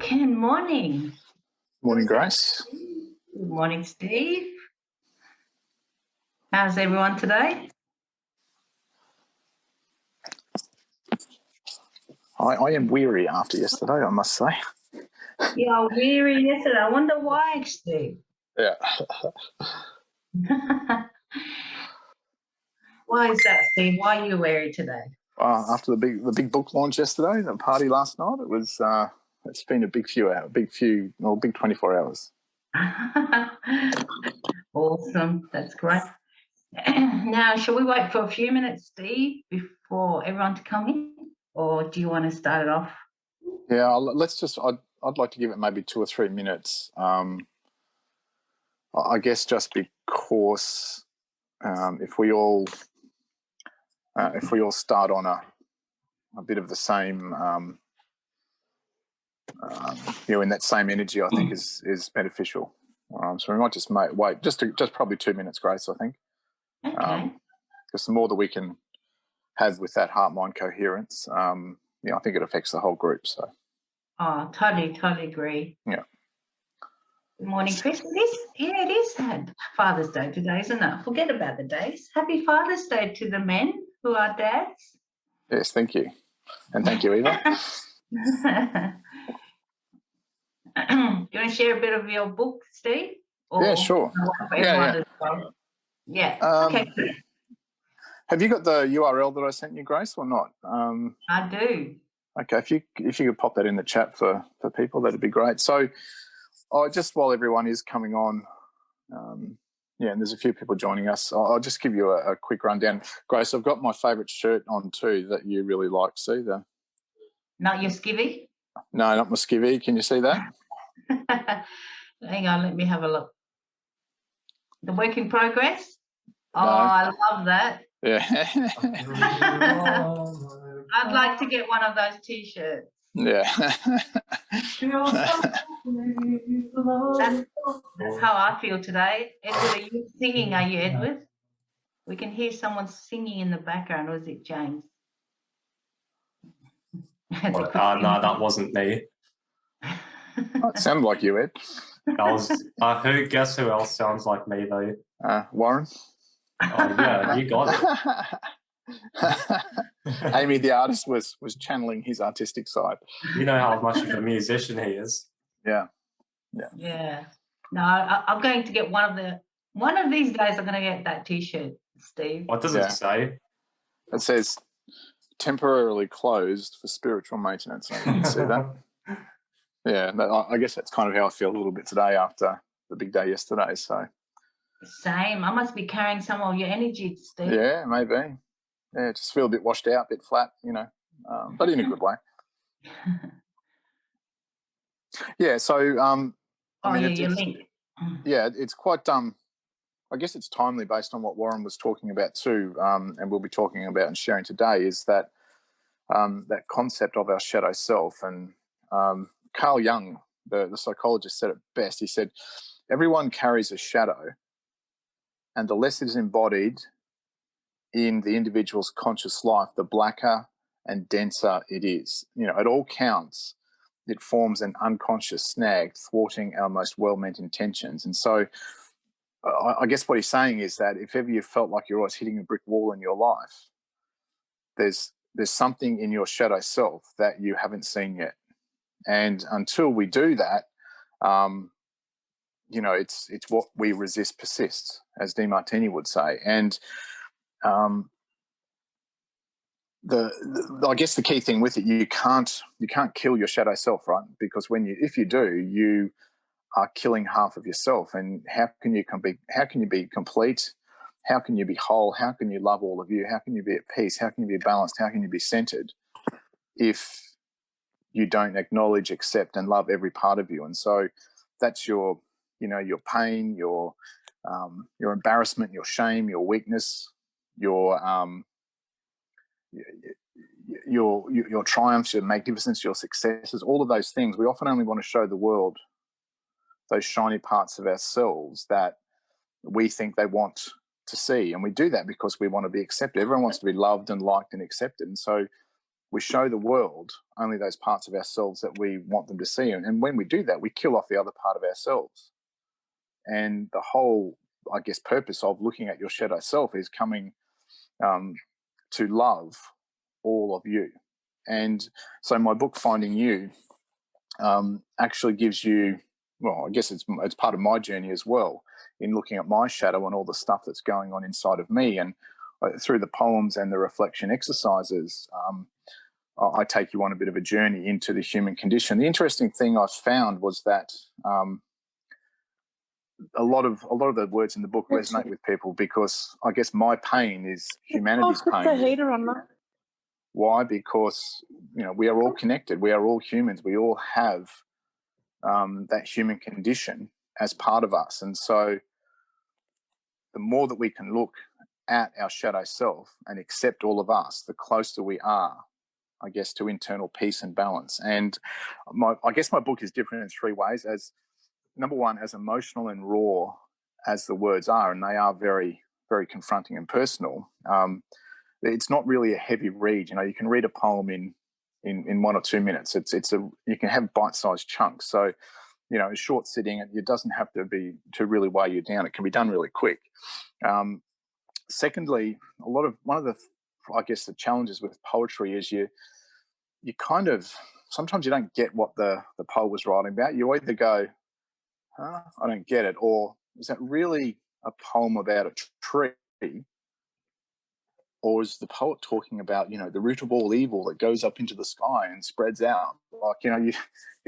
Good morning. Morning, Grace. Good morning, Steve. How's everyone today? I am weary after yesterday, I must say. You are weary yesterday. I wonder why, Steve. Yeah. Why is that, Steve? Why are you weary today? After the big book launch yesterday, the party last night, it's been a big 24 hours. Awesome. That's great. Now, shall we wait for a few minutes, Steve, before everyone to come in? Or do you want to start it off? Yeah, I'd like to give it maybe 2 or 3 minutes. I guess just because if we all start on a bit of the same, in that same energy, I think is beneficial. So we might just wait just probably 2 minutes, Grace, I think. Okay. Because the more that we can have with that heart-mind coherence, I think it affects the whole group. So. Oh, totally agree. Yeah. Good morning, Chris. It is Father's Day today, isn't it? Forget about the days. Happy Father's Day to the men who are dads. Yes, thank you. And thank you, Eva. Do you want to share a bit of your book, Steve? Yeah, sure. Yeah. Okay. Have you got the URL that I sent you, Grace, or not? I do. Okay, if you could pop that in the chat for people, that'd be great. So, just while everyone is coming on, and there's a few people joining us, I'll just give you a quick rundown. Grace, I've got my favourite shirt on too that you really like. See the? Not your skivvy? No, not my skivvy. Can you see that? Hang on, let me have a look. The work in progress? Oh, No. I love that. Yeah. I'd like to get one of those T-shirts. Yeah. That's how I feel today. Edward, are you singing? Are you, Edward? We can hear someone singing in the background. Or is it James? No, that wasn't me. It sounded like you, Ed. Guess who else sounds like me, though? Warren. Oh, yeah, you got it. Amy, the artist, was channeling his artistic side. You know how much of a musician he is. Yeah. No, I'm going to get one of these days. I'm going to get that T-shirt, Steve. What does it say? It says temporarily closed for spiritual maintenance. I can see that. Yeah, I guess that's kind of how I feel a little bit today after the big day yesterday. So. Same. I must be carrying some of your energy, Steve. Yeah, maybe. Yeah, just feel a bit washed out, a bit flat, but in a good way. Yeah, so your link. Yeah, it's quite I guess it's timely based on what Warren was talking about too, and we'll be talking about and sharing today, is that that concept of our shadow self. And Carl Jung, the psychologist, said it best. He said, everyone carries a shadow, and the less it is embodied in the individual's conscious life, the blacker and denser it is. It all counts. It forms an unconscious snag, thwarting our most well-meant intentions. And so I guess what he's saying is that if ever you felt like you're always hitting a brick wall in your life, there's something in your shadow self that you haven't seen yet. And until we do that, it's what we resist persists, as DeMartini would say. And I guess the key thing with it, you can't kill your shadow self, right? Because if you do, you are killing half of yourself. And how can you be complete? How can you be whole? How can you love all of you? How can you be at peace? How can you be balanced? How can you be centered if you don't acknowledge, accept, and love every part of you? And so that's your pain, your embarrassment, your shame, your weakness, your triumphs, your magnificence, your successes, all of those things. We often only want to show the world those shiny parts of ourselves that we think they want to see. And we do that because we want to be accepted. Everyone wants to be loved and liked and accepted. And so we show the world only those parts of ourselves that we want them to see. And when we do that, we kill off the other part of ourselves. And the whole, I guess, purpose of looking at your shadow self is coming to love all of you. And so my book, Finding You, actually gives you, well, I guess it's part of my journey as well, in looking at my shadow and all the stuff that's going on inside of me. And through the poems and the reflection exercises, I take you on a bit of a journey into the human condition. The interesting thing I found was that a lot of the words in the book resonate with people, because I guess my pain is humanity's Put the pain. heater on that. Why? Because, you know, we are all connected. We are all humans. We all have that human condition as part of us. And so the more that we can look at our shadow self and accept all of us, the closer we are, I guess, to internal peace and balance. And I guess my book is different in three ways. As number one, as emotional and raw as the words are, and they are very, very confronting and personal, it's not really a heavy read. You know, you can read a poem in 1 or 2 minutes. You can have bite-sized chunks. So, you know, a short sitting, it doesn't have to really weigh you down. It can be done really quick. Secondly, one of the I guess the challenges with poetry is you kind of, sometimes you don't get what the poet was writing about. You either go, huh, I don't get it, or is that really a poem about a tree? Or is the poet talking about, you know, the root of all evil that goes up into the sky and spreads out? Like, you know, you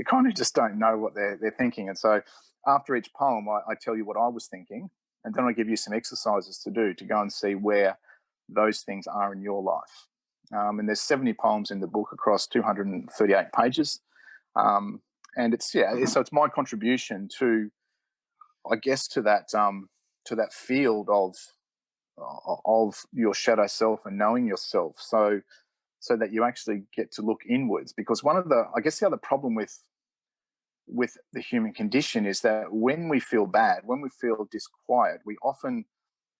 kind of just don't know what they're thinking. And so after each poem, I tell you what I was thinking, and then I give you some exercises to do to go and see where those things are in your life. And there's 70 poems in the book across 238 pages. And so it's my contribution to, I guess, to that field of your shadow self and knowing yourself, so that you actually get to look inwards. Because the other problem with the human condition is that when we feel bad, when we feel disquiet, we often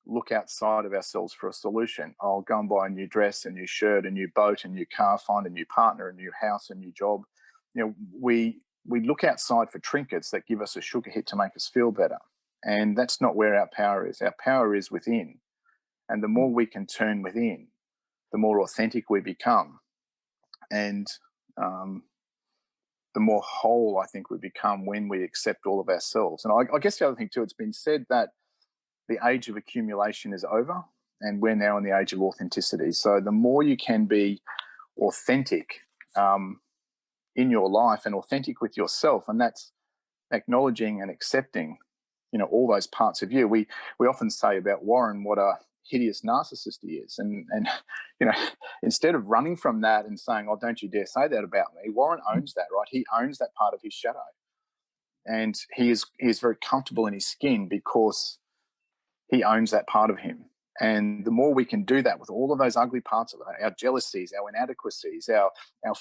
look outside of ourselves for a solution. I'll go and buy a new dress, a new shirt, a new boat, a new car, find a new partner, a new house, a new job. You know, we look outside for trinkets that give us a sugar hit to make us feel better. And that's not where our power is. Our power is within. And the more we can turn within, the more authentic we become. And the more whole I think we become when we accept all of ourselves. And I guess the other thing too, it's been said that the age of accumulation is over, and we're now in the age of authenticity. So the more you can be authentic in your life and authentic with yourself, and that's acknowledging and accepting, you know, all those parts of you. We often say about Warren what a hideous narcissist he is, and you know, instead of running from that and saying, oh, don't you dare say that about me, Warren owns that, right? He owns that part of his shadow, and he is very comfortable in his skin because he owns that part of him. And the more we can do that with all of those ugly parts of it, our jealousies, our inadequacies, our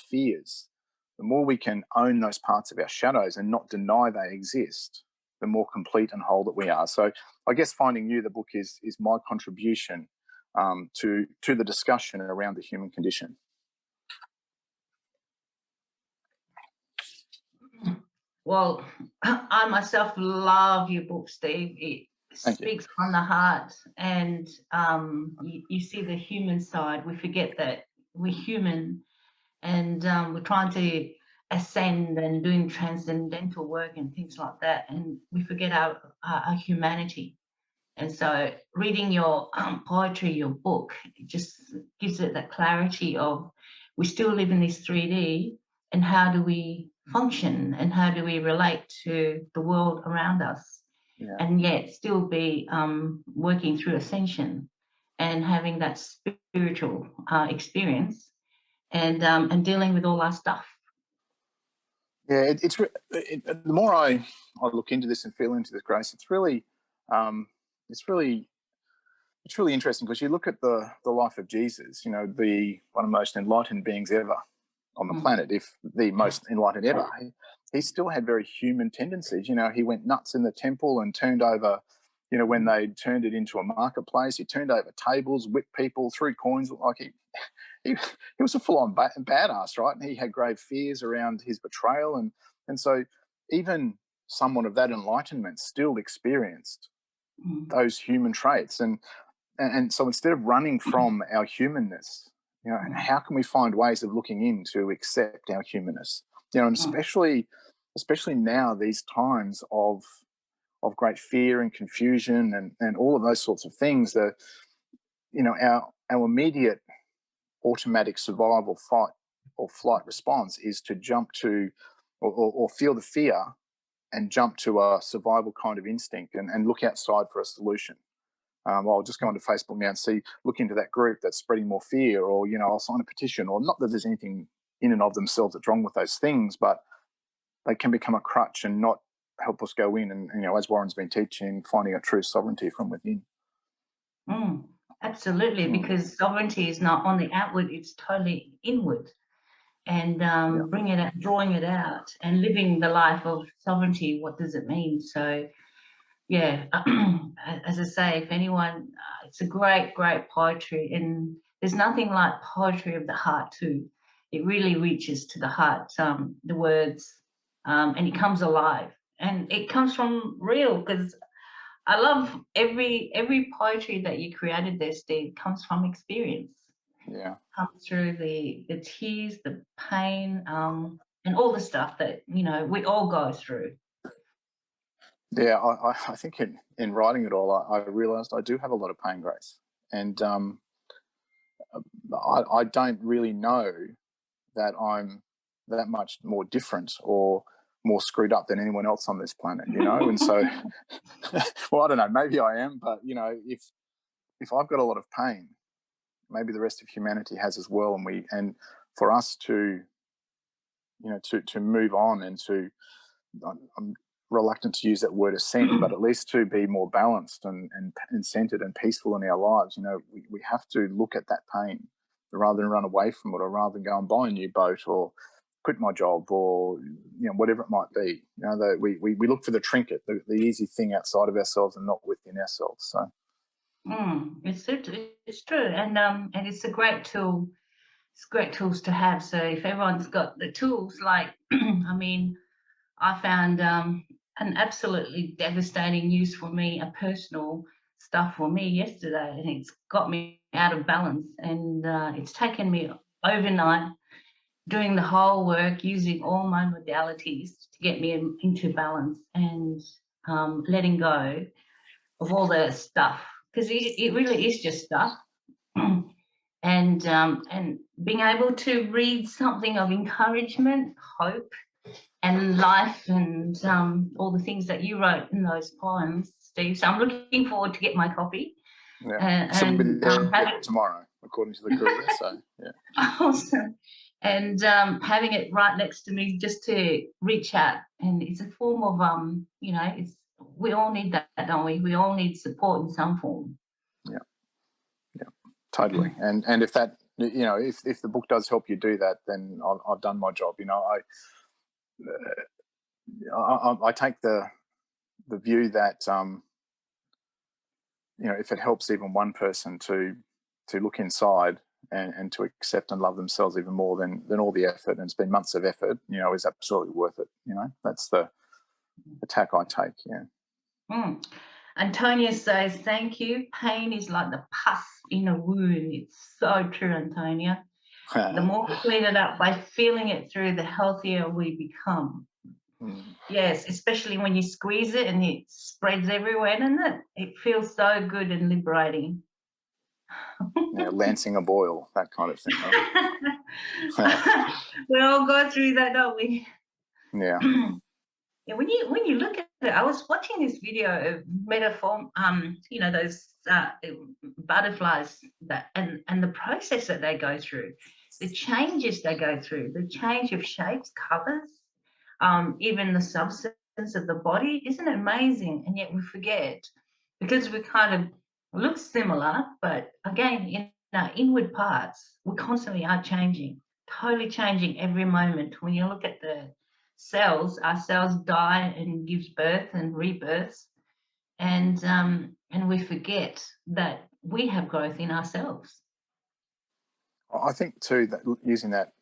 fears, the more we can own those parts of our shadows and not deny they exist, the more complete and whole that we are. So I guess Finding You, the book, is my contribution to the discussion around the human condition. Well, I myself love your book, Steve. It speaks on the heart, and you see the human side. We forget that we're human, and we're trying to ascend and doing transcendental work and things like that, and we forget our humanity. And so reading your poetry, your book, it just gives it that clarity of we still live in this 3D, and how do we function and how do we relate to the world around us, and yet still be working through ascension and having that spiritual experience and dealing with all our stuff. Yeah, the more I look into this and feel into this, Grace, it's really interesting, because you look at the life of Jesus, you know, one of the most enlightened beings ever on the planet, if the most enlightened ever. He still had very human tendencies. You know, he went nuts in the temple and turned over, you know, when they turned it into a marketplace, he turned over tables, whipped people, threw coins. Like he was a full-on badass, right? And he had grave fears around his betrayal, and so even someone of that enlightenment still experienced those human traits, and so instead of running from our humanness, you know, how can we find ways of looking in to accept our humanness? You know, and especially now, these times of great fear and confusion and all of those sorts of things, that, you know, our immediate automatic survival, fight or flight response is to jump to or feel the fear and jump to a survival kind of instinct and look outside for a solution. I'll just go onto Facebook now and look into that group that's spreading more fear, or, you know, I'll sign a petition, or not that there's anything in and of themselves that's wrong with those things, but they can become a crutch and not help us go in and, you know, as Warren's been teaching, finding a true sovereignty from within. Absolutely, because sovereignty is not on the outward, it's totally inward. And drawing it out and living the life of sovereignty. What does it mean? So, yeah, as I say, if anyone, it's a great poetry, and there's nothing like poetry of the heart too. It really reaches to the heart, the words, and it comes alive, and it comes from real, because I love every poetry that you created there, Steve, comes from experience. Yeah. Comes through the tears, the pain, and all the stuff that, you know, we all go through. Yeah, I think in writing it all, I realised I do have a lot of pain, Grace, and I don't really know that I'm that much more different or more screwed up than anyone else on this planet, you know. And so, well, I don't know, maybe I am, but, you know, if I've got a lot of pain, maybe the rest of humanity has as well, and for us to, you know, to move on, and to, I'm reluctant to use that word ascent, but at least to be more balanced and centered and peaceful in our lives. You know, we have to look at that pain rather than run away from it, or rather than go and buy a new boat or quit my job, or, you know, whatever it might be. You know, we look for the trinket, the easy thing outside of ourselves and not within ourselves. So it's true, and it's a great tool. It's great tools to have. So if everyone's got the tools, like, I mean, I found an absolutely devastating news for me, a personal stuff for me yesterday, and it's got me out of balance, and it's taken me overnight doing the whole work, using all my modalities to get me into balance, and letting go of all the stuff, because it really is just stuff. And being able to read something of encouragement, hope, and life, and all the things that you wrote in those poems, Steve. So I'm looking forward to get my copy. Yeah, and tomorrow, according to the courier. So yeah, awesome. And having it right next to me, just to reach out, and it's a form of you know, we all need that, don't we? We all need support in some form. Yeah, totally. And if that, you know, if the book does help you do that, then I've done my job. You know, I take the view that, you know, if it helps even one person to look inside and to accept and love themselves even more than all the effort, and it's been months of effort, you know, is absolutely worth it. You know, that's the tack I take. Yeah. Antonia says, thank you. Pain is like the pus in a wound. It's so true, Antonia. The more we clean it up by feeling it through, the healthier we become. Yes, especially when you squeeze it and it spreads everywhere, doesn't it? It feels so good and liberating. Yeah, lancing a boil, that kind of thing. Right? We all go through that, don't we? Yeah. Yeah, when you look at it, I was watching this video of metaphor, you know, those butterflies and the process that they go through, the changes they go through, the change of shapes, colors, even the substance of the body. Isn't it amazing? And yet we forget, because we kind of look similar, but again, in our inward parts, we constantly are changing, totally changing every moment. When you look at the cells, our cells die and gives birth and rebirths, and we forget that we have growth in ourselves. I think too that using that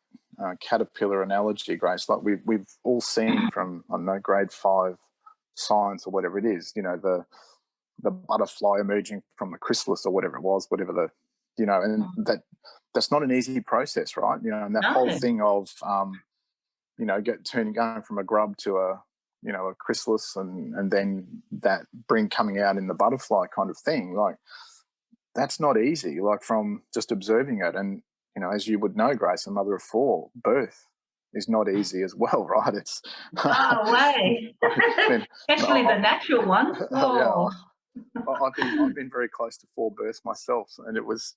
caterpillar analogy, Grace, like we've all seen from, I don't know, grade 5 science or whatever it is, you know, the butterfly emerging from the chrysalis or whatever it was, whatever the, you know, and that's not an easy process, right? You know, and that whole thing of, you know, going from a grub to a, you know, a chrysalis and then that coming out in the butterfly kind of thing, like that's not easy, like from just observing it. And, you know, as you would know, Grace, a mother of 4, birth is not easy as well, right? It's way. Especially the natural ones. Oh. Yeah, I've been very close to 4 births myself, and it was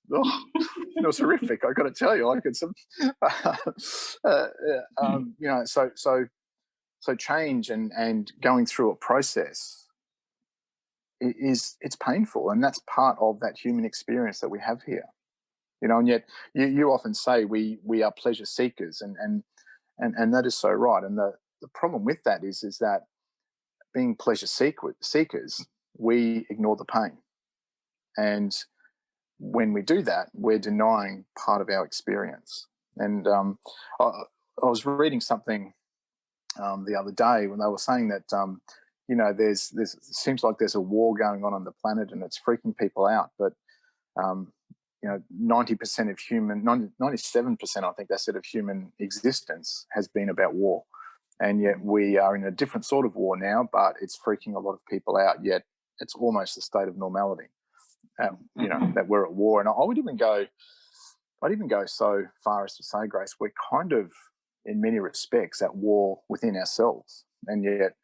horrific. I got to tell you, like it's you know, so change and going through a process it's painful, and that's part of that human experience that we have here. You know, and yet you often say we are pleasure seekers, and that is so right. And the problem with that is that being pleasure seekers, we ignore the pain. And when we do that, we're denying part of our experience. And I was reading something the other day when they were saying that, you know, there's it seems like there's a war going on the planet and it's freaking people out. But, you know, 90% of 97%, I think they said, of human existence has been about war. And yet we are in a different sort of war now, but it's freaking a lot of people out, yet it's almost a state of normality, you know, that we're at war. And I'd even go so far as to say, Grace, we're kind of, in many respects, at war within ourselves. And yet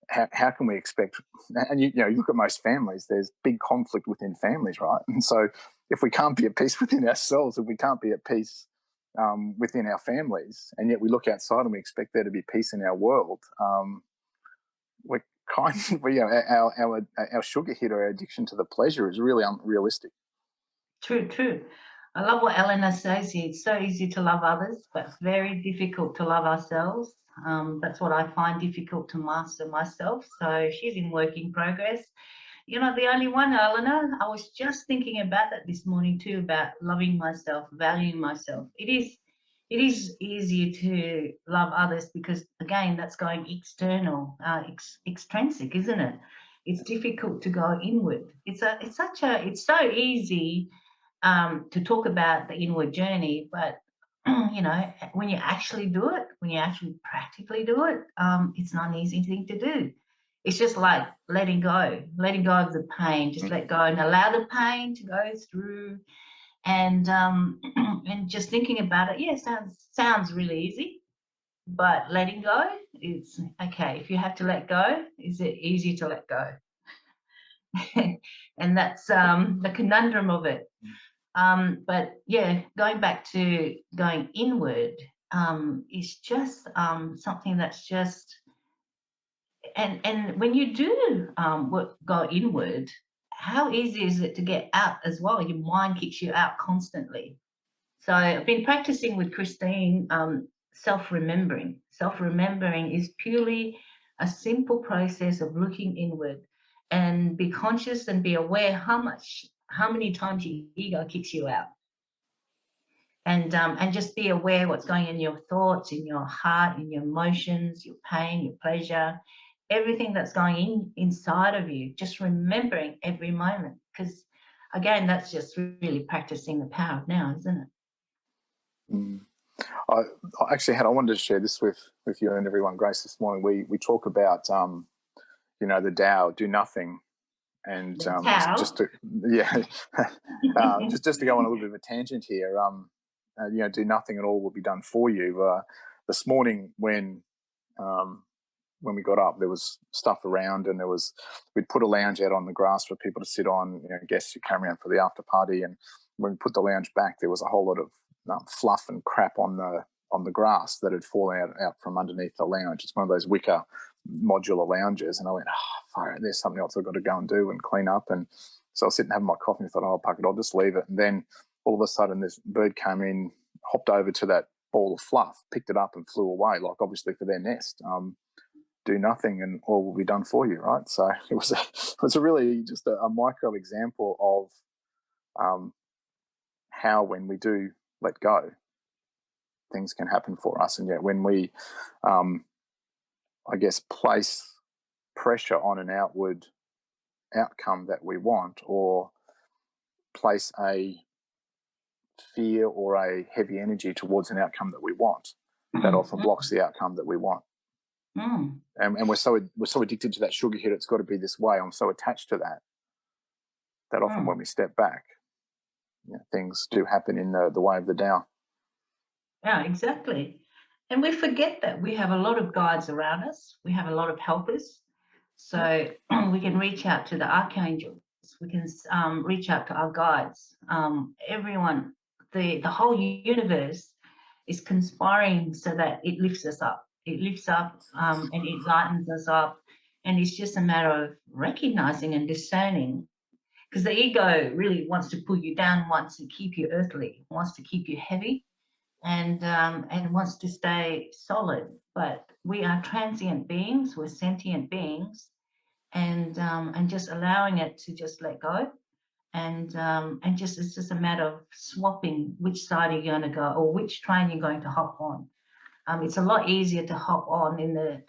how can we expect, and you know, you look at most families, there's big conflict within families, right? And so if we can't be at peace within ourselves, if we can't be at peace within our families, and yet we look outside and we expect there to be peace in our world, we're kind of, you know, our sugar hit or our addiction to the pleasure is really unrealistic. True. I love what Eleanor says here. It's so easy to love others, but very difficult to love ourselves. That's what I find difficult to master myself. So she's in work in progress. You're not the only one, Eleanor. I was just thinking about that this morning too, about loving myself, valuing myself. It is easier to love others because, again, that's going external, extrinsic, isn't it? It's difficult to go inward. It's so easy to talk about the inward journey, but you know, when you actually do it, when you actually practically do it, it's not an easy thing to do. It's just like letting go of the pain. Just let go and allow the pain to go through, and just thinking about it. Yeah, sounds really easy, but letting go, it's okay. If you have to let go, is it easy to let go? And that's the conundrum of it. But yeah, going back to going inward is just something that's just, and when you do go inward, how easy is it to get out as well? Your mind kicks you out constantly. So I've been practicing with Christine self-remembering. Self-remembering is purely a simple process of looking inward and be conscious and be aware how many times your ego kicks you out. And just be aware what's going in your thoughts, in your heart, in your emotions, your pain, your pleasure, everything that's going inside of you, just remembering every moment. Because again, that's just really practicing the power of now, isn't it? I wanted to share this with you and everyone, Grace, this morning. We talk about you know, the Tao, do nothing, and just to just to go on a little bit of a tangent here. You know, do nothing and all will be done for you. This morning when we got up, there was stuff around, and we'd put a lounge out on the grass for people to sit on, you know, guests who came around for the after party. And when we put the lounge back, there was a whole lot of fluff and crap on the grass that had fallen out from underneath the lounge. It's one of those wicker modular lounges, and I went, fire, there's something else I've got to go and do and clean up. And so I was sitting having my coffee and I thought, I'll pack it, I'll just leave it. And then all of a sudden this bird came in, hopped over to that ball of fluff, picked it up and flew away, like obviously for their nest. Do nothing and all will be done for you, right? So it was a really just a micro example of how when we do let go, things can happen for us. And yet when we, I guess, place pressure on an outward outcome that we want, or place a fear or a heavy energy towards an outcome that we want, that often blocks the outcome that we want. And we're so addicted to that sugar hit, it's got to be this way. I'm so attached to that often when we step back, things do happen in the way of the Tao. Yeah, exactly. And we forget that we have a lot of guides around us. We have a lot of helpers. So we can reach out to the archangels. We can reach out to our guides. Everyone, the whole universe is conspiring so that it lifts us up. It lifts up and it lightens us up. And it's just a matter of recognizing and discerning. Because the ego really wants to pull you down, wants to keep you earthly, wants to keep you heavy, and wants to stay solid. But we are transient beings, we're sentient beings, and just allowing it to just let go, and just it's just a matter of swapping which side you're going to go or which train you're going to hop on. It's a lot easier to hop on in the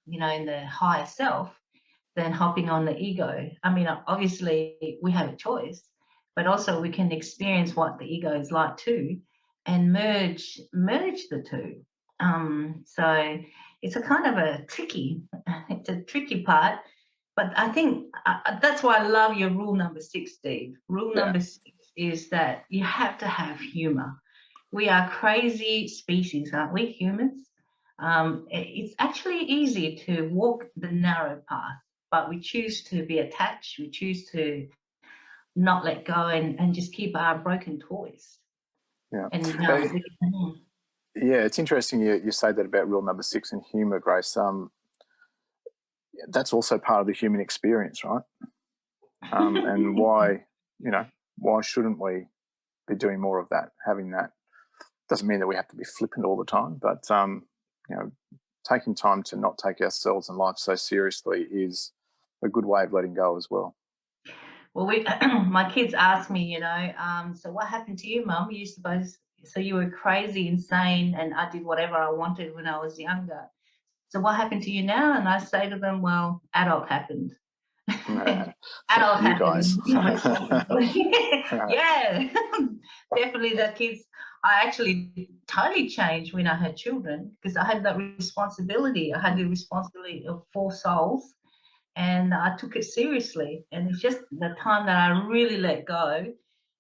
in the higher self than hopping on the ego. I mean, obviously we have a choice, but also we can experience what the ego is like too, and merge the two. So it's a kind of a tricky part, but I think that's why I love your rule number 6, Steve. Rule number 6 is that you have to have humor. We are crazy species, aren't we, humans? It's actually easy to walk the narrow path, but we choose to be attached. We choose to not let go and just keep our broken toys. Yeah. And it's interesting you say that about rule number 6 and humor, Grace. That's also part of the human experience, right? And why shouldn't we be doing more of that? Having that doesn't mean that we have to be flippant all the time, but taking time to not take ourselves and life so seriously is a good way of letting go as well. Well, my kids ask me, so what happened to you, Mum? So you were crazy, insane, and I did whatever I wanted when I was younger. So what happened to you now? And I say to them, well, adult happened. Adult you happened. guys. Yeah, definitely the kids. I actually totally changed when I had children, because I had that responsibility. I had the responsibility of 4 souls, and I took it seriously. And it's just the time that I really let go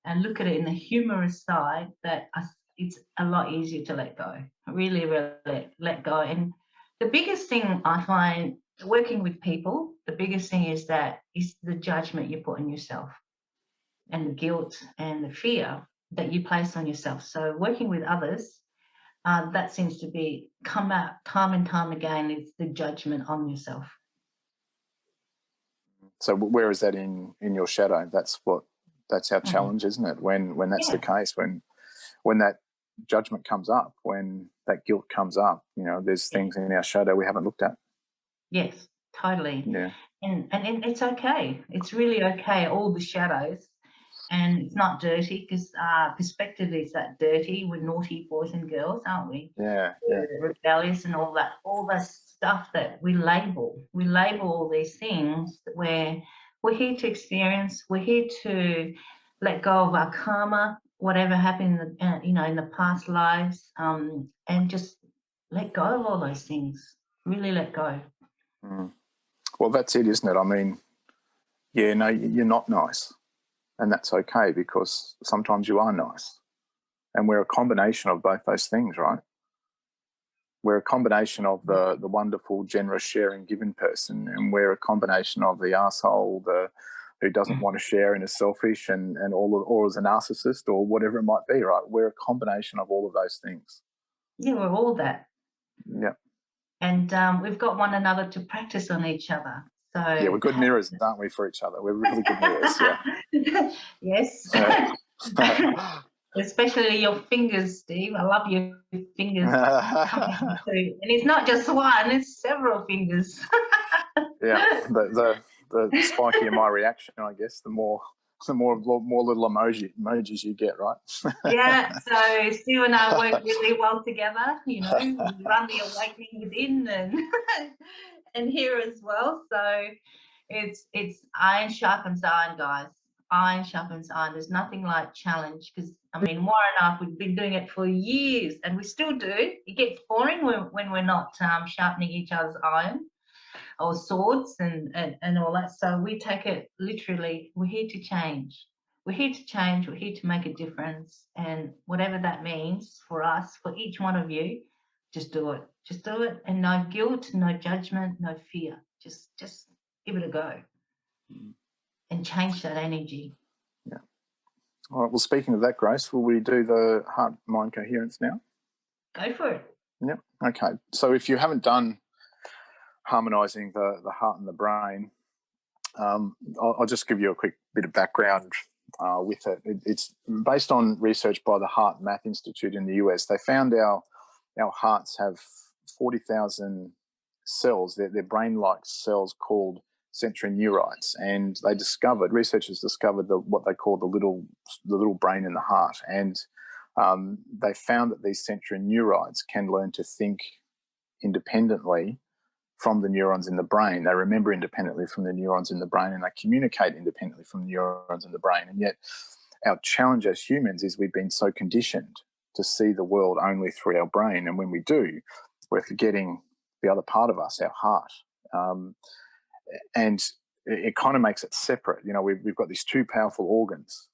and look at it in the humorous side that it's a lot easier to let go. Really, really let go. And the biggest thing I find working with people, the biggest thing is the judgment you put on yourself, and the guilt and the fear that you place on yourself. So working with others, that seems to be come out time and time again. It's the judgment on yourself. So where is that in your shadow? That's our challenge, isn't it? When that's the case, when that judgment comes up, when that guilt comes up, there's things in our shadow we haven't looked at. Yes, totally. Yeah. And it's okay. It's really okay, all the shadows. And it's not dirty, because perspective is that dirty. We're naughty boys and girls, aren't we? Yeah. We're rebellious and all that stuff that we label. We label all these things that we're here to experience. We're here to let go of our karma, whatever happened in the past lives, and just let go of all those things. Really let go. Well, that's it, isn't it? I mean, you're not nice. And that's okay, because sometimes you are nice. And we're a combination of both those things, right? We're a combination of the wonderful, generous, sharing, giving person, and we're a combination of the asshole, who doesn't want to share and is selfish, and or is a narcissist, or whatever it might be, right? We're a combination of all of those things. Yeah, we're all that. Yeah. And we've got one another to practice on each other. So yeah, we're good mirrors, aren't we, for each other? We're really good mirrors. Yeah. Yes. Especially your fingers, Steve. I love your fingers. And it's not just one; it's several fingers. Yeah, the spikier my reaction, I guess, the more the more little emojis you get, right? Yeah, so Stu and I work really well together, you know, we run the awakening within and here as well. So it's iron sharpens iron, guys. Iron sharpens iron. There's nothing like challenge, because I mean, Warren and I, we've been doing it for years and we still do. It gets boring when we're not sharpening each other's iron or swords and all that. So we take it literally. We're here to change. We're here to change. We're here to make a difference. And whatever that means for us, for each one of you, just do it. Just do it. And no guilt, no judgment, no fear. Just give it a go and change that energy. Yeah. All right. Well, speaking of that, Grace, will we do the heart-mind coherence now? Go for it. Yep. Okay. So if you haven't done harmonizing the heart and the brain, I'll just give you a quick bit of background with it. It's based on research by the Heart Math Institute in the US. They found our hearts have 40,000 cells. They're brain-like cells called centroneurites, and researchers discovered what they call the little brain in the heart, and they found that these centroneurites can learn to think independently from the neurons in the brain. They remember independently from the neurons in the brain, and they communicate independently from the neurons in the brain. And yet our challenge as humans is we've been so conditioned to see the world only through our brain, and when we do, we're forgetting the other part of us, our heart. And it kind of makes it separate. You know, we've got these two powerful organs,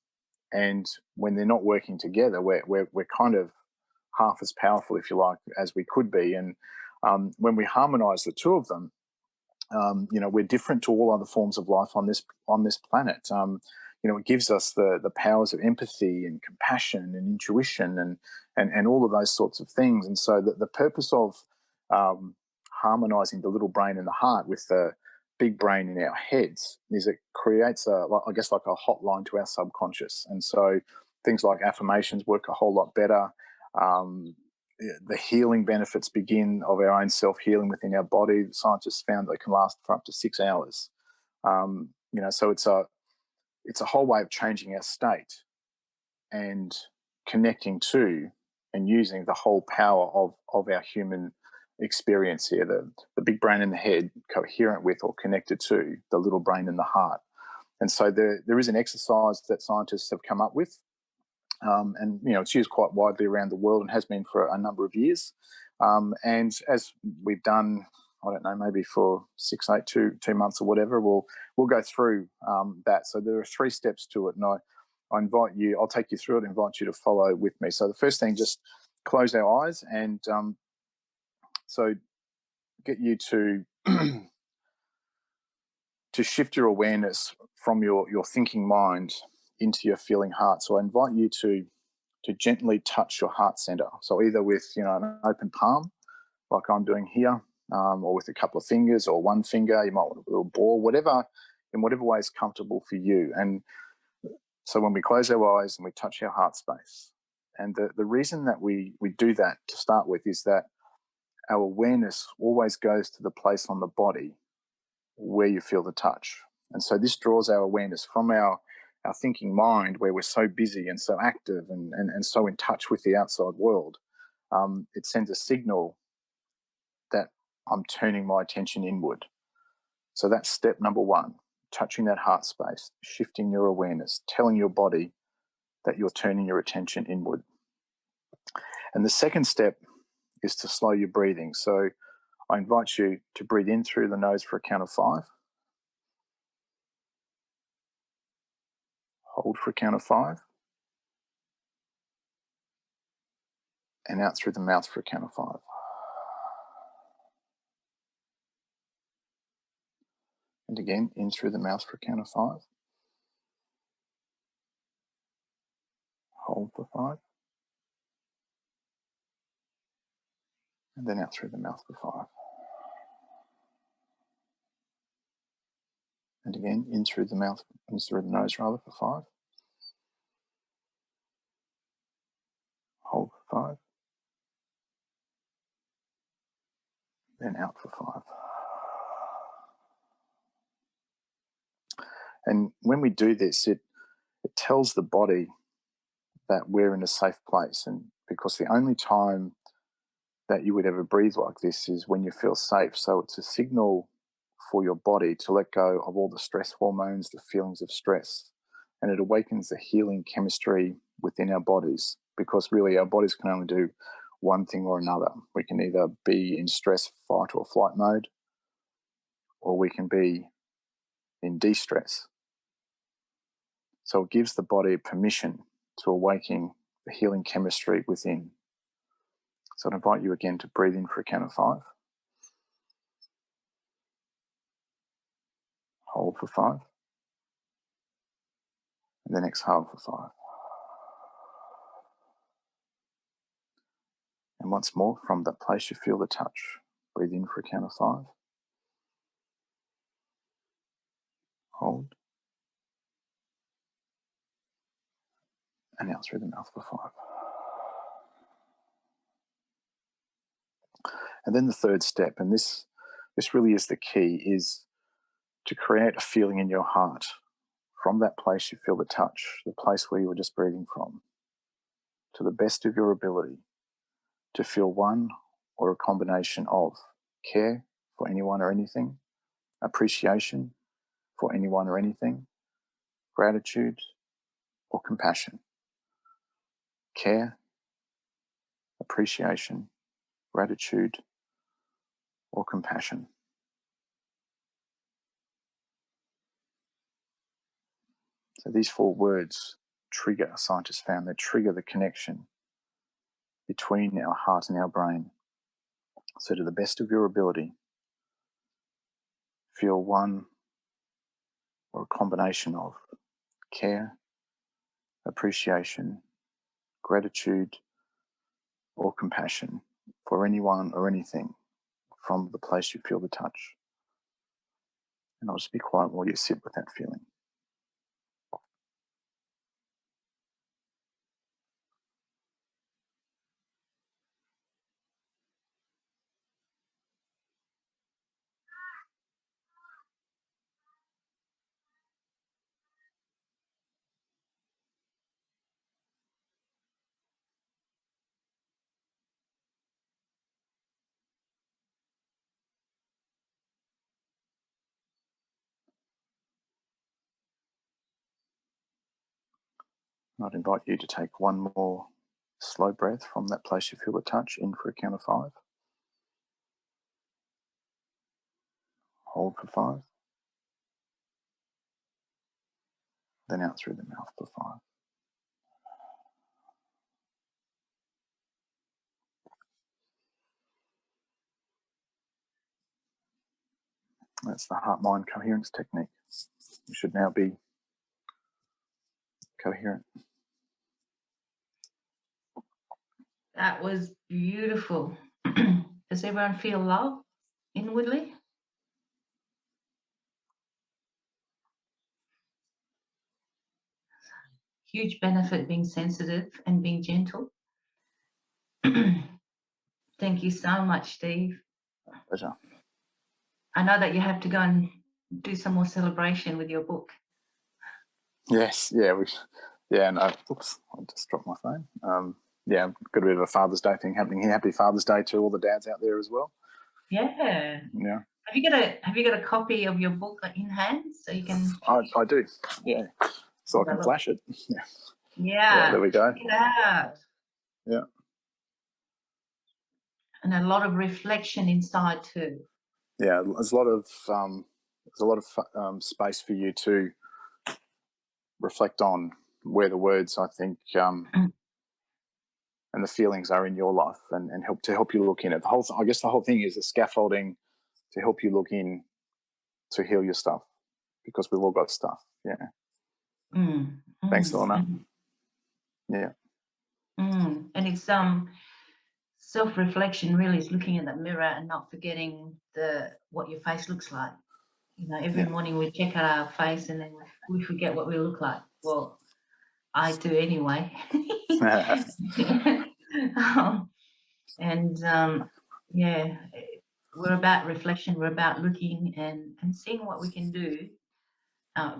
and when they're not working together, we're kind of half as powerful, if you like, as we could be. And when we harmonize the two of them, you know, we're different to all other forms of life on this planet. You know, it gives us the powers of empathy and compassion and intuition and all of those sorts of things. And so the purpose of harmonizing the little brain and the heart with the big brain in our heads is it creates I guess like a hotline to our subconscious. And so things like affirmations work a whole lot better. The healing benefits begin of our own self-healing within our body. Scientists found they can last for up to 6 hours. You know, so it's a whole way of changing our state and connecting to and using the whole power of our human experience here, the big brain in the head coherent with or connected to the little brain in the heart. And so there is an exercise that scientists have come up with, and you know, it's used quite widely around the world and has been for a number of years. And as we've done, I don't know, maybe for 6, 8, 2 months or whatever, we'll go through that. So there are 3 steps to it, and I invite you. I'll take you through it. Invite you to follow with me. So the first thing, just close our eyes, and so get you to to shift your awareness from your thinking mind into your feeling heart. So I invite you to gently touch your heart center. So either with, you know, an open palm, like I'm doing here, or with a couple of fingers or one finger. You might want a little ball, in whatever way is comfortable for you. And so when we close our eyes and we touch our heart space, and the reason that we do that to start with is that our awareness always goes to the place on the body where you feel the touch. And so this draws our awareness from our thinking mind, where we're so busy and so active and so in touch with the outside world. It sends a signal that I'm turning my attention inward. So that's step number 1, touching that heart space, shifting your awareness, telling your body that you're turning your attention inward. And the second step is to slow your breathing. So I invite you to breathe in through the nose for a count of 5. Hold for a count of 5. And out through the mouth for a count of 5. And again, in through the mouth for a count of 5. Hold for 5. And then out through the mouth for 5. And again, in through the mouth, in through the nose rather, for 5. Hold for 5. Then out for 5. And when we do this, tells the body that we're in a safe place, and because the only time that you would ever breathe like this is when you feel safe. So it's a signal for your body to let go of all the stress hormones, the feelings of stress, and it awakens the healing chemistry within our bodies, because really our bodies can only do one thing or another. We can either be in stress, fight or flight mode, or we can be in de-stress. So it gives the body permission to awaken the healing chemistry within. So I'd invite you again to breathe in for a count of 5. Hold for 5. And then exhale for 5. And once more, from that place you feel the touch, breathe in for a count of 5. Hold. And out through the mouth for 5. And then the third step, and this really is the key, is to create a feeling in your heart from that place you feel the touch, the place where you were just breathing from, to the best of your ability, to feel one or a combination of care for anyone or anything, appreciation for anyone or anything, gratitude or compassion. Care, appreciation, gratitude or compassion. So these 4 words trigger, scientists found, they trigger the connection between our heart and our brain. So to the best of your ability, feel one or a combination of care, appreciation, gratitude or compassion for anyone or anything from the place you feel the touch. And I'll just be quiet while you sit with that feeling. I'd invite you to take one more slow breath from that place you feel the touch, in for a count of 5. Hold for 5. Then out through the mouth for 5. That's the heart-mind coherence technique. You should now be coherent. That was beautiful. Does everyone feel love inwardly? Huge benefit being sensitive and being gentle. Thank you so much, Steve. Pleasure. I know that you have to go and do some more celebration with your book. Yes, yeah, no, oops, I just dropped my phone. Yeah, got a bit of a Father's Day thing happening here. Happy Father's Day to all the dads out there as well. Yeah. Yeah. Have you got a copy of your book in hand so you can? I do. Yeah. So I can flash it. Yeah. Yeah. There we go. Check it out. Yeah. And a lot of reflection inside too. Yeah, there's a lot of space for you to reflect on where the words, I think, and the feelings are in your life, and help you look in it. I guess the whole thing is the scaffolding to help you look in to heal your stuff, because we've all got stuff. Yeah. Thanks, Lorna. Yeah. And it's self-reflection really is looking in that mirror and not forgetting what your face looks like. You know, every morning we check out our face and then we forget what we look like. Well, I do anyway. Yeah, we're about reflection. We're about looking and seeing what we can do.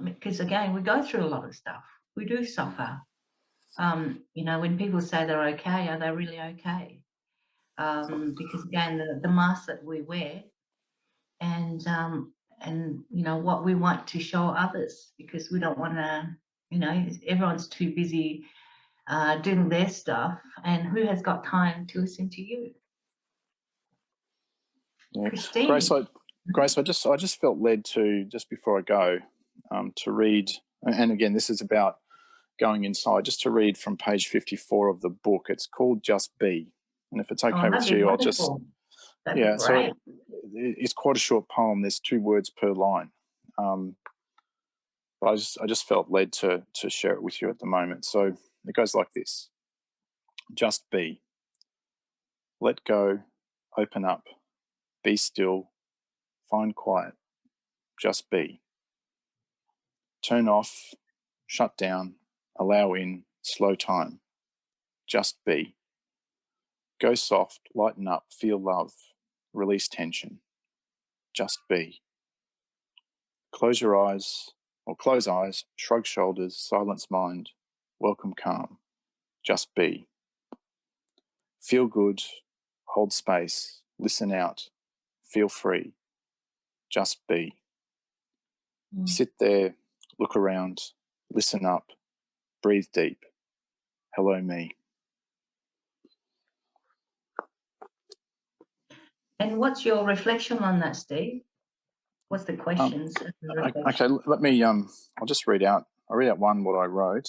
Because again, we go through a lot of stuff. We do suffer. You know, when people say they're okay, are they really okay? Because again, the mask that we wear, and you know what we want to show others, because we don't want to, you know, everyone's too busy doing their stuff, and who has got time to listen to you? Yeah. Christine. Grace, I just felt led to, just before I go, to read, and again, this is about going inside, just to read from page 54 of the book. It's called Just Be. And if it's okay with you, I'll just, yeah, so it's quite a short poem. There's 2 words per line. But I just felt led to share it with you at the moment. So it goes like this. Just be. Let go, open up, be still, find quiet, just be. Turn off, shut down, allow in, slow time, just be. Go soft, lighten up, feel love, release tension, just be. Close eyes, shrug shoulders, silence mind, welcome calm, just be. Feel good, hold space, listen out, feel free, just be. Sit there, look around, listen up, breathe deep. Hello, me. And what's your reflection on that, Steve? What's the questions? Okay, let me, I'll just read out. I'll read out one, what I wrote.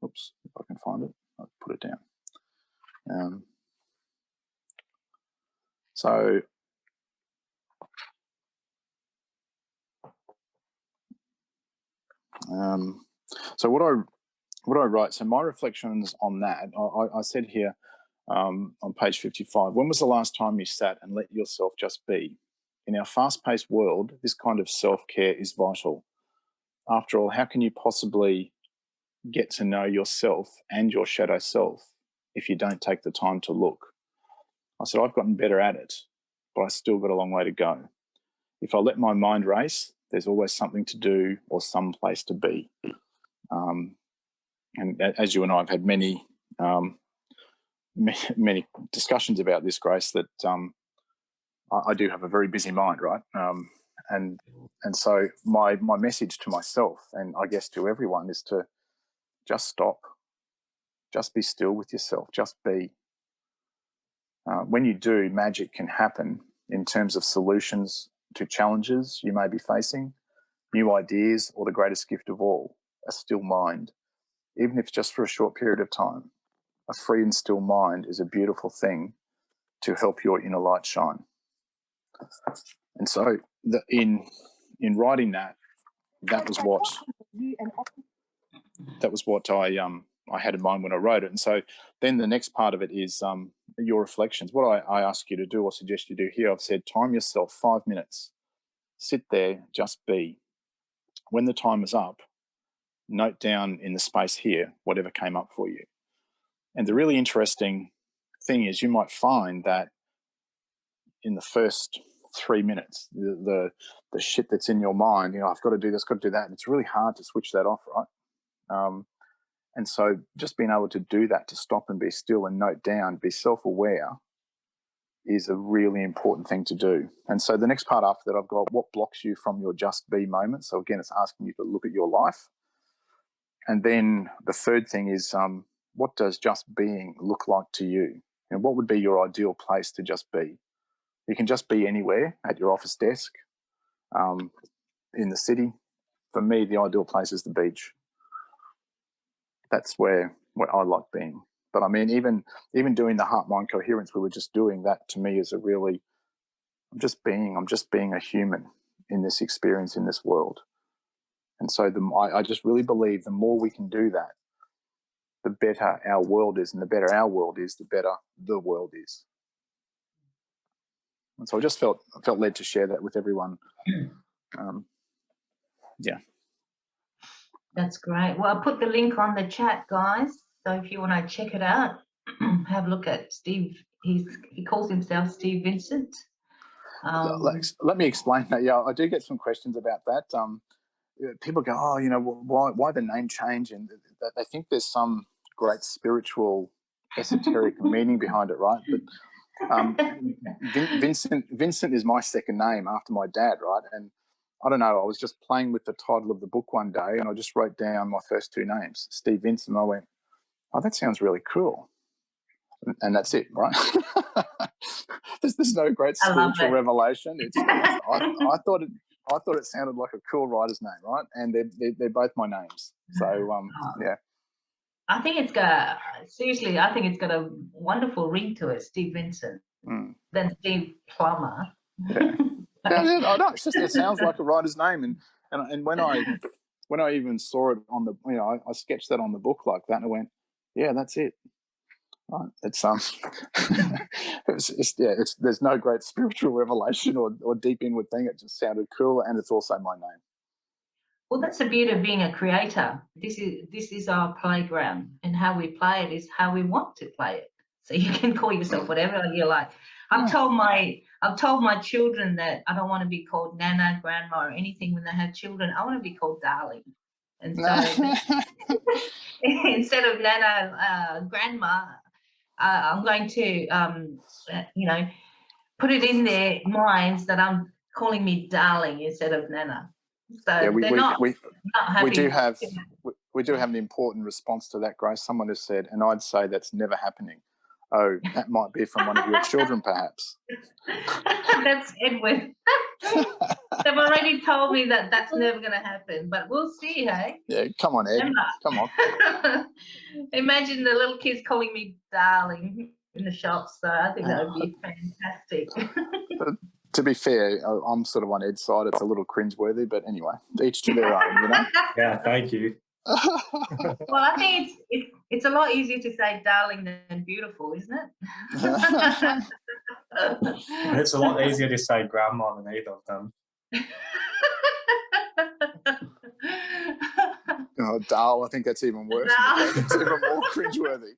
Oops, if I can find it, I'll put it down. So what I write, so my reflections on that, I said here on page 55, when was the last time you sat and let yourself just be? In our fast-paced world, this kind of self-care is vital. After all, how can you possibly get to know yourself and your shadow self if you don't take the time to look? I said, I've gotten better at it, but I still got a long way to go. If I let my mind race, there's always something to do or some place to be. And as you and I have had many discussions about this, Grace, that I do have a very busy mind, right? And so my message to myself, and I guess to everyone, is to just stop, just be still with yourself, just be. When you do, magic can happen in terms of solutions to challenges you may be facing, new ideas, or the greatest gift of all, a still mind, even if it's just for a short period of time. A free and still mind is a beautiful thing to help your inner light shine. And so in writing that was what I had in mind when I wrote it. And so then the next part of it is your reflections. What I ask you to do or suggest you do here, I've said time yourself 5 minutes. Sit there, just be. When the time is up, note down in the space here whatever came up for you. And the really interesting thing is you might find that in the first 3 minutes, the shit that's in your mind, you know, I've got to do this, got to do that. And it's really hard to switch that off, right? And so just being able to do that, to stop and be still and note down, be self-aware, is a really important thing to do. And so the next part after that, I've got what blocks you from your just be moment. So again, it's asking you to look at your life. And then the third thing is what does just being look like to you? And what would be your ideal place to just be? You can just be anywhere, at your office desk, in the city. For me, the ideal place is the beach. That's where I like being. But I mean, even doing the heart-mind coherence we were just doing, that to me is a really, I'm just being a human in this experience, in this world. And so I just really believe the more we can do that, the better our world is. And the better our world is, the better the world is. And so I just felt led to share that with everyone. Yeah. That's great. Well, I'll put the link on the chat, guys. So if you want to check it out, have a look at Steve. He calls himself Steve Vincent. Let me explain that. Yeah, I do get some questions about that. people go, oh, why the name change? And they think there's some great spiritual, esoteric meaning behind it, right? But Vincent is my second name after my dad, right? And I don't know, I was just playing with the title of the book one day, and I just wrote down my first two names, Steve Vincent, and I went, oh, that sounds really cool. And that's it, right? There's no great spiritual revelation. I thought it sounded like a cool writer's name, right? And they're both my names. So yeah. I think it's got a wonderful ring to it, Steve Vincent. Than Steve Plummer. Yeah. I know. It sounds like a writer's name, and when I even saw it on the, I sketched that on the book like that, and I went, yeah, that's it. Right. It's there's no great spiritual revelation or deep inward thing. It just sounded cool, and it's also my name. Well, that's the beauty of being a creator. This is our playground, and how we play it is how we want to play it. So you can call yourself whatever you like. I've told my children that I don't want to be called Nana, Grandma, or anything when they have children. I want to be called Darling. And so instead of Nana, Grandma, I'm going to, put it in their minds that I'm calling me Darling instead of Nana. So yeah, we do have an important response to that, Grace. Someone has said, and I'd say that's never happening. Oh, that might be from one of your children, perhaps. That's Edward. They've already told me that that's never going to happen, but we'll see, hey? Yeah, come on, Ed. Come on. Imagine the little kids calling me Darling in the shops, so I think that would be fantastic. To be fair, I'm sort of on Ed's side. It's a little cringeworthy, but anyway, each to their own, Yeah, thank you. Well, I think it's a lot easier to say darling than beautiful, isn't it? And it's a lot easier to say grandma than either of them. Oh, Dal, I think that's even worse. It's even more cringeworthy.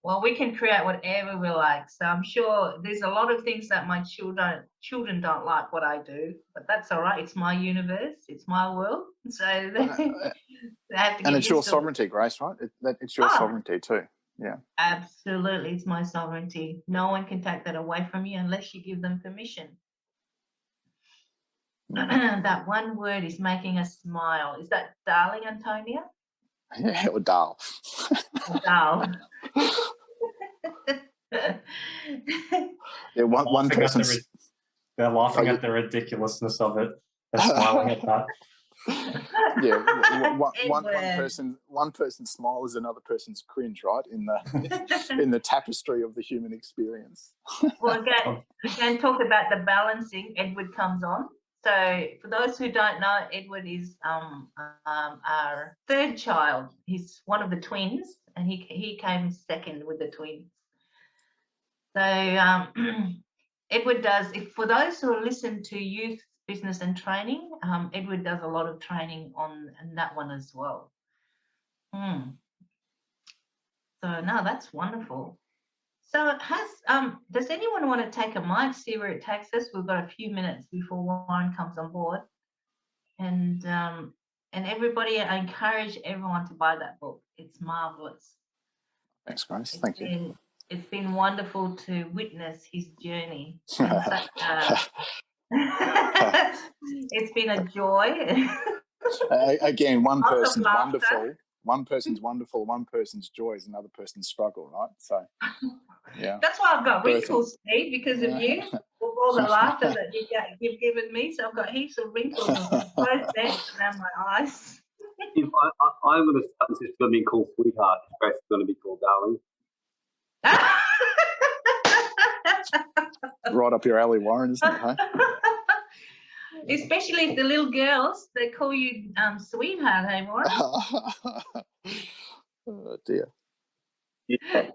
Well, we can create whatever we like. So I'm sure there's a lot of things that my children don't like what I do, but that's all right. It's my universe. It's my world. So they have to get and it's your sovereignty, Grace, right? It's your sovereignty too. Yeah. Absolutely. It's my sovereignty. No one can take that away from you unless you give them permission. That one word is making us smile. Is that darling, Antonia? Yeah, or Dal. Dal. Yeah, one person. They're laughing at the ridiculousness of it. They're smiling at that. Yeah, one person's smile is another person's cringe, right? In the tapestry of the human experience. Well, again, talk about the balancing. Edward comes on. So for those who don't know, Edward is our third child. He's one of the twins, and he came second with the twins. So Edward does, for those who listen to youth business and training, Edward does a lot of training on that one as well. So no, that's wonderful. So does anyone want to take a mic, see where it takes us? We've got a few minutes before Warren comes on board. And everybody, I encourage everyone to buy that book. It's marvelous. Thanks, Grace. Thank you. It's been wonderful to witness his journey. It's been a joy. Again, one person's wonderful. One person's wonderful, one person's joy is another person's struggle, right? So, yeah. That's why I've got wrinkles, Steve, because of you, with all the laughter that you've given me. So I've got heaps of wrinkles on both ends around my eyes. I'm going to start this is going to be called Sweetheart. Grace is going to be called Darling. Right up your alley, Warren, isn't it? Huh? Especially if the little girls, they call you sweetheart, hey, Warren? Oh, dear. Yeah.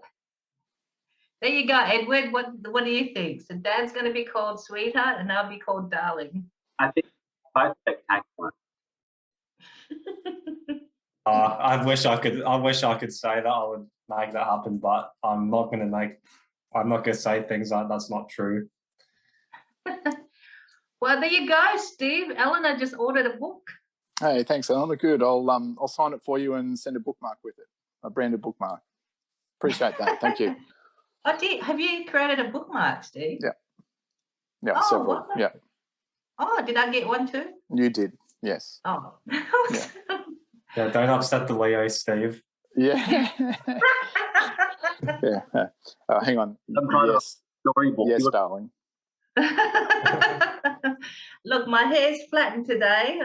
There you go, Edward. What do you think? So Dad's going to be called sweetheart and I'll be called darling. I think both spectacular. I wish I could say that I would make that happen, but I'm not going to say things like that's not true. Well, there you go, Steve. Eleanor just ordered a book. Hey, thanks, Eleanor. Good. I'll sign it for you and send a bookmark with it, a branded bookmark. Appreciate that. Thank you. Oh, have you created a bookmark, Steve? Yeah. Yeah, Oh, several. what? Yeah. Oh, did I get one too? You did. Yes. Oh. Yeah. Yeah, don't upset the Leo, Steve. Yeah. Yeah. Hang on. Some kind of Yes. storybook. Yes, darling. Look, my hair's flattened today.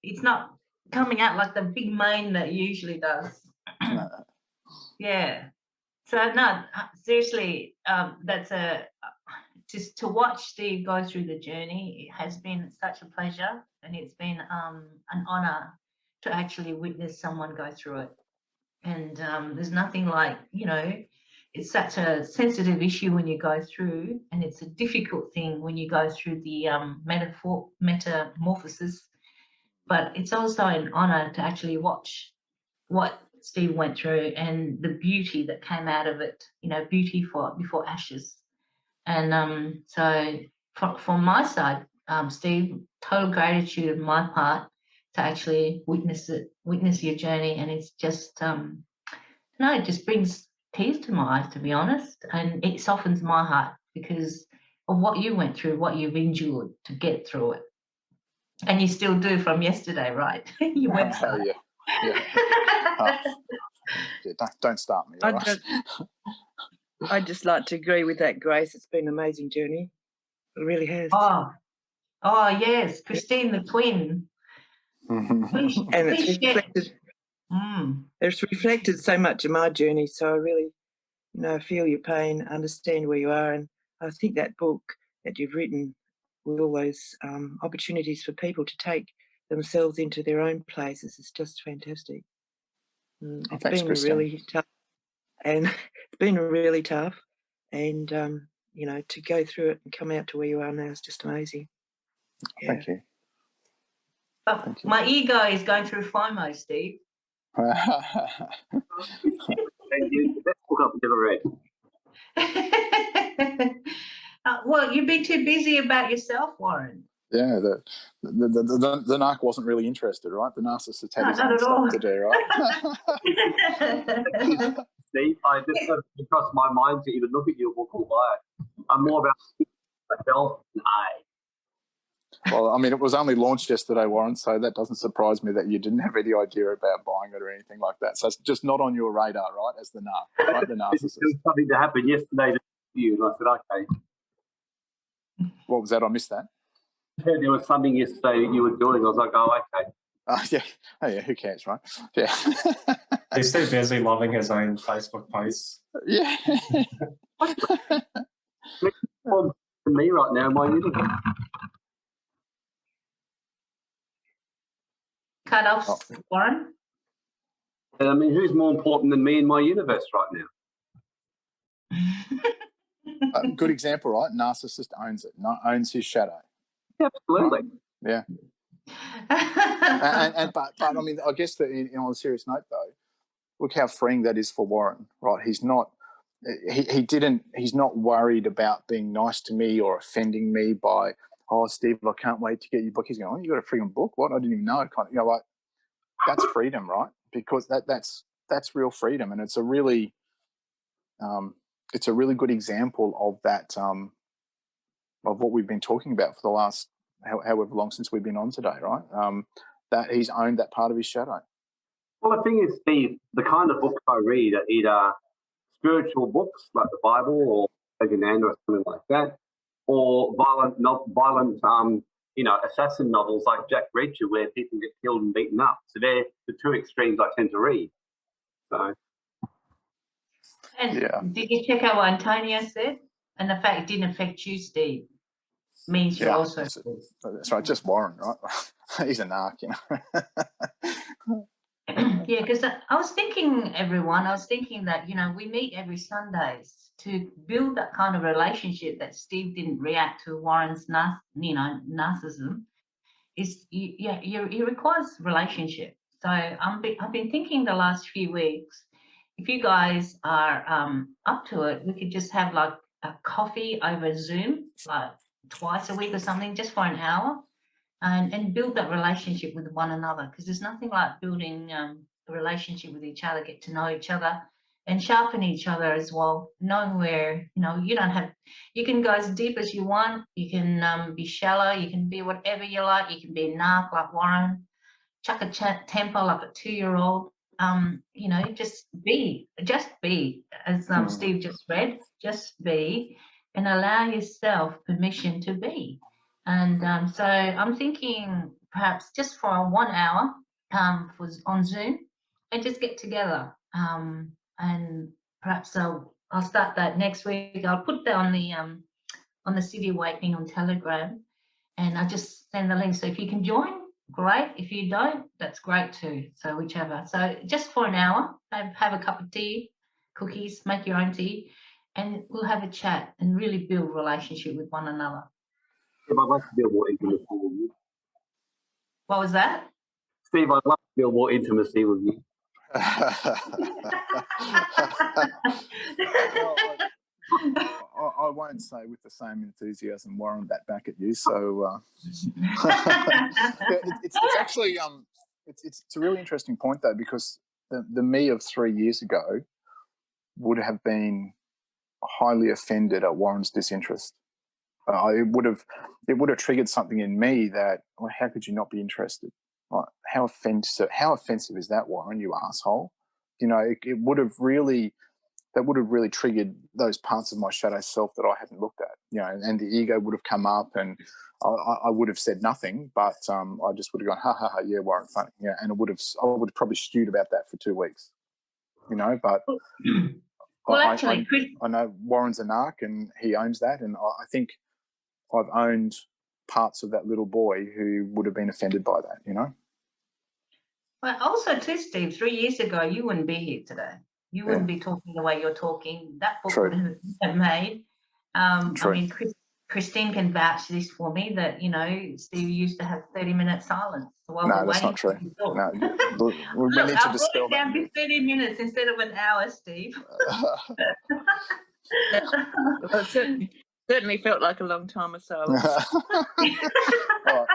It's not coming out like the big mane that it usually does. No. Yeah. So no, seriously, that's just to watch Steve go through the journey. It has been such a pleasure, and it's been an honor to actually witness someone go through it. And there's nothing like, it's such a sensitive issue when you go through, and it's a difficult thing when you go through the metamorphosis. But it's also an honor to actually watch what Steve went through and the beauty that came out of it, beauty before ashes. And so from my side, Steve, total gratitude on my part to actually witness your journey. And it's just, it just brings tears to my eyes, to be honest. And it softens my heart because of what you went through, what you've endured to get through it. And you still do from yesterday, right? Your website. Yeah. Yeah, don't start me. All right? I'd just like to agree with that, Grace. It's been an amazing journey. It really has. Oh yes, Christine the twin. And it's reflected. It's reflected so much in my journey. So I really, feel your pain, understand where you are, and I think that book that you've written with all those opportunities for people to take themselves into their own places is just fantastic. It's been really tough, and it's been really tough, and to go through it and come out to where you are now is just amazing. Yeah. Thank you. But my ego is going through FOMO, Steve. And you, the best book I've never read. Well, you've been too busy about yourself, Warren. Yeah, the narc wasn't really interested, right? The narcissist had his own stuff to do, right? Steve, I just got to cross my mind to even look at your book or buy it. I'm more about myself and I. Well, I mean, it was only launched yesterday, Warren, so that doesn't surprise me that you didn't have any idea about buying it or anything like that. So it's just not on your radar, right, as the narc, right, the narcissist. There was something to happen yesterday to you, and I said, okay. What was that? I missed that. There was something yesterday that you were doing. I was like, oh, okay. Yeah. Oh, yeah. Who cares, right? Yeah. He's too busy loving his own Facebook posts. Yeah. To me right now, my universe. Cut off, Warren. I mean, who's more important than me in my universe right now? Good example, right? Narcissist owns it, owns his shadow. Absolutely. Yeah. But I mean, I guess that on a serious note, though, look how freeing that is for Warren, right? He's not worried about being nice to me or offending me by, oh, Steve, I can't wait to get your book. He's going, oh, you got a freaking book? What? I didn't even know. Like that's freedom, right? Because that's real freedom, and it's a really good example of that of what we've been talking about for the last however long since we've been on today, right? That he's owned that part of his shadow. Well, the thing is, Steve, the kind of books I read are either spiritual books like the Bible or Pagan or something like that, or violent assassin novels like Jack Reacher, where people get killed and beaten up. So they're the two extremes I tend to read. So. And did you check out what Antonio said? And the fact it didn't affect you, Steve, means you're also. That's right, just Warren, right? He's a narc, Yeah, because I was thinking, that, we meet every Sundays to build that kind of relationship that Steve didn't react to Warren's, narcissism. It requires relationship. So I've been thinking the last few weeks, if you guys are up to it, we could just have like a coffee over Zoom, like twice a week or something, just for an hour, and build that relationship with one another, because there's nothing like building a relationship with each other, get to know each other and sharpen each other as well, knowing where, you can go as deep as you want, you can be shallow, you can be whatever you like, you can be a narc like Warren, chuck a temper like a 2-year-old, just be, as Steve just read, just be, and allow yourself permission to be. And so I'm thinking perhaps just for 1 hour on Zoom, and just get together, and perhaps I'll start that next week. I'll put that on the Siddhi Awakening on Telegram, and I just send the link. So if you can join, great. If you don't, that's great too. So whichever. So just for an hour, have a cup of tea, cookies, make your own tea, and we'll have a chat and really build relationship with one another. Steve, I'd like to build more intimacy with you. What was that? Steve, I'd like to build more intimacy with you. I won't say with the same enthusiasm, Warren, that back at you. So it's actually it's a really interesting point though, because the me of 3 years ago would have been highly offended at Warren's disinterest. It would have triggered something in me that, well, how could you not be interested? Like, how offensive is that, Warren? You asshole! It would have really. That would have really triggered those parts of my shadow self that I hadn't looked at, and the ego would have come up, and I would have said nothing, but I just would have gone, ha ha ha, yeah, Warren, funny, and I would have probably stewed about that for 2 weeks, but well, actually, I know Warren's a narc and he owns that, and I think I've owned parts of that little boy who would have been offended by that, Well, also too, Steve, 3 years ago, you wouldn't be here today. You wouldn't be talking the way you're talking. That book would have made. I mean, Christine can vouch this for me, that, Steve used to have 30-minute silence. While no, that's not true. No, we need to dispel that. Down to 30 minutes instead of an hour, Steve. Well, certainly felt like a long time of silence. All right.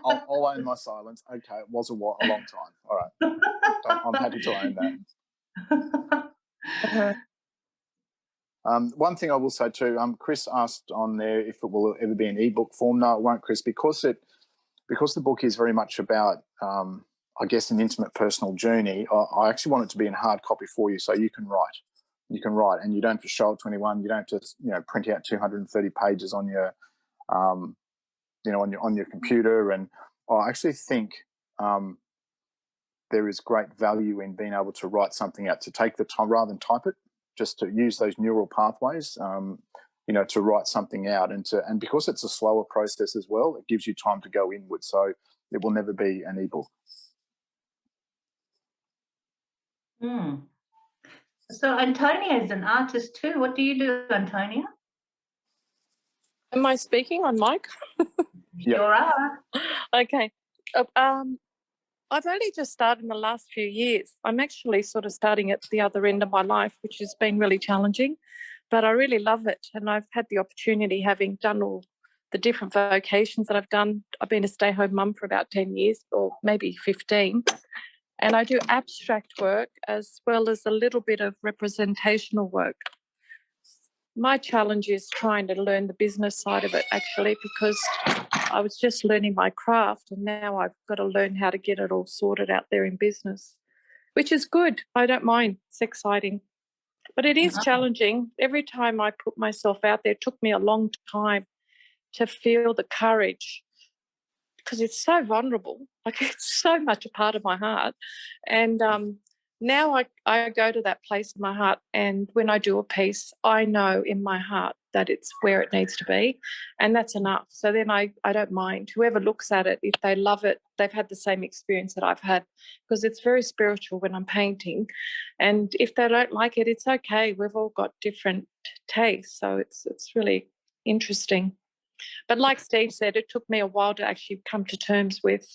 I'll own my silence. Okay, it was a long time. All right. I'm happy to own that. One thing I will say too, Chris asked on there if it will ever be an ebook form. No, it won't, Chris, because the book is very much about, I guess, an intimate personal journey. I actually want it to be in hard copy for you, so you can write. You can write, and you don't have to show it to anyone. You don't have to, print out 230 pages on your, on your computer. And I actually think there is great value in being able to write something out, to take the time rather than type it, just to use those neural pathways, to write something out, and because it's a slower process as well, it gives you time to go inward. So it will never be an ebook. So Antonia is an artist too. What do you do, Antonia? Am I speaking on mic? You are. Okay. I've only just started in the last few years. I'm actually sort of starting at the other end of my life, which has been really challenging, but I really love it. And I've had the opportunity, having done all the different vocations that I've done. I've been a stay-home mum for about 10 years, or maybe 15. And I do abstract work as well as a little bit of representational work. My challenge is trying to learn the business side of it, actually, because I was just learning my craft, and now I've got to learn how to get it all sorted out there in business, which is good. I don't mind. It's exciting. But it is challenging. Every time I put myself out there, it took me a long time to feel the courage, because it's so vulnerable. Like, it's so much a part of my heart. And now I go to that place in my heart, and when I do a piece, I know in my heart that it's where it needs to be, and that's enough. So then I don't mind. Whoever looks at it, if they love it, they've had the same experience that I've had, because it's very spiritual when I'm painting. And if they don't like it, it's okay. We've all got different tastes, so it's really interesting. But like Steve said, it took me a while to actually come to terms with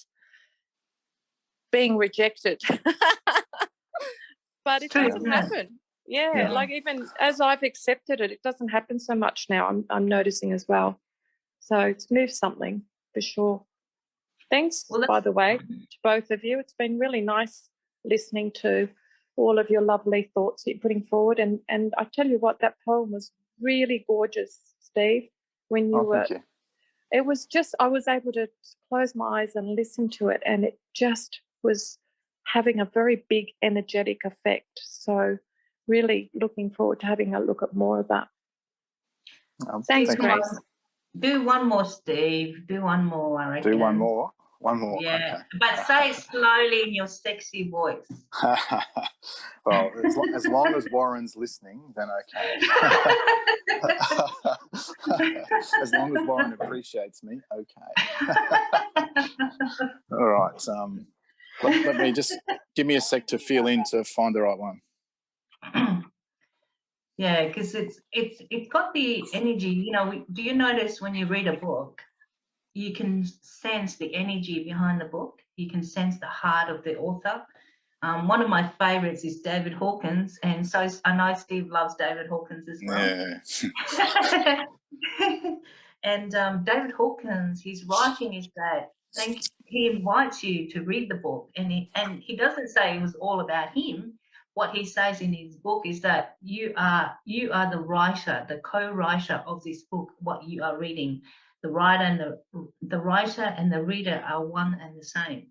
being rejected. But it doesn't happen. Yeah, like even as I've accepted it, it doesn't happen so much now. I'm noticing as well. So it's moved something for sure. Thanks, Well, by the way, to both of you. It's been really nice listening to all of your lovely thoughts that you're putting forward. And I tell you what, that poem was really gorgeous, Steve. When you were, thank you. it was just, I was able to close my eyes and listen to it, and it just was having a very big energetic effect. So really looking forward to having a look at more of that. Thanks, Grace. Do one more, Steve. Do one more, I reckon. Do one more? One more, yeah. okay. But say it slowly in your sexy voice. Well, as long as Warren's listening, then okay. As long as Warren appreciates me, okay. All right. Let me just give me a sec to feel in to find the right one. Yeah, because it's got the energy. You know, do you notice when you read a book, you can sense the energy behind the book. You can sense the heart of the author. One of my favorites is David Hawkins, and so I know Steve loves David Hawkins as well. Yeah. And David Hawkins, his writing is that he invites you to read the book, and he doesn't say it was all about him. What he says in his book is that you are the writer, the co-writer of this book. What you are reading, the writer and the reader are one and the same.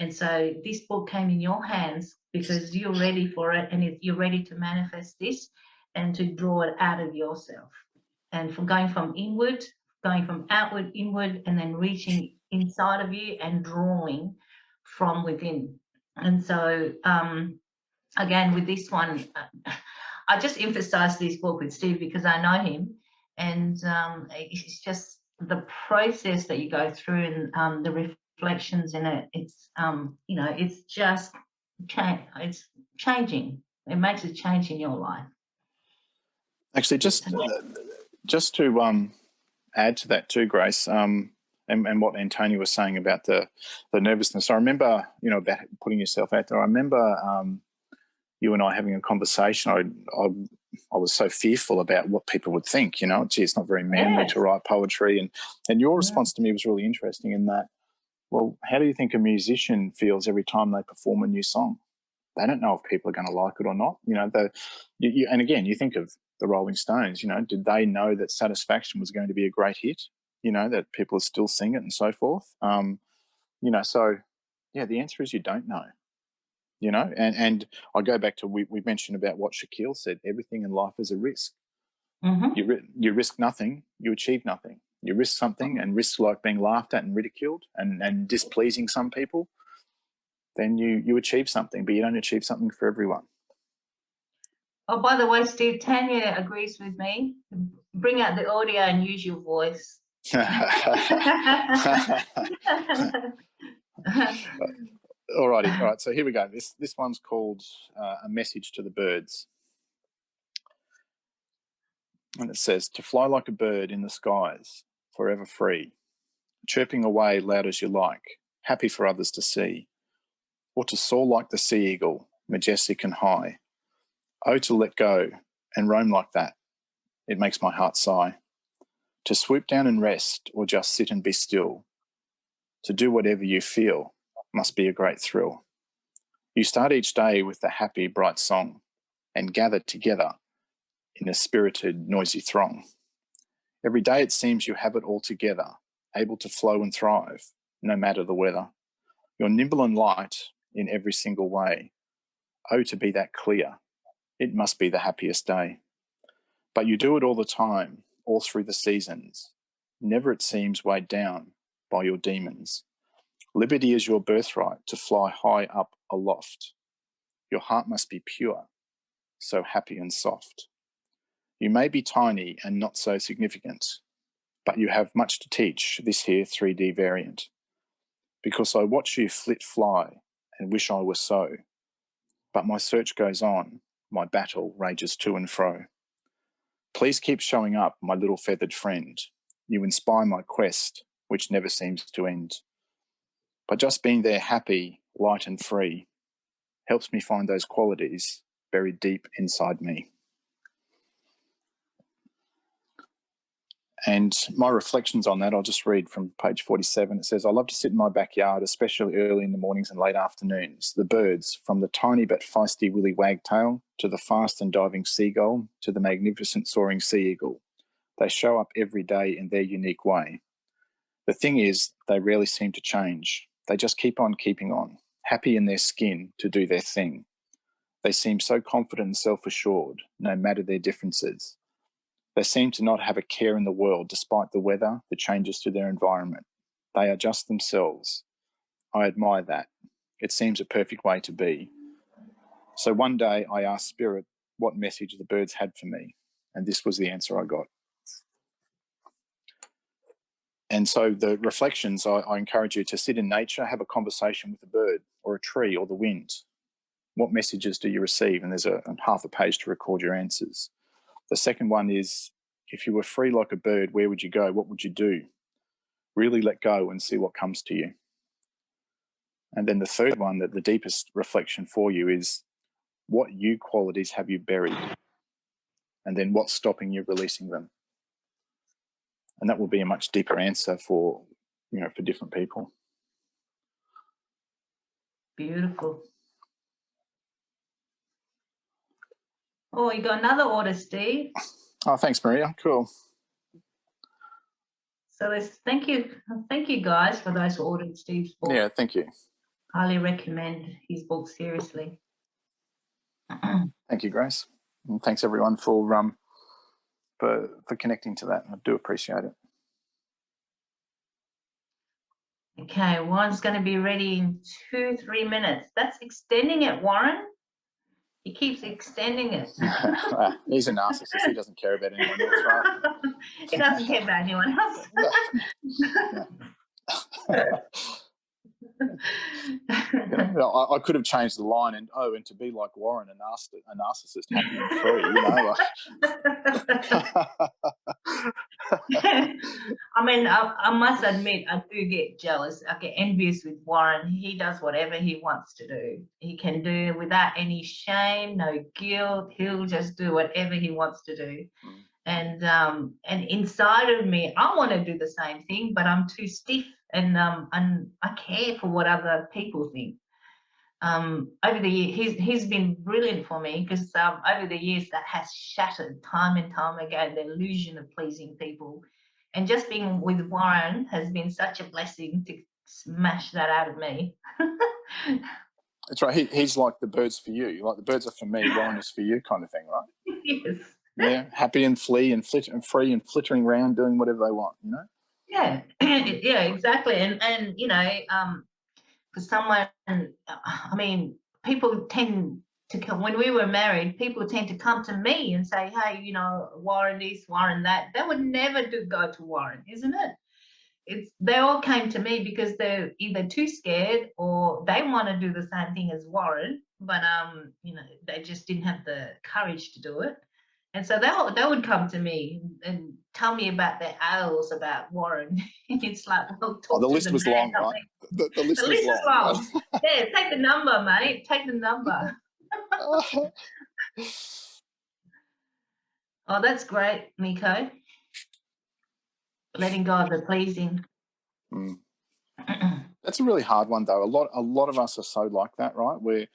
And so this book came in your hands because you're ready for it, and you're ready to manifest this and to draw it out of yourself. And from going from outward, inward, and then reaching inside of you and drawing from within. And so, again, with this one, I just emphasize this book with Steve because I know him, and it's just the process that you go through and the reflections in it. It's you know, it's just it's changing. It makes a change in your life. Actually, just to add to that too, Grace, and what Antonia was saying about the nervousness. I remember, you know, about putting yourself out there. I remember you and I having a conversation. I was so fearful about what people would think. You know, gee, it's not very manly to write poetry, and your response to me was really interesting in that. Well, how do you think a musician feels every time they perform a new song? They don't know if people are going to like it or not. You know, and again, you think of the Rolling Stones. You know, did they know that Satisfaction was going to be a great hit? You know, that people still sing it and so forth. You know, so yeah, the answer is you don't know. You know, and I go back to we mentioned about what Shaquille said. Everything in life is a risk. Mm-hmm. You risk nothing, you achieve nothing. You risk something, and risks like being laughed at and ridiculed and displeasing some people, then you achieve something, but you don't achieve something for everyone. Oh, by the way, Steve, Tanya agrees with me. Bring out the audio and use your voice. All right. So here we go. This one's called A Message to the Birds. And it says, to fly like a bird in the skies, forever free, chirping away loud as you like, happy for others to see, or to soar like the sea eagle, majestic and high. Oh, to let go and roam like that, it makes my heart sigh. To swoop down and rest, or just sit and be still, to do whatever you feel must be a great thrill. You start each day with a happy, bright song and gather together in a spirited, noisy throng. Every day it seems you have it all together, able to flow and thrive, no matter the weather. You're nimble and light in every single way. Oh, to be that clear, it must be the happiest day. But you do it all the time, all through the seasons. Never it seems weighed down by your demons. Liberty is your birthright to fly high up aloft. Your heart must be pure, so happy and soft. You may be tiny and not so significant, but you have much to teach this here 3D variant. Because I watch you fly and wish I were so. But my search goes on, my battle rages to and fro. Please keep showing up, my little feathered friend. You inspire my quest, which never seems to end. But just being there happy, light and free helps me find those qualities buried deep inside me. And my reflections on that, I'll just read from page 47. It says, I love to sit in my backyard, especially early in the mornings and late afternoons. The birds, from the tiny but feisty willy wagtail to the fast and diving seagull to the magnificent soaring sea eagle, they show up every day in their unique way. The thing is, they rarely seem to change. They just keep on keeping on, happy in their skin to do their thing. They seem so confident and self-assured, no matter their differences. They seem to not have a care in the world despite the weather, the changes to their environment. They are just themselves. I admire that. It seems a perfect way to be. So one day I asked Spirit what message the birds had for me, and this was the answer I got. And so the reflections, I encourage you to sit in nature, have a conversation with a bird or a tree or the wind. What messages do you receive? And there's half a page to record your answers. The second one is, if you were free like a bird, where would you go? What would you do? Really let go and see what comes to you. And then the third one, that the deepest reflection for you is, what you qualities have you buried? And then what's stopping you releasing them? And that will be a much deeper answer for, for different people. Beautiful. Oh, you got another order, Steve. Oh, thanks, Maria. Cool. So thank you guys for those who ordered Steve's book. Yeah, thank you. Highly recommend his book seriously. Thank you, Grace. And thanks everyone for connecting to that. I do appreciate it. Okay, Warren's going to be ready in 2-3 minutes. That's extending it, Warren. He keeps extending it. He's a narcissist. He doesn't care about anyone else, right? He doesn't care about anyone else. I could have changed the line and to be like Warren, a narcissist, happy and free, I mean, I must admit, I do get jealous. I get envious with Warren. He does whatever he wants to do. He can do it without any shame, no guilt. He'll just do whatever he wants to do. And inside of me, I want to do the same thing, but I'm too stiff, and I care for what other people think. Over the years, he's been brilliant for me, because over the years that has shattered time and time again the illusion of pleasing people. And just being with Warren has been such a blessing to smash that out of me. That's right. He's like the birds for you. Like the birds are for me, Warren is for you, kind of thing, right? Yes. Yeah, happy and free and flittering around, doing whatever they want, Yeah, yeah, exactly. And for someone, I mean, people tend to come, when we were married, people tend to come to me and say, hey, Warren this, Warren that. They would never go to Warren, isn't it? They all came to me because they're either too scared or they want to do the same thing as Warren, but they just didn't have the courage to do it. And so they would come to me and tell me about their ails about Warren. It's like, well, the list was long, right? The list is long. Right? Yeah, take the number, mate. Take the number. Oh, that's great, Miko. Letting go of the pleasing. That's a really hard one, though. A lot of us are so like that, right?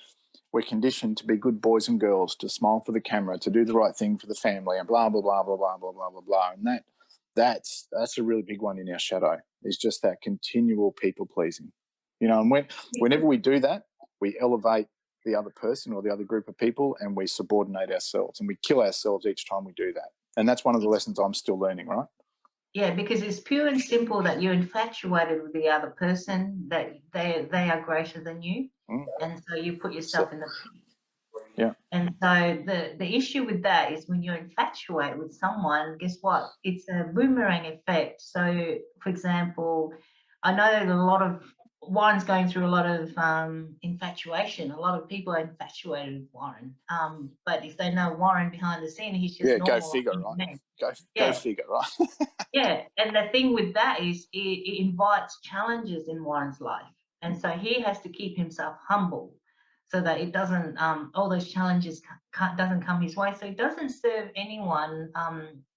We're conditioned to be good boys and girls, to smile for the camera, to do the right thing for the family, and blah blah blah blah blah blah blah blah blah. And that's a really big one in our shadow. Is just that continual people pleasing, And whenever we do that, we elevate the other person or the other group of people, and we subordinate ourselves, and we kill ourselves each time we do that. And that's one of the lessons I'm still learning, right? Yeah, because it's pure and simple that you're infatuated with the other person, that they are greater than you, and so you put yourself in the pit. Yeah. And so the issue with that is when you're infatuated with someone, guess what? It's a boomerang effect. So, for example, I know that a lot of Warren's going through a lot of infatuation. A lot of people are infatuated with Warren. But if they know Warren behind the scene, he's just normal. Go figure, right? Go figure, right? Yeah, and the thing with that is it invites challenges in Warren's life. And so he has to keep himself humble. so that it doesn't, all those challenges doesn't come his way. So it doesn't serve anyone,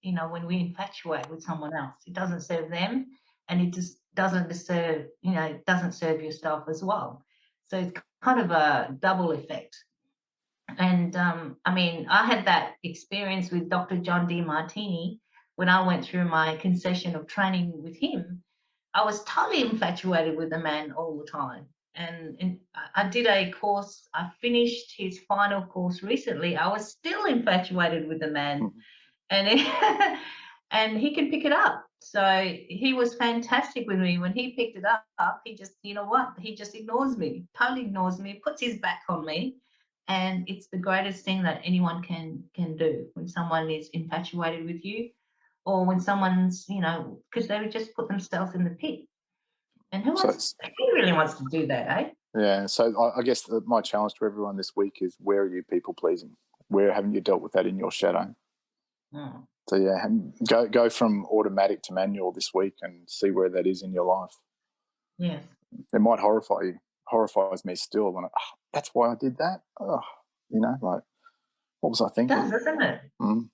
you know, when we infatuate with someone else. It doesn't serve them, and it just doesn't serve, you know, it doesn't serve yourself as well. So it's kind of a double effect. And I mean, I had that experience with Dr. John D. Martini when I went through my concession of training with him. I was totally infatuated with the man all the time. And I did a course, I finished his final course recently. I was still infatuated with the man. And and he can pick it up. So he was fantastic with me. When he picked it up, he just, you know what, he just ignores me, totally ignores me, puts his back on me. And it's the greatest thing that anyone can do when someone is infatuated with you, or when someone's, you know, because they would just put themselves in the pit. And who really wants to do that, eh? Yeah. So I guess my challenge to everyone this week is, where are you people pleasing? Where haven't you dealt with that in your shadow? Mm. So yeah, go from automatic to manual this week and see where that is in your life. Yes. It might horrify you. Horrifies me still. When that's why I did that. Oh, you know, like, what was I thinking? It does, doesn't it? Mm.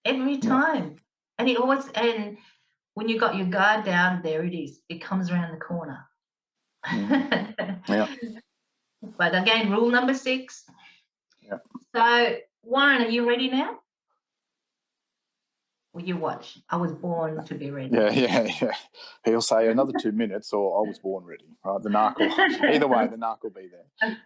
Every time. And it always, and when you got your guard down, there it is. It comes around the corner. Yeah. But again, rule number 6. Yeah. So, Warren, are you ready now? Will you watch? I was born to be ready. Yeah. He'll say another 2 minutes, or I was born ready. Right? The narc will, either way, the narc will be there.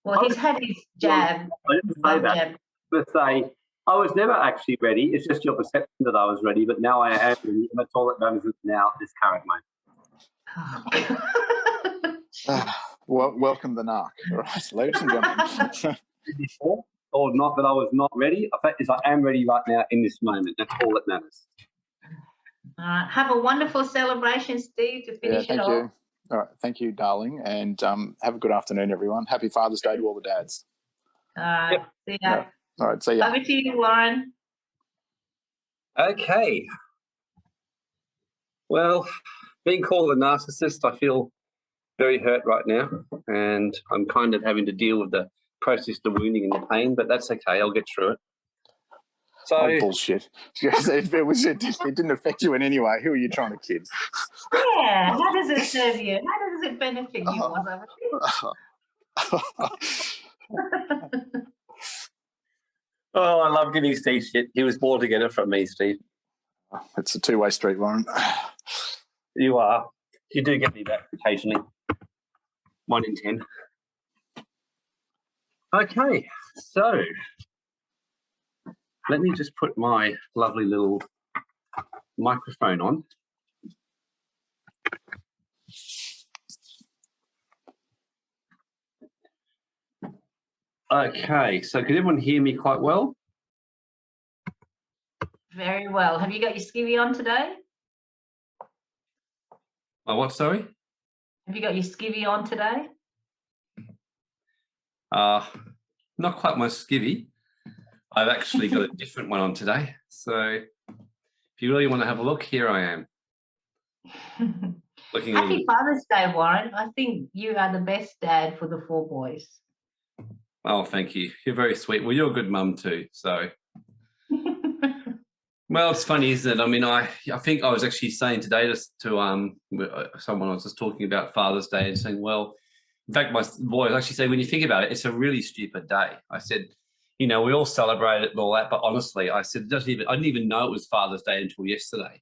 Well, he's had his jab. I didn't say that. Jab. Let's say I was never actually ready. It's just your perception that I was ready, but now I am ready, and that's all that matters now, this current moment. Well, welcome the narc. All right, ladies and gentlemen. Before, or not that I was not ready. The fact is, I am ready right now in this moment. That's all that matters. Have a wonderful celebration, Steve, to finish it off. You. All right, thank you, darling, and have a good afternoon, everyone. Happy Father's Day to all the dads. See ya. All right, see ya. Over to you, Warren. Okay. Well, being called a narcissist, I feel very hurt right now, and I'm kind of having to deal with the process, the wounding and the pain, but that's okay. I'll get through it. So bullshit. It didn't affect you in any way. Who are you trying to kid? Yeah. How does it serve you? How does it benefit you? Oh, I love giving Steve shit. He was born to get it from me, Steve. It's a two-way street, Warren. You are. You do get me back occasionally. 1 in 10. Okay, so let me just put my lovely little microphone on. Okay, so can everyone hear me quite well? Very well. Have you got your skivvy on today? Oh, what, sorry? Have you got your skivvy on today? Not quite my skivvy. I've actually got a different one on today. So if you really want to have a look, here I am. Happy Father's Day, Warren. I think you are the best dad for the 4 boys. Oh, thank you. You're very sweet. Well, you're a good mum too, so. Well, it's funny, isn't it? I mean, I think I was actually saying today to someone, I was just talking about Father's Day and saying, well, in fact, my boys actually say, when you think about it, it's a really stupid day. I said, you know, we all celebrate it and all that, but honestly, I said, I didn't even know it was Father's Day until yesterday.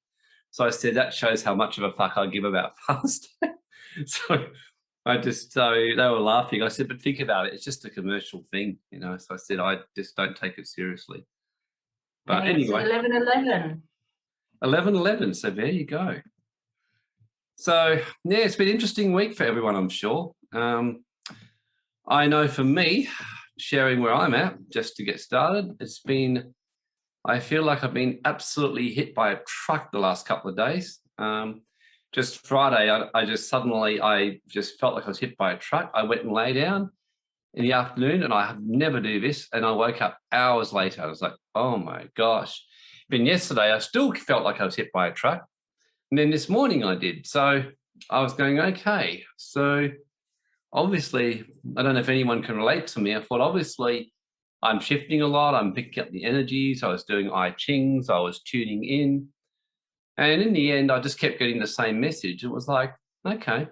So I said, that shows how much of a fuck I give about Father's Day. So they were laughing. I said, but think about it. It's just a commercial thing, you know. So I said, I just don't take it seriously. But anyway. 11/11. 11/11. So there you go. So, yeah, it's been an interesting week for everyone, I'm sure. I know for me, sharing where I'm at, just to get started, I feel like I've been absolutely hit by a truck the last couple of days. Just Friday, I just felt like I was hit by a truck. I went and lay down in the afternoon, and I never do this, and I woke up hours later. I was like, oh my gosh. Then yesterday, I still felt like I was hit by a truck. And then this morning I did. So I was going, okay. So obviously, I don't know if anyone can relate to me. I thought, obviously, I'm shifting a lot. I'm picking up the energies. I was doing I Chings. I was tuning in. And in the end, I just kept getting the same message. It was like, okay,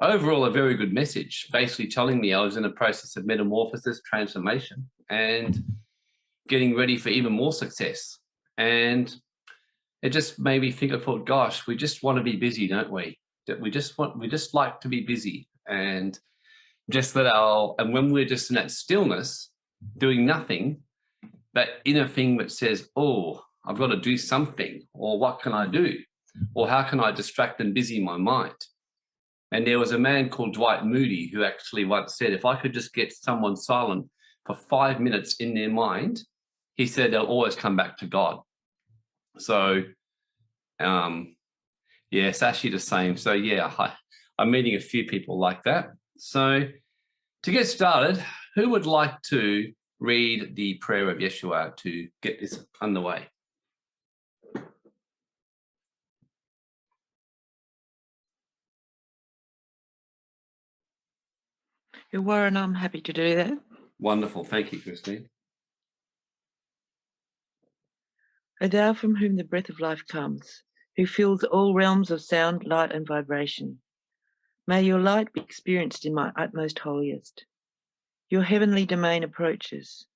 overall, a very good message, basically telling me I was in a process of metamorphosis, transformation, and getting ready for even more success. And it just made me think, I thought, gosh, we just want to be busy, don't we? We just like to be busy, and just and when we're just in that stillness, doing nothing, that inner thing that says, oh, I've got to do something, or what can I do? Or how can I distract and busy my mind? And there was a man called Dwight Moody who actually once said, if I could just get someone silent for 5 minutes in their mind, he said they'll always come back to God. So, yeah, it's actually the same. So, yeah, I'm meeting a few people like that. So, to get started, who would like to read the prayer of Yeshua to get this underway? Warren, I'm happy to do that. Wonderful. Thank you, Christine. O thou from whom the breath of life comes, who fills all realms of sound, light, and vibration, may your light be experienced in my utmost holiest. Your heavenly domain approaches.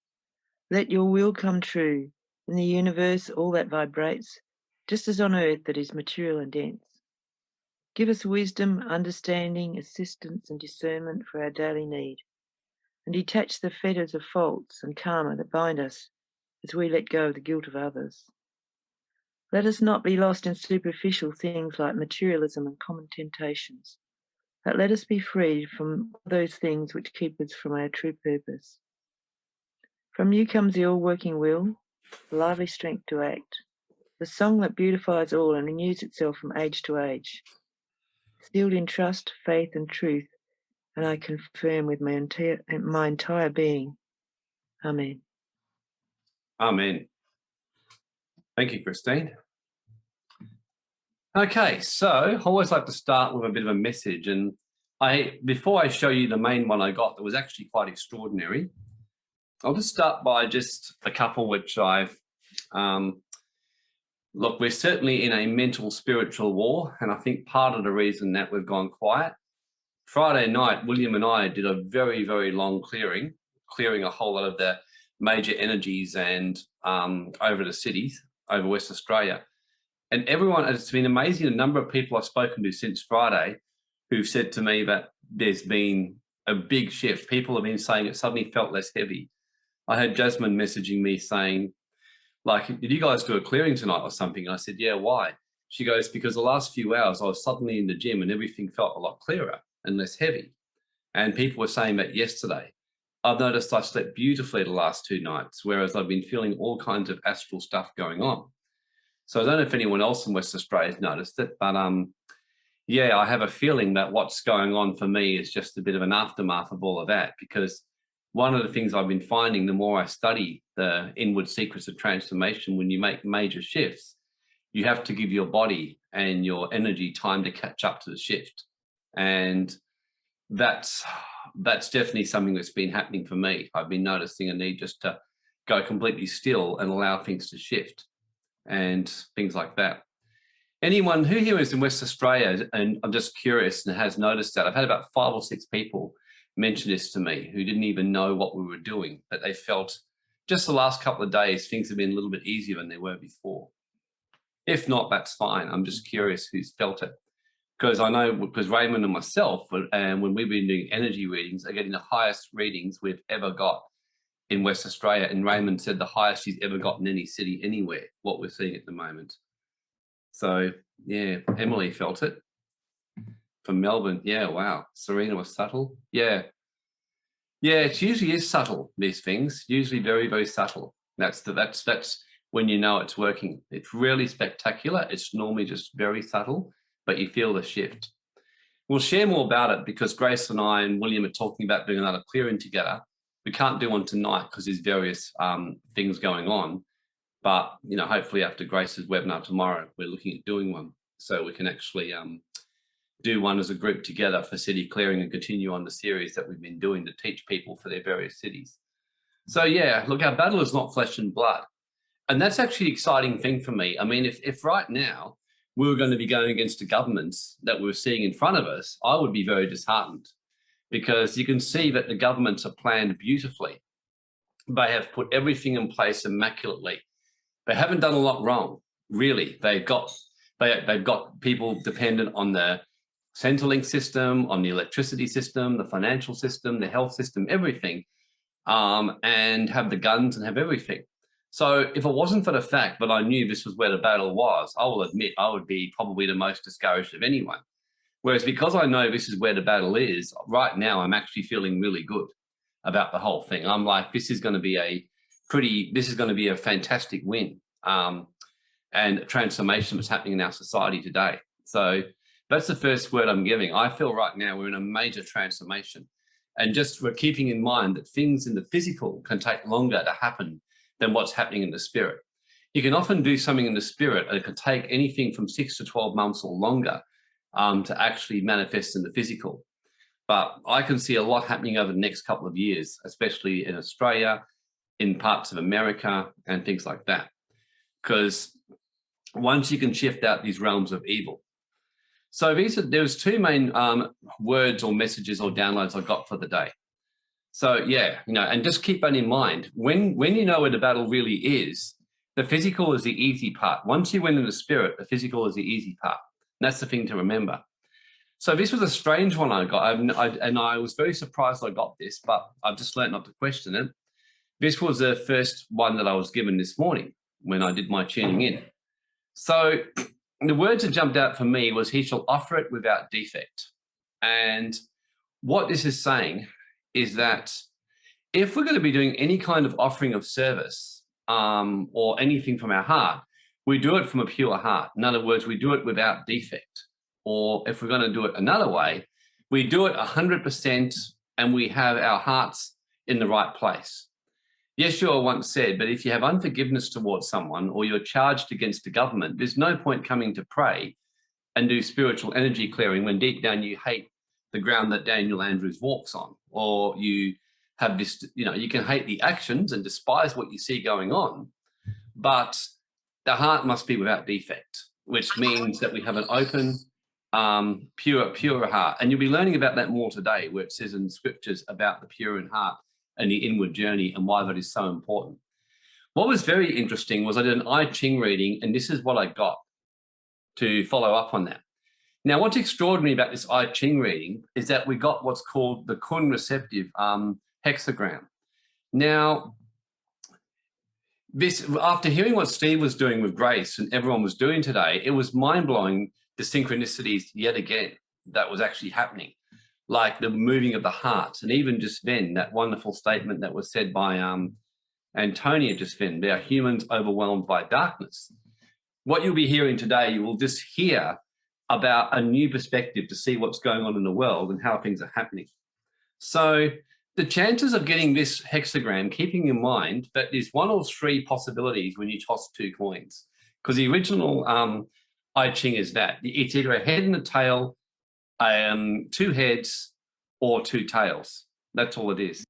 Let your will come true in the universe, all that vibrates, just as on earth that is material and dense. Give us wisdom, understanding, assistance, and discernment for our daily need, and detach the fetters of faults and karma that bind us as we let go of the guilt of others. Let us not be lost in superficial things like materialism and common temptations, but let us be freed from those things which keep us from our true purpose. From you comes the all-working will, the lively strength to act, the song that beautifies all and renews itself from age to age, sealed in trust, faith, and truth, and I confirm with my entire being. Amen. Amen. Thank you, Christine. Okay, so I always like to start with a bit of a message, and before I show you the main one I got that was actually quite extraordinary, I'll just start by just a couple which I've look, we're certainly in a mental spiritual war, and I think part of the reason that we've gone quiet, Friday night, William and I did a very, very long clearing a whole lot of the major energies and over the cities, over West Australia. And everyone, it's been amazing the number of people I've spoken to since Friday who've said to me that there's been a big shift. People have been saying it suddenly felt less heavy. I had Jasmine messaging me saying, like, did you guys do a clearing tonight or something? And I said, yeah, why? She goes, because the last few hours I was suddenly in the gym and everything felt a lot clearer and less heavy. And people were saying that yesterday. I've noticed I slept beautifully the last 2 nights, whereas I've been feeling all kinds of astral stuff going on. So I don't know if anyone else in West Australia has noticed it, but yeah, I have a feeling that what's going on for me is just a bit of an aftermath of all of that, because one of the things I've been finding the more I study the inward secrets of transformation, when you make major shifts, you have to give your body and your energy time to catch up to the shift. And that's definitely something that's been happening for me. I've been noticing a need just to go completely still and allow things to shift and things like that. Anyone who here is in West Australia, and I'm just curious and has noticed that, I've had about 5 or 6 people mention this to me who didn't even know what we were doing, but they felt just the last couple of days things have been a little bit easier than they were before. If not, that's fine. I'm just curious who's felt it. Because I know, because Raymond and myself, and when we've been doing energy readings, are getting the highest readings we've ever got in West Australia. And Raymond said the highest he's ever got in any city anywhere, what we're seeing at the moment. So, yeah, Emily felt it from Melbourne. Yeah, wow. Serena was subtle. Yeah. Yeah, it usually is subtle, these things, usually very, very subtle. That's when you know it's working. It's really spectacular. It's normally just very subtle, but you feel the shift. We'll share more about it because Grace and I and William are talking about doing another clearing together. We can't do one tonight because there's various things going on. But, you know, hopefully after Grace's webinar tomorrow, we're looking at doing one so we can actually do one as a group together for city clearing and continue on the series that we've been doing to teach people for their various cities. So yeah, look, our battle is not flesh and blood. And that's actually an exciting thing for me. I mean, if right now we were going to be going against the governments that we're seeing in front of us, I would be very disheartened, because you can see that the governments are planned beautifully. They have put everything in place immaculately. They haven't done a lot wrong, really. They've got people dependent on the Centrelink system, on the electricity system, the financial system, the health system, everything, and have the guns and have everything. So if it wasn't for the fact that I knew this was where the battle was, I will admit I would be probably the most discouraged of anyone. Whereas because I know this is where the battle is, right now I'm actually feeling really good about the whole thing. I'm like, this is going to be a fantastic win, and a transformation that's happening in our society today. So that's the first word I'm giving. I feel right now we're in a major transformation, and just we're keeping in mind that things in the physical can take longer to happen than what's happening in the spirit. You can often do something in the spirit, and it can take anything from 6 to 12 months or longer to actually manifest in the physical. But I can see a lot happening over the next couple of years, especially in Australia, in parts of America, and things like that. Because once you can shift out these realms of evil. So there's two main words or messages or downloads I got for the day. So yeah, and just keep that in mind. When you know where the battle really is, the physical is the easy part. Once you win in the spirit, the physical is the easy part. And that's the thing to remember. So this was a strange one I got, and I was very surprised I got this, but I've just learned not to question it. This was the first one that I was given this morning when I did my tuning in. So the words that jumped out for me was, he shall offer it without defect. And what this is saying is that if we're going to be doing any kind of offering of service or anything from our heart, we do it from a pure heart. In other words, we do it without defect. Or if we're going to do it another way, we do it 100% and we have our hearts in the right place. Yeshua once said, but if you have unforgiveness towards someone or you're charged against the government, there's no point coming to pray and do spiritual energy clearing when deep down you hate the ground that Daniel Andrews walks on, or you have this, you can hate the actions and despise what you see going on, but the heart must be without defect, which means that we have an open, pure heart. And you'll be learning about that more today, where it says in scriptures about the pure in heart and the inward journey and why that is so important. What was very interesting was I did an I Ching reading, and this is what I got to follow up on that. Now, what's extraordinary about this I Ching reading is that we got what's called the Kun receptive hexagram. Now, this, after hearing what Steve was doing with Grace and everyone was doing today, it was mind-blowing, the synchronicities yet again that was actually happening, like the moving of the hearts. And even just then, that wonderful statement that was said by Antonia just then, they are humans overwhelmed by darkness. What you'll be hearing today, you will just hear about a new perspective to see what's going on in the world and how things are happening. So the chances of getting this hexagram, keeping in mind that there's 1 or 3 possibilities when you toss 2 coins, because the original I Ching is that it's either a head and a tail, 2 heads, or 2 tails. That's all it is.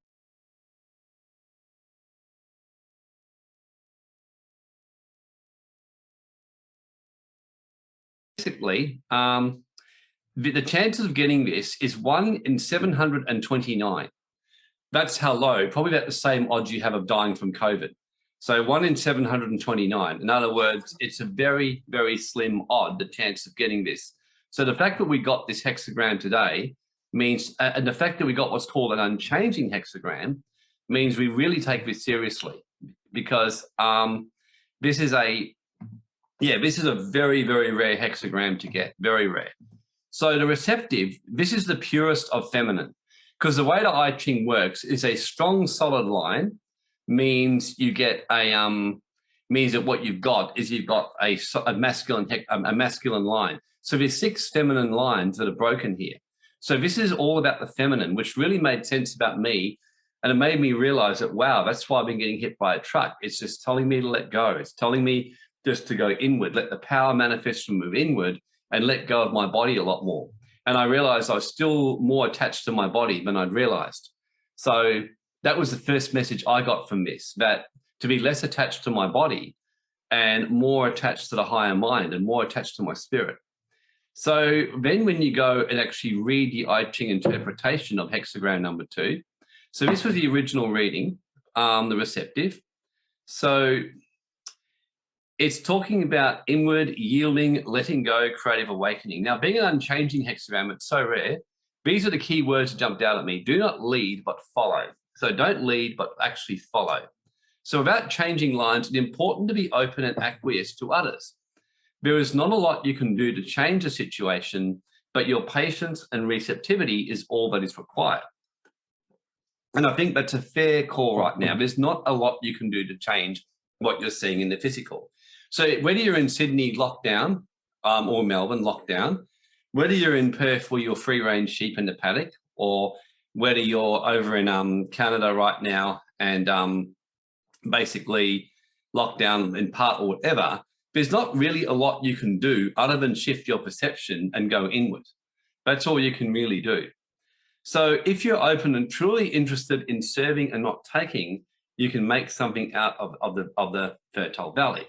Basically, the chances of getting this is 1 in 729. That's how low, probably about the same odds you have of dying from COVID. So 1 in 729. In other words, it's a very, very slim odd, the chance of getting this. So the fact that we got this hexagram today means, and the fact that we got what's called an unchanging hexagram means we really take this seriously, because this is a very, very rare hexagram to get, very rare. So the receptive, this is the purest of feminine, because the way the I Ching works is a strong, solid line means you get a, means that what you've got is you've got a masculine line. So there's 6 feminine lines that are broken here. So this is all about the feminine, which really made sense about me. And it made me realize that, wow, that's why I've been getting hit by a truck. It's just telling me to let go. It's telling me just to go inward, let the power manifest and move inward, and let go of my body a lot more. And I realized I was still more attached to my body than I'd realized. So that was the first message I got from this, that to be less attached to my body and more attached to the higher mind and more attached to my spirit. So then when you go and actually read the I Ching interpretation of hexagram number 2, so this was the original reading, the receptive. So it's talking about inward yielding, letting go, creative awakening. Now, being an unchanging hexagram, it's so rare. These are the key words that jumped out at me. Do not lead, but follow. So don't lead, but actually follow. So without changing lines, it's important to be open and acquiesce to others. There is not a lot you can do to change a situation, but your patience and receptivity is all that is required. And I think that's a fair call right now. There's not a lot you can do to change what you're seeing in the physical. So whether you're in Sydney lockdown or Melbourne lockdown, whether you're in Perth where you're free-range sheep in the paddock, or whether you're over in Canada right now and basically lockdown in part or whatever, there's not really a lot you can do other than shift your perception and go inward. That's all you can really do. So if you're open and truly interested in serving and not taking, you can make something out of the fertile valley.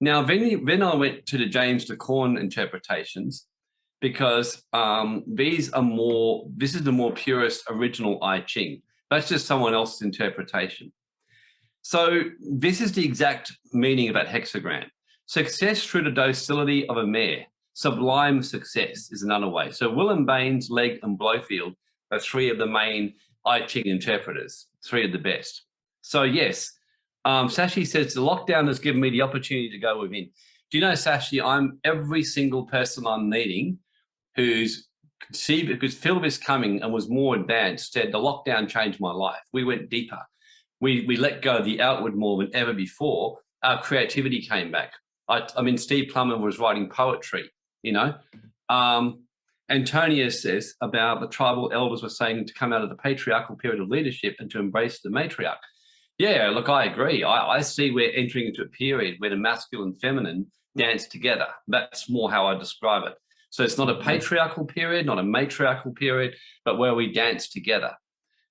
Now, then I went to the James de Corn interpretations, because this is the more purest original I Ching. That's just someone else's interpretation. So this is the exact meaning of that hexagram. Success through the docility of a mare. Sublime success is another way. So Willem Baines, Legg and Blowfield are 3 of the main I Ching interpreters, 3 of the best. So yes, Sashi says the lockdown has given me the opportunity to go within. Do you know, Sashi, I'm every single person I'm meeting who's could feel this coming and was more advanced, said the lockdown changed my life. We went deeper. We let go of the outward more than ever before. Our creativity came back. I mean, Steve Plummer was writing poetry, you know. Antonia says about the tribal elders were saying to come out of the patriarchal period of leadership and to embrace the matriarch. Yeah, look, I agree. I see we're entering into a period where the masculine and feminine dance together. That's more how I describe it. So it's not a patriarchal period, not a matriarchal period, but where we dance together,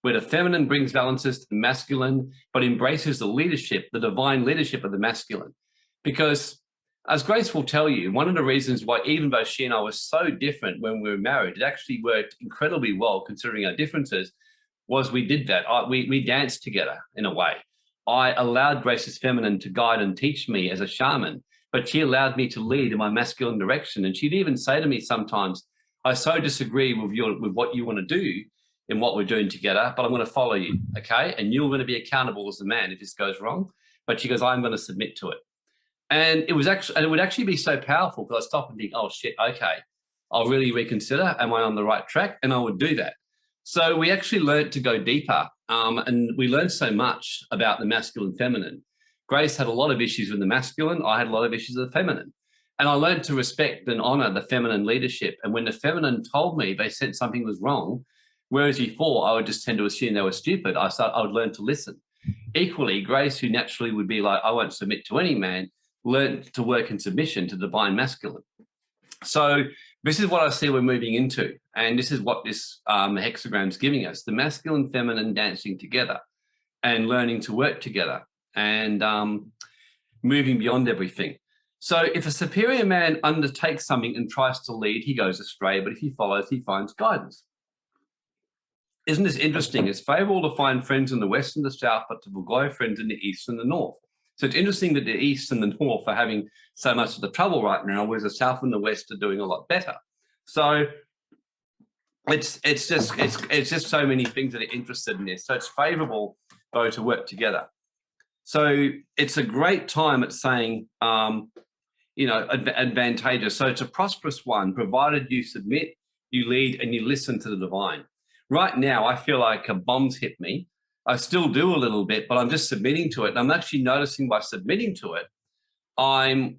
where the feminine brings balances to the masculine, but embraces the leadership, the divine leadership of the masculine. Because as Grace will tell you, one of the reasons why, even though she and I were so different when we were married, it actually worked incredibly well considering our differences, was we did that. We danced together in a way. I allowed Grace's feminine to guide and teach me as a shaman, but she allowed me to lead in my masculine direction. And she'd even say to me sometimes, I so disagree with what you want to do in what we're doing together, but I'm going to follow you, okay? And you're going to be accountable as the man if this goes wrong. But she goes, I'm going to submit to it. And it would actually be so powerful, because I stop and think, oh shit, okay, I'll really reconsider. Am I on the right track? And I would do that. So we actually learned to go deeper, and we learned so much about the masculine and feminine. Grace had a lot of issues with the masculine. I had a lot of issues with the feminine. And I learned to respect and honor the feminine leadership. And when the feminine told me they said something was wrong, whereas before I would just tend to assume they were stupid, I would learn to listen. Equally, Grace, who naturally would be like, I won't submit to any man, learned to work in submission to the divine masculine. So this is what I see we're moving into. And this is what this hexagram is giving us, the masculine and feminine dancing together and learning to work together and moving beyond everything. So if a superior man undertakes something and tries to lead, he goes astray, but if he follows, he finds guidance. Isn't this interesting? It's favorable to find friends in the west and the south, but to forgo friends in the east and the north. So it's interesting that the east and the north are having so much of the trouble right now, whereas the south and the west are doing a lot better. So it's just so many things that are interested in this. So it's favorable though to work together. So it's a great time at saying, advantageous. So it's a prosperous one, provided you submit, you lead, and you listen to the divine. Right now, I feel like a bomb's hit me. I still do a little bit, but I'm just submitting to it. And I'm actually noticing by submitting to it, I'm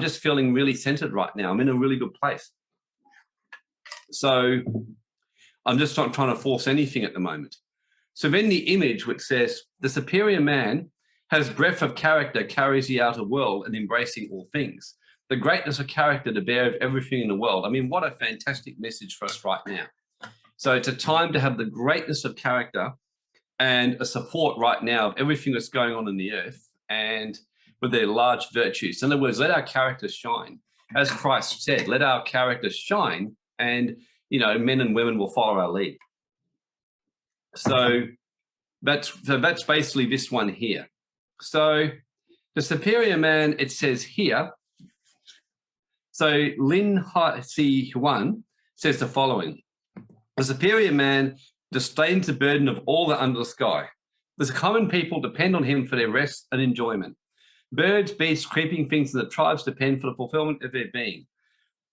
just feeling really centered right now. I'm in a really good place. So I'm just not trying to force anything at the moment. So then the image which says, the superior man has breadth of character, carries the outer world and embracing all things. the greatness of character to bear of everything in the world. I mean, what a fantastic message for us right now. So it's a time to have the greatness of character and a support right now of everything that's going on in the earth, and with their large virtues. In other words, let our character shine. As Christ said, let our character shine, and, you know, men and women will follow our lead. So that's basically this one here. So the superior man, it says here, so Lin Si Huan says the following: the superior man disdains the burden of all that under the sky. The common people depend on him for their rest and enjoyment. Birds, beasts, creeping things, and the tribes depend for the fulfillment of their being.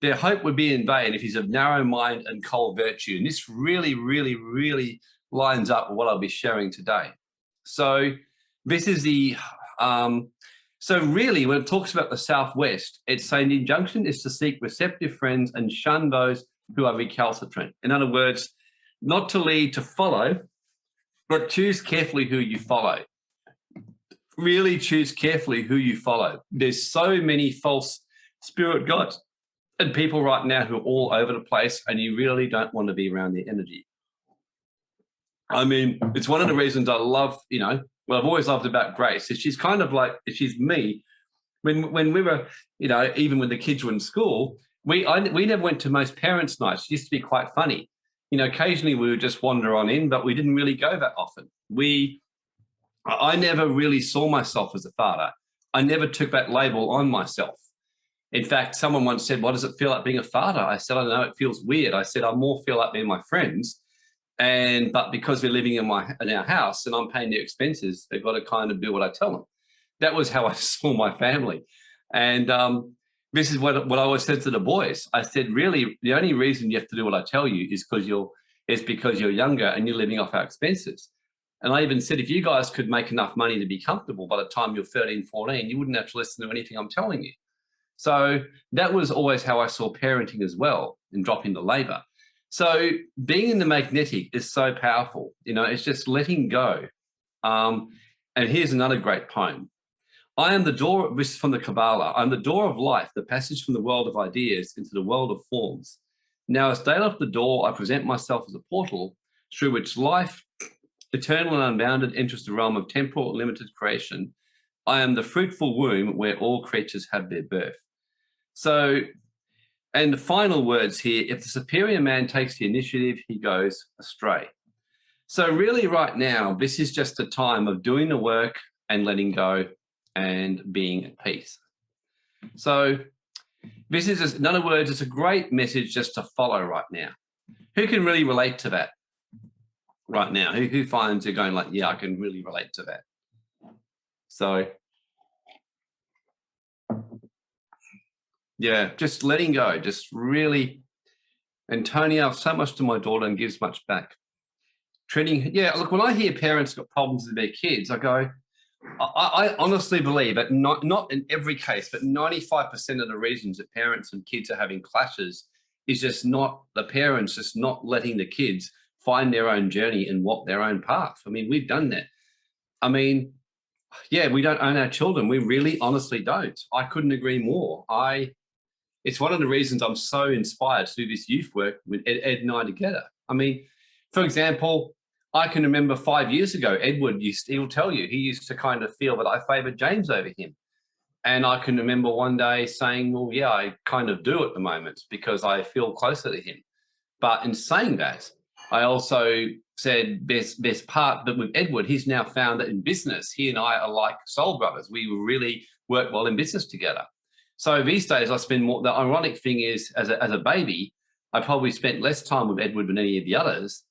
Their hope would be in vain if he's of narrow mind and cold virtue. And this really, really, really lines up with what I'll be sharing today. So this is the, so really when it talks about the Southwest, it's saying the injunction is to seek receptive friends and shun those who are recalcitrant. In other words, not to lead, to follow, but choose carefully who you follow. Really choose carefully who you follow. There's so many false spirit gods and people right now who are all over the place, and you really don't want to be around their energy. I mean, it's one of the reasons I love, you know, what I've always loved about Grace is she's kind of like, she's me. When we were, you know, even when the kids were in school, we never went to most parents' nights. It used to be quite funny. You know, occasionally we would just wander on in, but we didn't really go that often. I never really saw myself as a father. I never took that label on myself. In fact, someone once said, what does it feel like being a father? I said, I don't know, it feels weird. I said, I more feel like being my friends. But because we're living in our house and I'm paying their expenses, they've got to kind of do what I tell them. That was how I saw my family. And this is what I always said to the boys. I said, really, the only reason you have to do what I tell you is because you're younger and you're living off our expenses. And I even said, if you guys could make enough money to be comfortable by the time you're 13, 14, you wouldn't have to listen to anything I'm telling you. So that was always how I saw parenting as well, and dropping the labor. So being in the magnetic is so powerful. You know, it's just letting go. And here's another great poem. I am the door, this is from the Kabbalah. I'm the door of life, the passage from the world of ideas into the world of forms. Now, as day off the door, I present myself as a portal through which life, eternal and unbounded, enters the realm of temporal and limited creation. I am the fruitful womb where all creatures have their birth. So, and the final words here, if the superior man takes the initiative, he goes astray. So really right now, this is just a time of doing the work and letting go and being at peace. So this is, just, in other words, it's a great message just to follow right now. Who can really relate to that right now? Who finds they're going like, yeah, I can really relate to that? So, yeah, just letting go, just really, and Tony, I've so much to my daughter and gives much back. Treating, yeah, look, when I hear parents got problems with their kids, I go, I honestly believe that not in every case, but 95% of the reasons that parents and kids are having clashes is just not the parents just not letting the kids find their own journey and walk their own path. I mean, we've done that. I mean, yeah, we don't own our children. We really honestly don't. I couldn't agree more. It's one of the reasons I'm so inspired to do this youth work with Ed and I together. I mean, for example, I can remember 5 years ago, Edward he'll tell you, he used to kind of feel that I favored James over him. And I can remember one day saying, well, yeah, I kind of do at the moment because I feel closer to him. But in saying that, I also said best part that with Edward, he's now found that in business, he and I are like soul brothers. We really work well in business together. So these days I spend more, the ironic thing is as a baby, I probably spent less time with Edward than any of the others.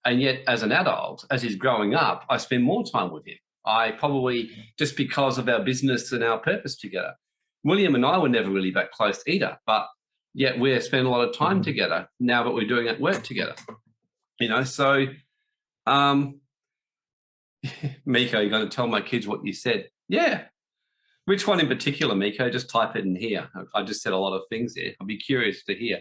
And yet as an adult, as he's growing up, I spend more time with him. I probably, just because of our business and our purpose together. William and I were never really that close either, but yet we spend a lot of time together now that we're doing that work together. You know, so, Miko, you're going to tell my kids what you said? Yeah. Which one in particular, Miko? Just type it in here. I just said a lot of things there. I'd be curious to hear.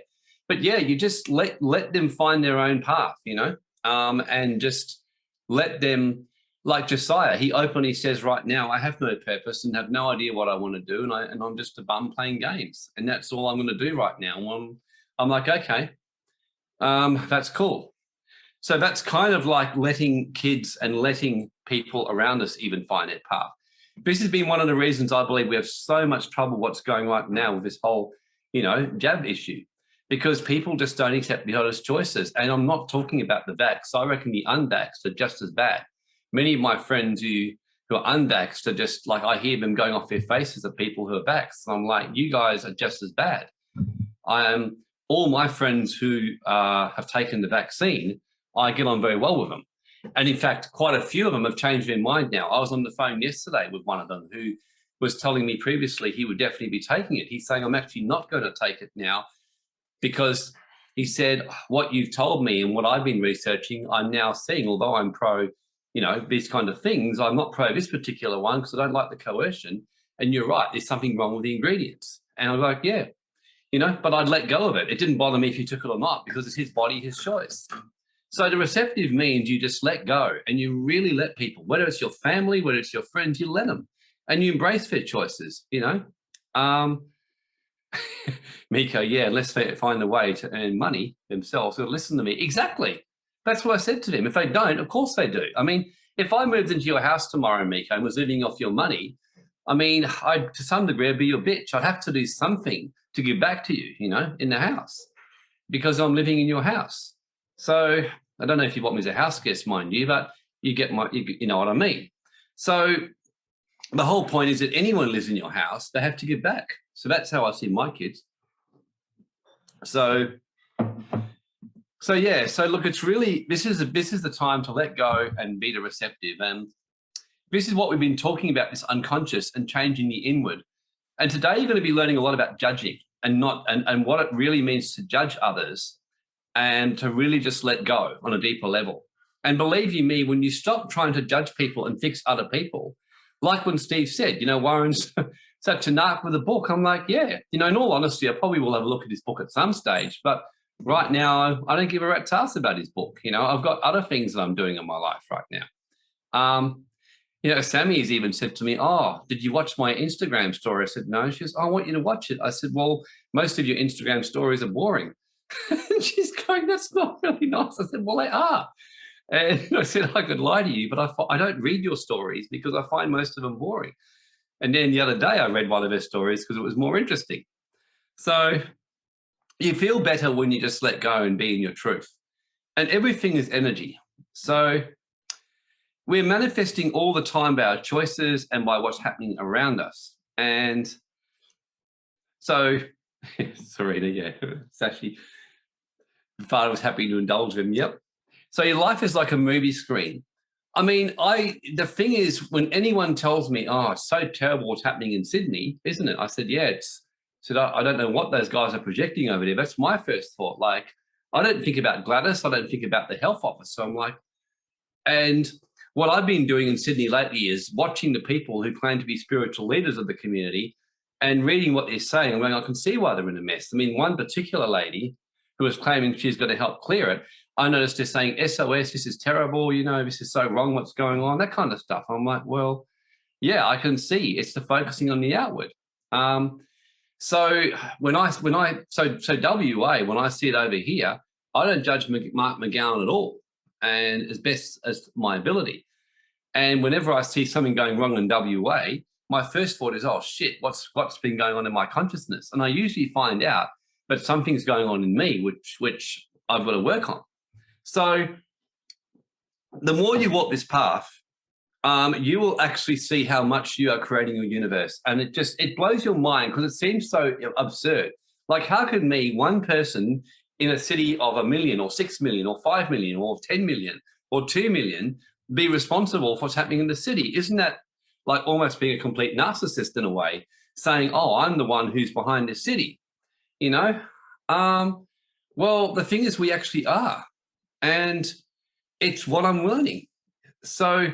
But yeah, you just let them find their own path, you know, and just let them like Josiah, he openly says right now, I have no purpose and have no idea what I want to do. And I'm just a bum playing games. And that's all I'm going to do right now. And I'm like, okay, that's cool. So that's kind of like letting kids and letting people around us even find their path. This has been one of the reasons I believe we have so much trouble what's going right now with this whole, jab issue, because people just don't accept the honest choices. And I'm not talking about the vax. I reckon the unvaxxed are just as bad. Many of my friends who are unvaxxed are just like, I hear them going off their faces at people who are vaxxed. And I'm like, you guys are just as bad. All my friends who have taken the vaccine, I get on very well with them. And in fact, quite a few of them have changed their mind now. I was on the phone yesterday with one of them who was telling me previously he would definitely be taking it. He's saying, I'm actually not going to take it now because he said, what you've told me and what I've been researching, I'm now seeing, although I'm pro, these kind of things, I'm not pro this particular one because I don't like the coercion. And you're right, there's something wrong with the ingredients. And I was like, yeah, but I'd let go of it. It didn't bother me if he took it or not because it's his body, his choice. So the receptive means you just let go and you really let people, whether it's your family, whether it's your friends, you let them and you embrace their choices, Miko, yeah, unless they find a way to earn money themselves, they'll listen to me. Exactly. That's what I said to them. If they don't, of course they do. I mean, if I moved into your house tomorrow, Miko, and was living off your money, I mean, to some degree, I'd be your bitch. I'd have to do something to give back to you, in the house because I'm living in your house. So I don't know if you want me as a house guest, mind you, but you get you know what I mean. So the whole point is that anyone lives in your house, they have to give back. So that's how I see my kids. So yeah. So look, it's really this is the time to let go and be the receptive. And this is what we've been talking about: this unconscious and changing the inward. And today you're going to be learning a lot about judging and what it really means to judge others. And to really just let go on a deeper level. And believe you me, when you stop trying to judge people and fix other people, like when Steve said, Warren's such a narc with a book. I'm like, yeah, in all honesty, I probably will have a look at his book at some stage. But right now, I don't give a rat's ass about his book. I've got other things that I'm doing in my life right now. Sammy has even said to me, oh, did you watch my Instagram story? I said, no. She goes, I want you to watch it. I said, well, most of your Instagram stories are boring. And she's going, that's not really nice. I said, well, they are. And I said, I could lie to you, but I don't read your stories because I find most of them boring. And then the other day I read one of her stories because it was more interesting. So you feel better when you just let go and be in your truth. And everything is energy. So we're manifesting all the time by our choices and by what's happening around us. And so, Serena, yeah, it's actually... Father was happy to indulge him. Yep. So your life is like a movie screen. I mean, the thing is, when anyone tells me, oh, it's so terrible what's happening in Sydney, isn't it? I said, yeah, I don't know what those guys are projecting over there. That's my first thought. Like, I don't think about Gladys. I don't think about the health office. So I'm like, and what I've been doing in Sydney lately is watching the people who claim to be spiritual leaders of the community and reading what they're saying. And I can see why they're in a mess. I mean, one particular lady who was claiming she's going to help clear it, I noticed her saying, SOS, this is terrible, this is so wrong, what's going on, that kind of stuff. I'm like, well, yeah, I can see it's the focusing on the outward. So WA, when I see it over here, I don't judge Mark McGowan at all, and as best as my ability. And whenever I see something going wrong in WA, my first thought is, oh shit, what's been going on in my consciousness? And I usually find out, but something's going on in me, which I've got to work on. So the more you walk this path, you will actually see how much you are creating your universe. And it blows your mind because it seems so absurd. Like, how could one person in a city of 1 million or 6 million or 5 million or 10 million or 2 million be responsible for what's happening in the city? Isn't that like almost being a complete narcissist in a way, saying, oh, I'm the one who's behind this city? Well, the thing is, we actually are, and it's what I'm learning. So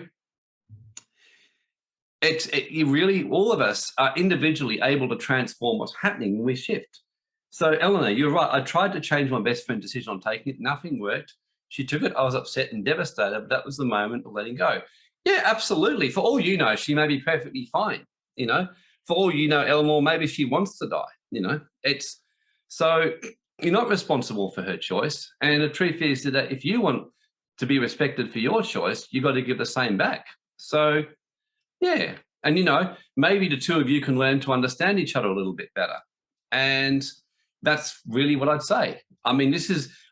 you really, all of us are individually able to transform what's happening when we shift. So Eleanor, you're right. I tried to change my best friend's decision on taking it. Nothing worked. She took it. I was upset and devastated, but that was the moment of letting go. Yeah, absolutely. For all you know, she may be perfectly fine. You know, for all you know, Eleanor, maybe she wants to die. You know, it's so you're not responsible for her choice. And the truth is that if you want to be respected for your choice, you've got to give the same back. So, yeah. And, you know, maybe the two of you can learn to understand each other a little bit better. And that's really what I'd say. I mean,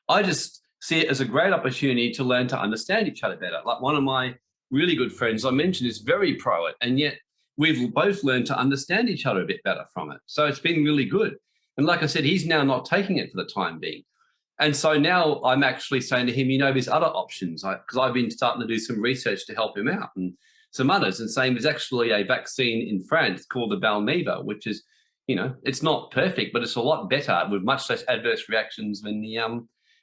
I just see it as a great opportunity to learn to understand each other better. Like one of my really good friends I mentioned is very pro it, and yet we've both learned to understand each other a bit better from it. So it's been really good. And like I said, he's now not taking it for the time being. And so now I'm actually saying to him, you know, there's other options, because I've been starting to do some research to help him out and some others, and saying there's actually a vaccine in France called the Valneva, which is, you know, it's not perfect, but it's a lot better with much less adverse reactions than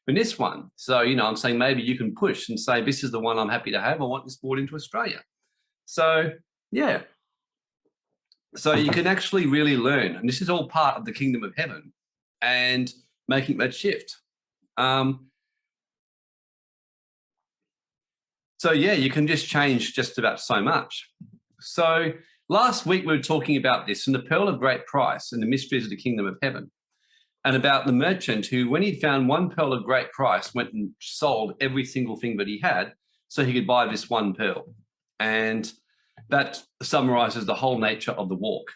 this one. So, you know, I'm saying maybe you can push and say, this is the one I'm happy to have. I want this brought into Australia. So, yeah. So you can actually really learn, and this is all part of the kingdom of heaven and making that shift. So yeah, you can just change just about so much. So last week we were talking about this and the pearl of great price and the mysteries of the kingdom of heaven, and about the merchant who, when he'd found one pearl of great price, went and sold every single thing that he had so he could buy this one pearl. And that summarizes the whole nature of the walk.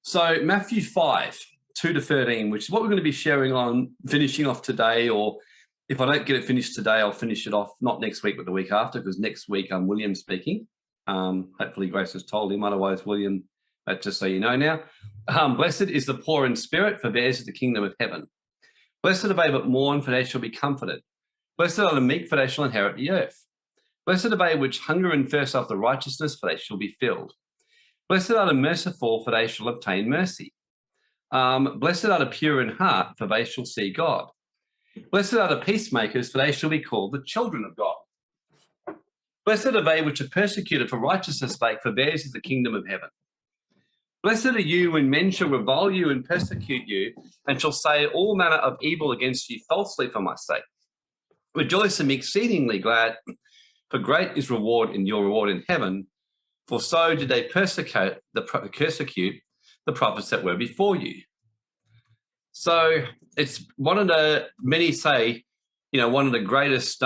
So Matthew 5, 2 to 13, which is what we're going to be sharing on, finishing off today, or if I don't get it finished today, I'll finish it off, not next week, but the week after, because next week I'm William speaking. Hopefully Grace has told him, otherwise William, just so you know now. Blessed is the poor in spirit, for theirs is the kingdom of heaven. Blessed are they that mourn, for they shall be comforted. Blessed are the meek, for they shall inherit the earth. Blessed are they which hunger and thirst after righteousness, for they shall be filled. Blessed are the merciful, for they shall obtain mercy. Blessed are the pure in heart, for they shall see God. Blessed are the peacemakers, for they shall be called the children of God. Blessed are they which are persecuted for righteousness' sake, for theirs is the kingdom of heaven. Blessed are you when men shall revile you and persecute you, and shall say all manner of evil against you falsely for my sake. Rejoice and be exceedingly glad, for great is your reward in heaven, for so did they persecute the prophets that were before you. So it's one of the, many say, you know, one of the greatest,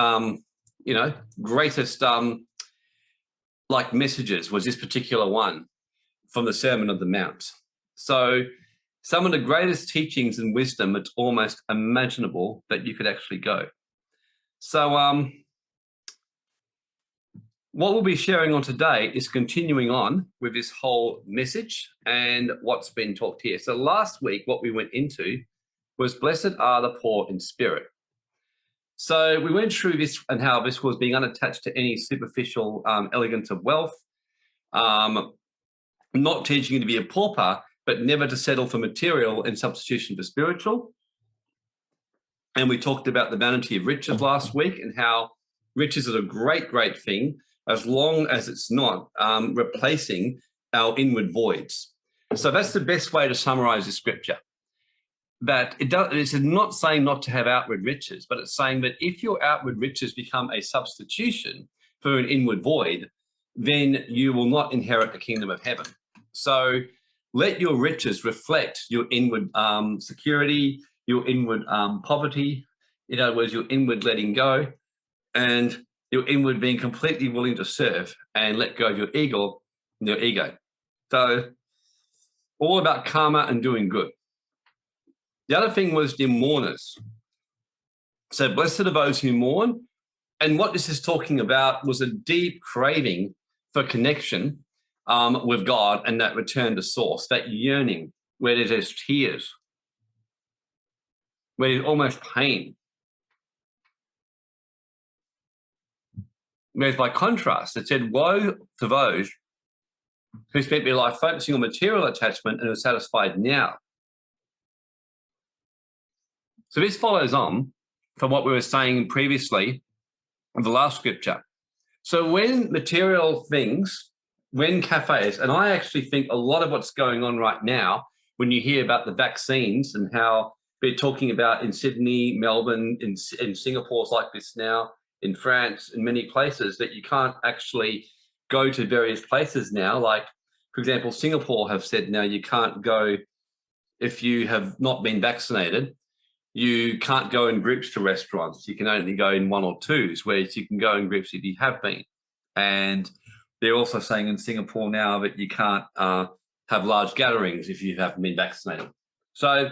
like messages was this particular one from the Sermon on the Mount. So some of the greatest teachings and wisdom, it's almost imaginable that you could actually go. So what we'll be sharing on today is continuing on with this whole message and what's been talked here. So last week, what we went into was blessed are the poor in spirit. So we went through this and how this was being unattached to any superficial elegance of wealth, not teaching you to be a pauper, but never to settle for material in substitution for spiritual. And we talked about the vanity of riches last week and how riches is a great, great thing, as long as it's not replacing our inward voids. So that's the best way to summarize the scripture. That it's not saying not to have outward riches, but it's saying that if your outward riches become a substitution for an inward void, then you will not inherit the kingdom of heaven. So let your riches reflect your inward security, your inward poverty, in other words, your inward letting go, and your inward being completely willing to serve and let go of your ego. So all about karma and doing good. The other thing was the mourners. So blessed are those who mourn. And what this is talking about was a deep craving for connection with God and that return to source, that yearning where there's tears, where there's almost pain. Whereas by contrast, it said, woe to those who spent their life focusing on material attachment and are satisfied now. So this follows on from what we were saying previously in the last scripture. So when material things, when cafes, and I actually think a lot of what's going on right now, when you hear about the vaccines and how they're talking about in Sydney, Melbourne, in Singapore's like this now, in France, in many places, that you can't actually go to various places now. Like, for example, Singapore have said now you can't go if you have not been vaccinated. You can't go in groups to restaurants. You can only go in one or twos, whereas you can go in groups if you have been. And they're also saying in Singapore now that you can't have large gatherings if you haven't been vaccinated. So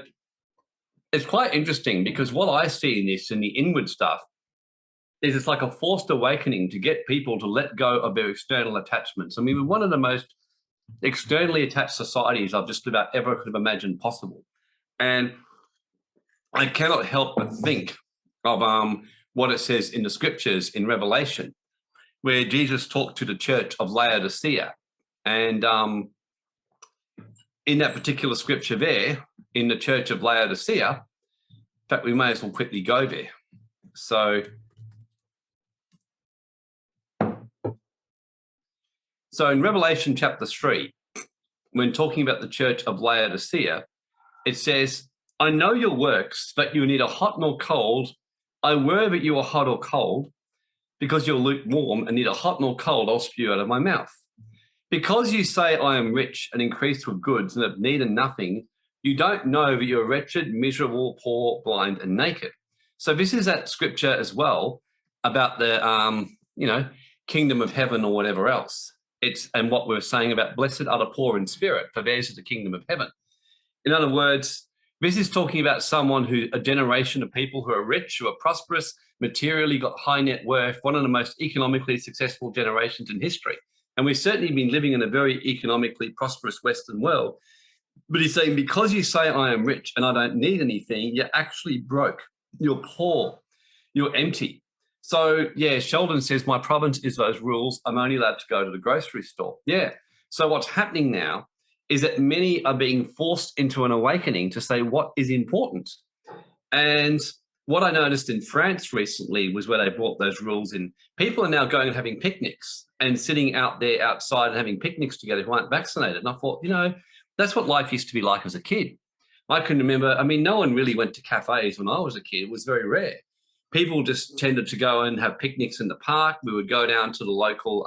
it's quite interesting, because what I see in this, in the inward stuff, is it's like a forced awakening to get people to let go of their external attachments. I mean, we're one of the most externally attached societies I've just about ever could have imagined possible. And I cannot help but think of what it says in the scriptures in Revelation, where Jesus talked to the church of Laodicea. And in that particular scripture there, in the church of Laodicea, in fact, we may as well quickly go there. So in Revelation chapter 3, when talking about the church of Laodicea, it says, I know your works, that you are neither hot nor cold. I were that you are hot or cold. Because you're lukewarm and neither hot nor cold, I'll spew out of my mouth. Because you say I am rich and increased with goods and have need of nothing, you don't know that you're wretched, miserable, poor, blind, and naked. So this is that scripture as well about the, kingdom of heaven or whatever else. And what we're saying about blessed are the poor in spirit, for theirs is the kingdom of heaven. In other words, this is talking about a generation of people who are rich, who are prosperous, materially got high net worth, one of the most economically successful generations in history. And we've certainly been living in a very economically prosperous Western world. But he's saying, because you say I am rich and I don't need anything, you're actually broke, you're poor, you're empty. So, yeah, Sheldon says, my province is those rules. I'm only allowed to go to the grocery store. Yeah. So what's happening now is that many are being forced into an awakening to say what is important. And what I noticed in France recently was where they brought those rules in. People are now going and having picnics and sitting out there outside and having picnics together who aren't vaccinated. And I thought, that's what life used to be like as a kid. I can remember, no one really went to cafes when I was a kid. It was very rare. People just tended to go and have picnics in the park. We would go down to the local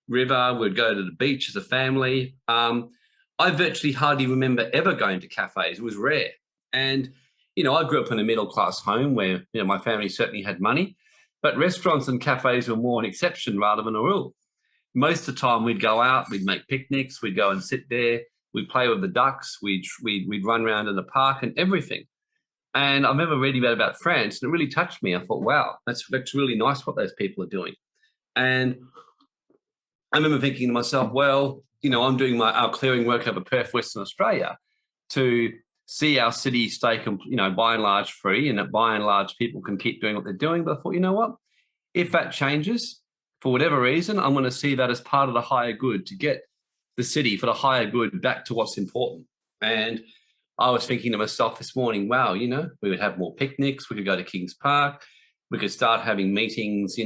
river. We'd go to the beach as a family. I virtually hardly remember ever going to cafes. It was rare. And, I grew up in a middle-class home where, my family certainly had money, but restaurants and cafes were more an exception rather than a rule. Most of the time we'd go out, we'd make picnics, we'd go and sit there, we'd play with the ducks, we'd run around in the park and everything. And I remember reading about France, and it really touched me. I thought, wow, that's really nice what those people are doing. And I remember thinking to myself, well, I'm doing our clearing work over Perth, Western Australia, to see our city stay, by and large free, and that by and large people can keep doing what they're doing. But I thought, you know what? If that changes, for whatever reason, I'm going to see that as part of the higher good, to get the city for the higher good back to what's important. And I was thinking to myself this morning, wow, we would have more picnics. We could go to Kings Park. We could start having meetings,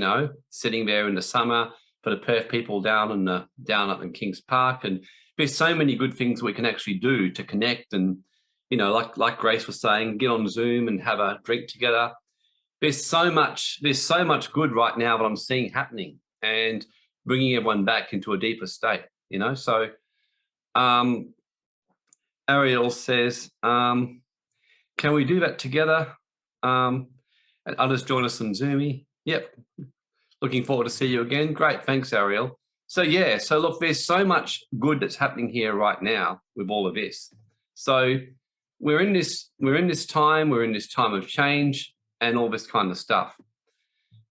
sitting there in the summer for the Perth people down up in Kings Park. And there's so many good things we can actually do to connect and, like Grace was saying, get on Zoom and have a drink together. There's so much good right now that I'm seeing happening and bringing everyone back into a deeper state, So Ariel says, can we do that together? And others join us on Zoomy. Yep. Looking forward to see you again. Great. Thanks, Ariel. So, yeah. So, look, there's so much good that's happening here right now with all of this. So we're in this time of change and all this kind of stuff.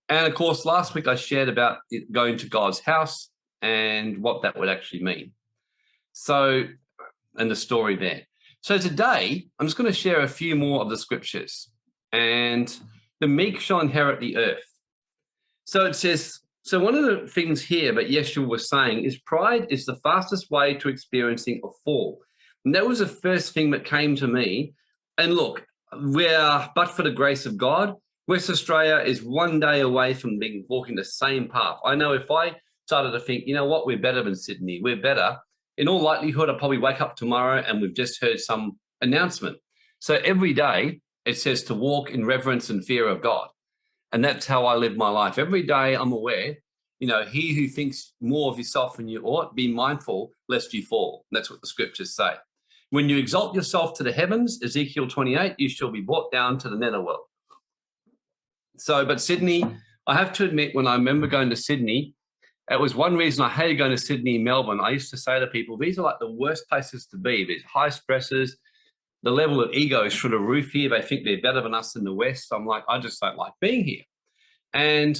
And, of course, last week I shared about going to God's house and what that would actually mean. So, and the story there. So today, I'm just going to share a few more of the scriptures. And the meek shall inherit the earth. So it says, so one of the things here that Yeshua was saying is pride is the fastest way to experiencing a fall. And that was the first thing that came to me. And look, but for the grace of God, West Australia is one day away from walking the same path. I know if I started to think, we're better than Sydney, we're better, in all likelihood, I'll probably wake up tomorrow and we've just heard some announcement. So every day it says to walk in reverence and fear of God. And that's how I live my life. Every day I'm aware, he who thinks more of yourself than you ought, be mindful lest you fall. That's what the scriptures say. When you exalt yourself to the heavens, Ezekiel 28, you shall be brought down to the netherworld. So, but Sydney, I have to admit, when I remember going to Sydney, it was one reason I hated going to Sydney and Melbourne. I used to say to people, these are like the worst places to be. There's high stresses. The level of ego is through the roof here. They think they're better than us in the West. I'm like, I just don't like being here. And,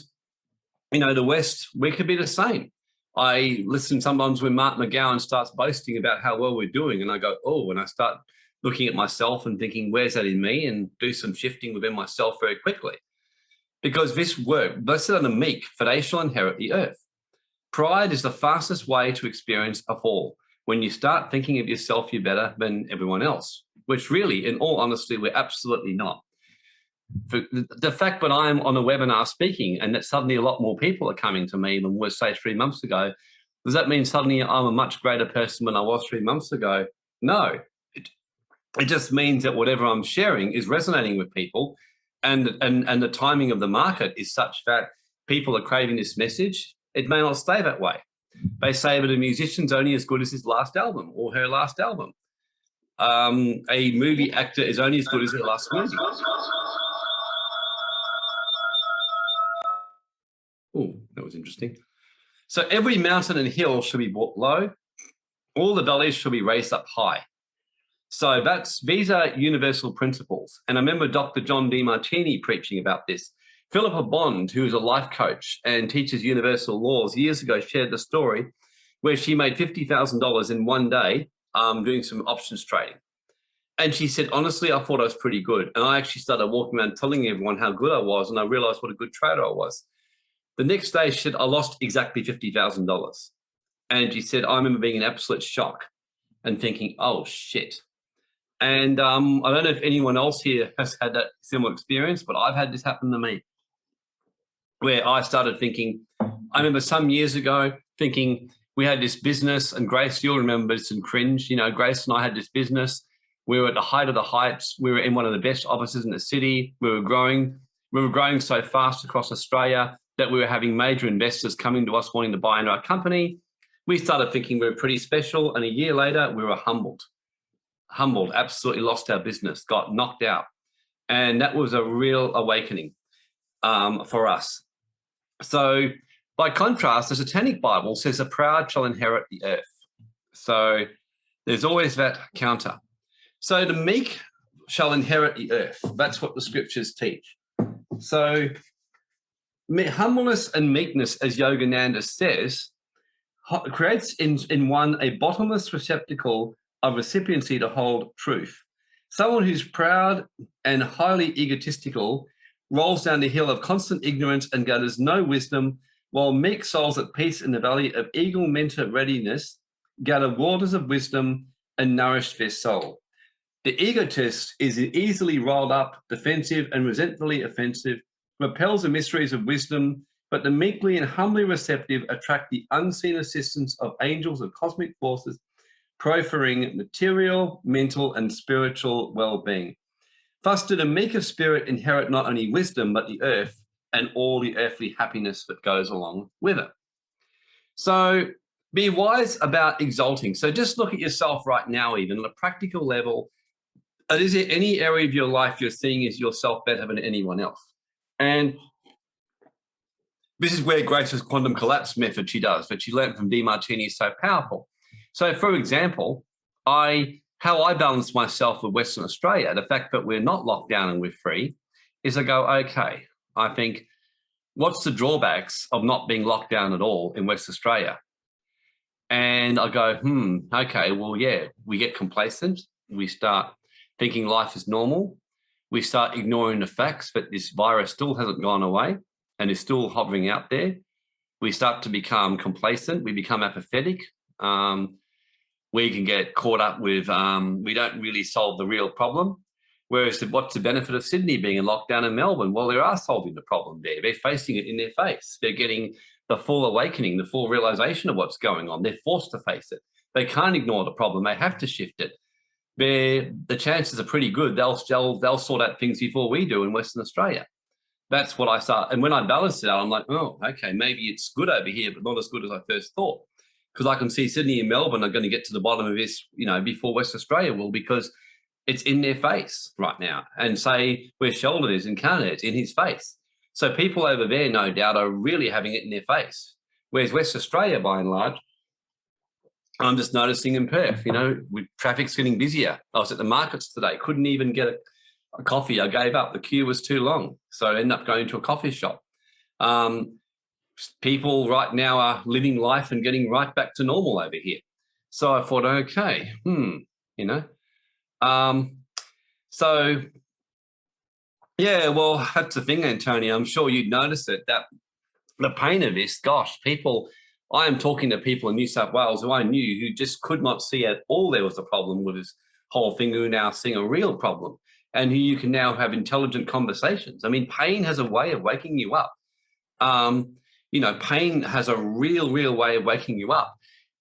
the West, we could be the same. I listen sometimes when Mark McGowan starts boasting about how well we're doing, and I go, oh, and I start looking at myself and thinking, where's that in me? And do some shifting within myself very quickly. Because this work, blessed are the meek, for they shall inherit the earth. Pride is the fastest way to experience a fall. When you start thinking of yourself, you're better than everyone else, which really, in all honesty, we're absolutely not. The fact that I'm on a webinar speaking and that suddenly a lot more people are coming to me than was, say, 3 months ago, does that mean suddenly I'm a much greater person than I was 3 months ago? No. It just means that whatever I'm sharing is resonating with people, and the timing of the market is such that people are craving this message. It may not stay that way. They say that a musician's only as good as his last album or her last album. A movie actor is only as good as their last movie. Oh, that was interesting. So every mountain and hill shall be brought low. All the valleys shall be raised up high. So these are universal principles. And I remember Dr. John DeMartini preaching about this. Philippa Bond, who is a life coach and teaches universal laws, years ago shared the story where she made $50,000 in one day doing some options trading. And she said, honestly, I thought I was pretty good. And I actually started walking around telling everyone how good I was, and I realized what a good trader I was. The next day, she said, I lost exactly $50,000. And she said, I remember being in absolute shock and thinking, oh, shit. And I don't know if anyone else here has had that similar experience, but I've had this happen to me, where I started thinking, I remember some years ago thinking we had this business, and Grace, you'll remember some cringe, Grace and I had this business. We were at the height of the heights. We were in one of the best offices in the city. We were growing so fast across Australia that we were having major investors coming to us wanting to buy into our company. We started thinking we were pretty special, and a year later we were humbled, absolutely lost our business, got knocked out. And that was a real awakening for us. So by contrast, the Satanic Bible says the proud shall inherit the earth. So there's always that counter. So the meek shall inherit the earth. That's what the scriptures teach. So humbleness and meekness, as Yogananda says, creates in one a bottomless receptacle of recipiency to hold truth. Someone who's proud and highly egotistical rolls down the hill of constant ignorance and gathers no wisdom, while meek souls at peace in the valley of eagle-mentor readiness gather waters of wisdom and nourish their soul. The egotist is easily riled up, defensive, and resentfully offensive, repels the mysteries of wisdom, but the meekly and humbly receptive attract the unseen assistance of angels and cosmic forces, proffering material, mental, and spiritual well-being. Thus did a meek of spirit inherit not only wisdom, but the earth and all the earthly happiness that goes along with it. So be wise about exalting. So just look at yourself right now, even on a practical level. Is there any area of your life you're seeing as yourself better than anyone else? And this is where Grace's quantum collapse method she does, that she learned from DeMartini is so powerful. So, for example, how I balance myself with Western Australia, the fact that we're not locked down and we're free, is I go, okay, I think, what's the drawbacks of not being locked down at all in West Australia? And I go, okay, well, yeah, we get complacent. We start thinking life is normal. We start ignoring the facts that this virus still hasn't gone away and is still hovering out there. We start to become complacent. We become apathetic. We can get caught up with, we don't really solve the real problem. Whereas what's the benefit of Sydney being in lockdown in Melbourne? Well, they are solving the problem there. They're facing it in their face. They're getting the full awakening, the full realization of what's going on. They're forced to face it. They can't ignore the problem. They have to shift it. The chances are pretty good they'll sort out things before we do in Western Australia. That's what I start. And when I balance it out, I'm like, oh, okay, maybe it's good over here, but not as good as I first thought. Because I can see Sydney and Melbourne are going to get to the bottom of this, before West Australia will, because it's in their face right now. And say where Sheldon is in Canada, it's in his face. So people over there, no doubt, are really having it in their face. Whereas West Australia, by and large, I'm just noticing in Perth, with traffic's getting busier. I was at the markets today, couldn't even get a coffee. I gave up. The queue was too long. So I ended up going to a coffee shop. People right now are living life and getting right back to normal over here. So I thought, okay, so, yeah, well, that's the thing, Antonio. I'm sure you'd notice it, that the pain of this, gosh, I am talking to people in New South Wales who I knew who just could not see at all there was a problem with this whole thing, who are now seeing a real problem, and who you can now have intelligent conversations. I mean, pain has a way of waking you up. Pain has a real way of waking you up.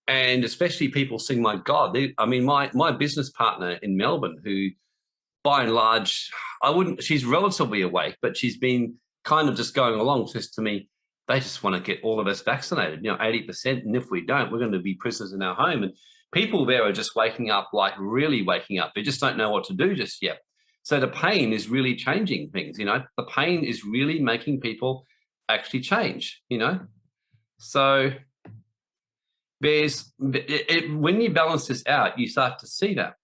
And especially people seeing, my God, my business partner in Melbourne, who by and large, she's relatively awake, but she's been kind of just going along, says to me, they just want to get all of us vaccinated, 80%. And if we don't, we're going to be prisoners in our home. And people there are just waking up, like really waking up. They just don't know what to do just yet. So the pain is really changing things, the pain is really making people actually change, So when you balance this out, you start to see that,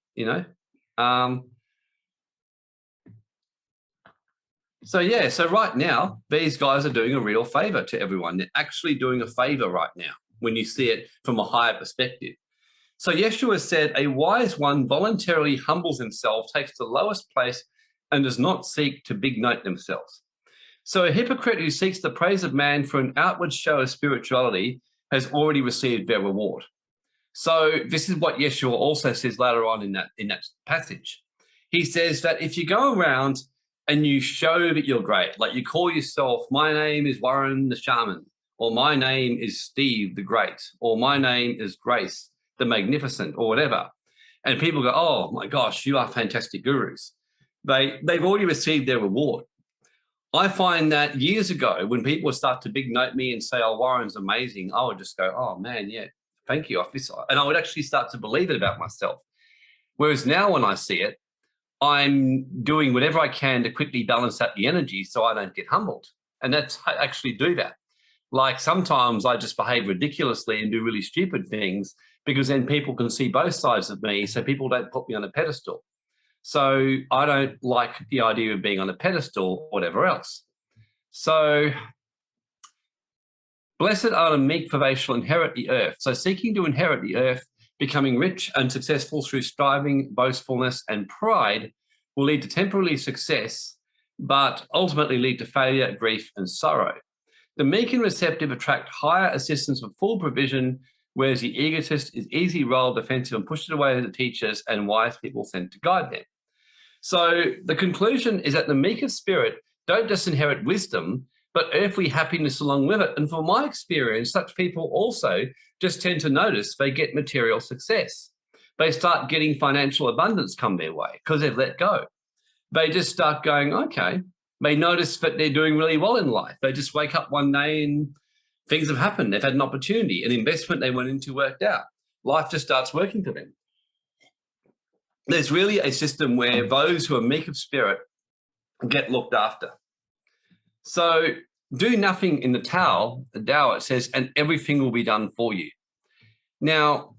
So right now, these guys are doing a real favor to everyone. They're actually doing a favor right now when you see it from a higher perspective. So Yeshua said, a wise one voluntarily humbles himself, takes the lowest place, and does not seek to big note themselves. So a hypocrite who seeks the praise of man for an outward show of spirituality has already received their reward. So this is what Yeshua also says later on in that passage. He says that if you go around and you show that you're great, like you call yourself, my name is Warren the Shaman, or my name is Steve the Great, or my name is Grace the Magnificent, or whatever, and people go, oh my gosh, you are fantastic gurus. They've already received their reward. I find that years ago, when people would start to big note me and say, oh, Warren's amazing, I would just go, oh man, yeah, thank you. And I would actually start to believe it about myself. Whereas now when I see it, I'm doing whatever I can to quickly balance out the energy so I don't get humbled. And I actually do that. Like sometimes I just behave ridiculously and do really stupid things because then people can see both sides of me, so people don't put me on a pedestal. So I don't like the idea of being on a pedestal or whatever else. So blessed are the meek, for they shall inherit the earth. So seeking to inherit the earth, becoming rich and successful through striving, boastfulness, and pride will lead to temporary success, but ultimately lead to failure, grief, and sorrow. The meek and receptive attract higher assistance with full provision, whereas the egotist is easy rolled, defensive, and pushed away to the teachers and wise people sent to guide them. So the conclusion is that the meek of spirit don't just inherit wisdom, but earthly happiness along with it. And from my experience, such people also just tend to notice they get material success. They start getting financial abundance come their way because they've let go. They just start going, okay. They notice that they're doing really well in life. They just wake up one day and things have happened. They've had an opportunity, an investment they went into worked out. Life just starts working for them. There's really a system where those who are meek of spirit get looked after. So do nothing in the Tao, it says, and everything will be done for you. Now,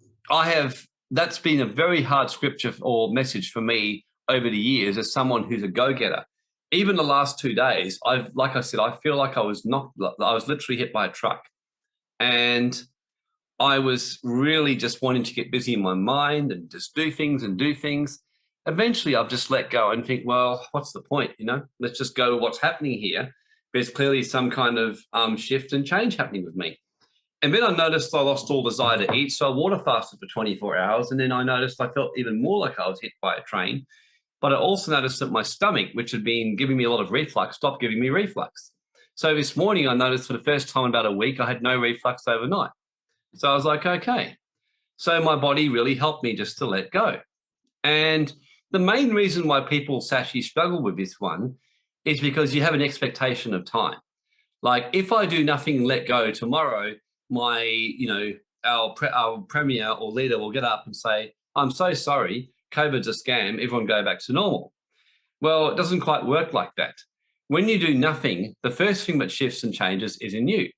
that's been a very hard scripture or message for me over the years as someone who's a go-getter. Even the last 2 days, like I said, I feel like I was literally hit by a truck. And I was really just wanting to get busy in my mind and just do things. Eventually, I've just let go and think, well, what's the point? Let's just go to what's happening here. There's clearly some kind of shift and change happening with me. And then I noticed I lost all desire to eat. So I water fasted for 24 hours. And then I noticed I felt even more like I was hit by a train. But I also noticed that my stomach, which had been giving me a lot of reflux, stopped giving me reflux. So this morning I noticed for the first time in about a week, I had no reflux overnight. So I was like, okay. So my body really helped me just to let go. And the main reason why people actually struggle with this one is because you have an expectation of time. Like if I do nothing and let go tomorrow, my, our premier or leader will get up and say, I'm so sorry, COVID's a scam, everyone go back to normal. Well, it doesn't quite work like that. When you do nothing, the first thing that shifts and changes is in you.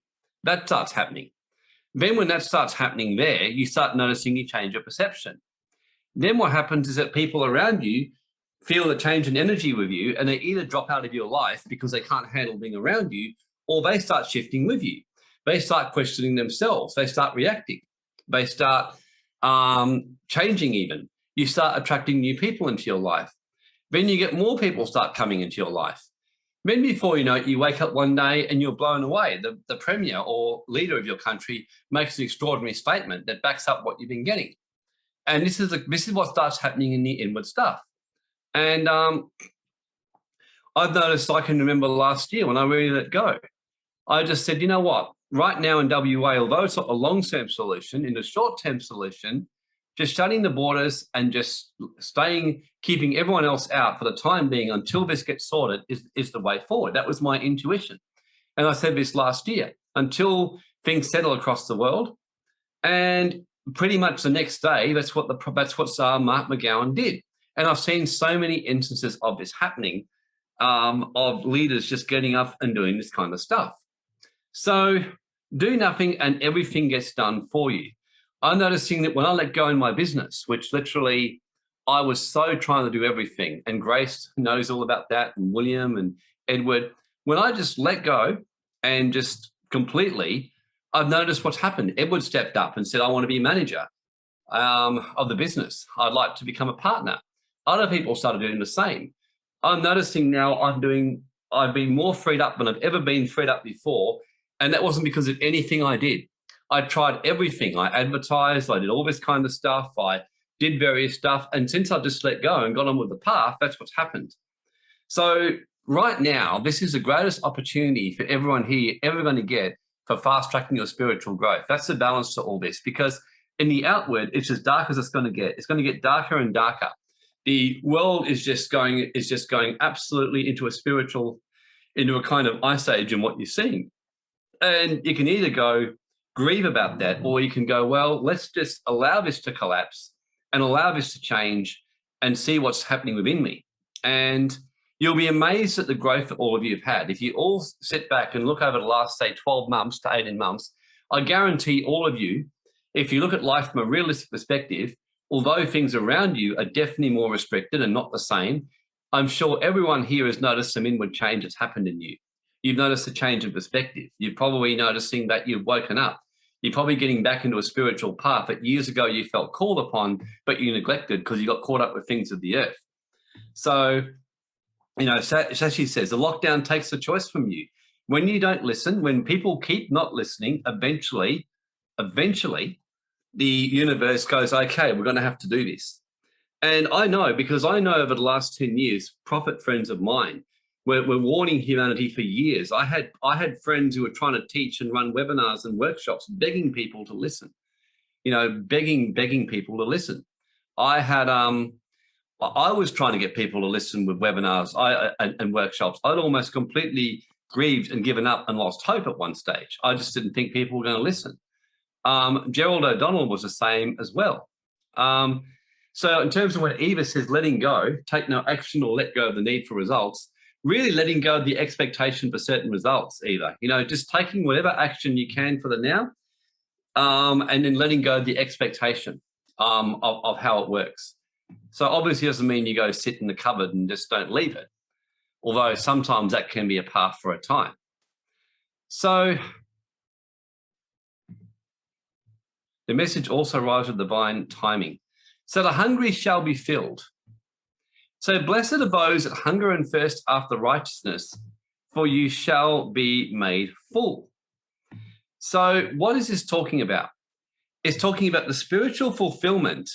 That starts happening. Then when that starts happening there, you start noticing you change your perception. Then what happens is that people around you feel a change in energy with you, and they either drop out of your life because they can't handle being around you, or they start shifting with you. They start questioning themselves. They start reacting. They start changing even. You start attracting new people into your life. Then you get more people start coming into your life. Then before you know it, you wake up one day and you're blown away. The premier or leader of your country makes an extraordinary statement that backs up what you've been getting. And this is what starts happening in the inward stuff. And I've noticed, I can remember last year when I really let go, I just said, you know what, right now in WA, although it's not a long-term solution, in the short-term solution, just shutting the borders and just keeping everyone else out for the time being until this gets sorted is the way forward. That was my intuition. And I said this last year, until things settle across the world. And pretty much the next day, that's what Mark McGowan did. And I've seen so many instances of this happening, of leaders just getting up and doing this kind of stuff. So do nothing and everything gets done for you. I'm noticing that when I let go in my business, which literally I was so trying to do everything, and Grace knows all about that, and William and Edward, when I just let go and just completely, I've noticed what's happened. Edward stepped up and said, I want to be manager of the business. I'd like to become a partner. Other people started doing the same. I'm noticing now I've been more freed up than I've ever been freed up before. And that wasn't because of anything I did. I tried everything. I advertised, I did all this kind of stuff. I did various stuff. And since I just let go and got on with the path, that's what's happened. So right now, this is the greatest opportunity for everyone here ever going to get for fast tracking your spiritual growth. That's the balance to all this, because in the outward, it's as dark as it's going to get. It's going to get darker and darker. The world is just going absolutely into a kind of ice age in what you're seeing. And you can either go grieve about that, or you can go, well, let's just allow this to collapse and allow this to change and see what's happening within me. And you'll be amazed at the growth that all of you have had. If you all sit back and look over the last, say, 12 months to 18 months, I guarantee all of you, if you look at life from a realistic perspective, although things around you are definitely more restricted and not the same, I'm sure everyone here has noticed some inward change that's happened in you. You've noticed a change in perspective. You're probably noticing that you've woken up. You're probably getting back into a spiritual path that years ago you felt called upon, but you neglected because you got caught up with things of the earth. So, Shashi says, the lockdown takes the choice from you. When you don't listen, when people keep not listening, eventually, the universe goes, okay, we're going to have to do this. And I know, because I know over the last 10 years, prophet friends of mine were warning humanity for years. I had friends who were trying to teach and run webinars and workshops, begging people to listen, begging people to listen. I was trying to get people to listen with webinars and workshops. I'd almost completely grieved and given up and lost hope at one stage. I just didn't think people were going to listen. Gerald O'Donnell was the same as well. So in terms of when Eva says letting go, take no action or let go of the need for results, really letting go of the expectation for certain results, Eva. Just taking whatever action you can for the now, and then letting go of the expectation of how it works. So obviously doesn't mean you go sit in the cupboard and just don't leave it, although sometimes that can be a path for a time. So the message also arrives with divine timing. So the hungry shall be filled. So blessed are those that hunger and thirst after righteousness, for you shall be made full. So what is this talking about? It's talking about the spiritual fulfillment,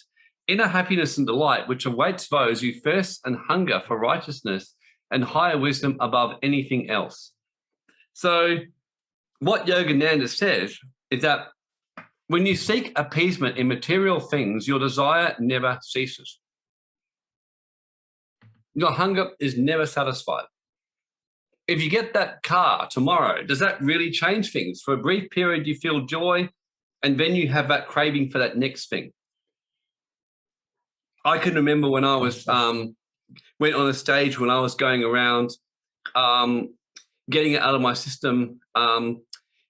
inner happiness and delight, which awaits those who thirst and hunger for righteousness and higher wisdom above anything else. So what Yogananda says is that when you seek appeasement in material things, your desire never ceases. Your hunger is never satisfied. if you get that car tomorrow, does that really change things? For a brief period, you feel joy, and then you have that craving for that next thing. I can remember when I was went on a stage when I was going around getting it out of my system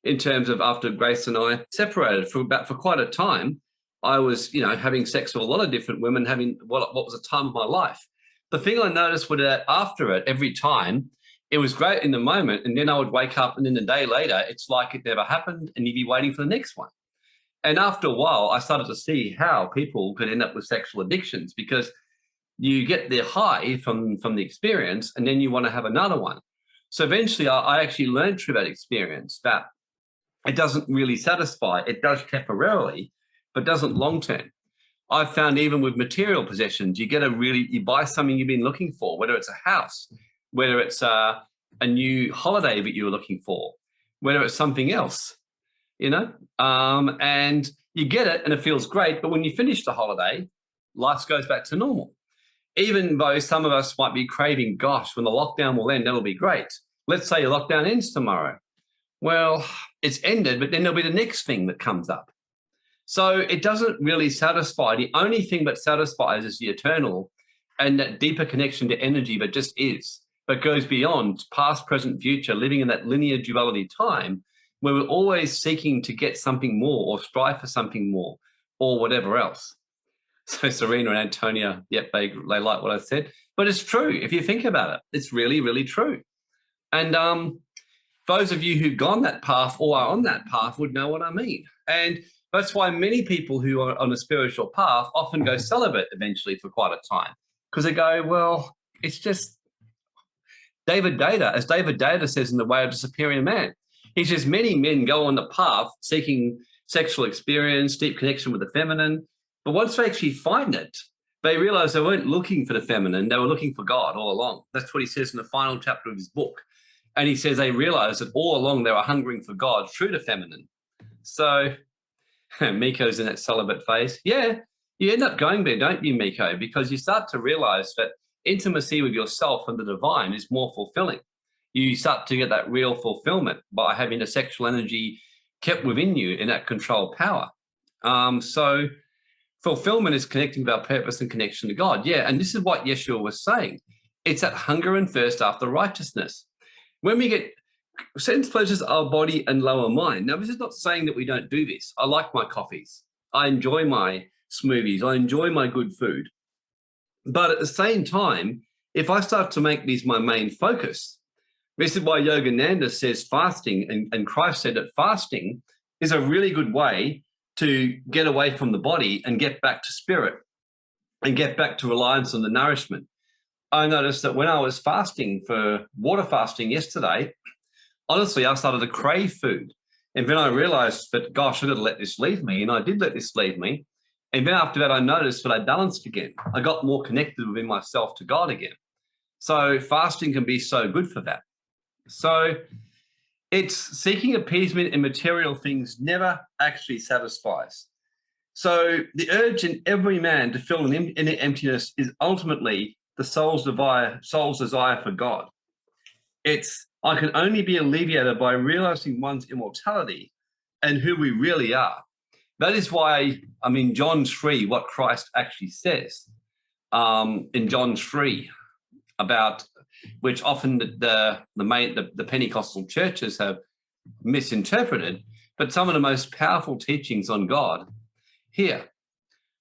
in terms of after Grace and I separated for quite a time. I was, having sex with a lot of different women, having what was a time of my life. The thing I noticed was that after it, every time, it was great in the moment, and then I would wake up, and then a day later, it's like it never happened, and you'd be waiting for the next one. And after a while, I started to see how people could end up with sexual addictions, because you get the high from the experience, and then you want to have another one. So eventually, I actually learned through that experience that it doesn't really satisfy. It does temporarily, but doesn't long term. I've found even with material possessions, you buy something you've been looking for, whether it's a house, whether it's a new holiday that you were looking for, whether it's something else, and you get it and it feels great. But when you finish the holiday, life goes back to normal. Even though some of us might be craving, gosh, when the lockdown will end, that'll be great. Let's say your lockdown ends tomorrow. Well, it's ended, but then there'll be the next thing that comes up. So it doesn't really satisfy. The only thing that satisfies is the eternal and that deeper connection to energy that just is, but goes beyond past, present, future, living in that linear duality time where we're always seeking to get something more or strive for something more or whatever else. So Serena and Antonia, yep, they like what I said. But it's true. If you think about it, it's really, really true. And those of you who've gone that path or are on that path would know what I mean. And that's why many people who are on a spiritual path often go celibate eventually for quite a time, because they go, well, it's just as David Data says in The Way of the Superior Man. He says many men go on the path seeking sexual experience, deep connection with the feminine, but once they actually find it, they realize they weren't looking for the feminine, they were looking for God all along. That's what he says in the final chapter of his book. And he says they realized that all along they were hungering for God through the feminine. So Miko's in that celibate phase. Yeah, you end up going there, don't you, Miko? Because you start to realize that intimacy with yourself and the divine is more fulfilling. You start to get that real fulfillment by having the sexual energy kept within you in that control power. So fulfillment is connecting with our purpose and connection to God. Yeah, and this is what Yeshua was saying. It's that hunger and thirst after righteousness. When we get sense pleasures our body and lower mind. Now, this is not saying that we don't do this. I like my coffees. I enjoy my smoothies. I enjoy my good food. But at the same time, if I start to make these my main focus, this is why Yogananda says fasting, and Christ said that fasting is a really good way to get away from the body and get back to spirit and get back to reliance on the nourishment. I noticed that when I was fasting for water fasting yesterday, honestly, I started to crave food. And then I realized that, gosh, I got to let this leave me. And I did let this leave me. And then after that, I noticed that I balanced again. I got more connected within myself to God again. So fasting can be so good for that. So it's seeking appeasement in material things never actually satisfies. So the urge in every man to fill an emptiness is ultimately the soul's desire for God. I can only be alleviated by realizing one's immortality and who we really are. That is why, John 3, what Christ actually says in John 3 about, which often the Pentecostal churches have misinterpreted, but some of the most powerful teachings on God here.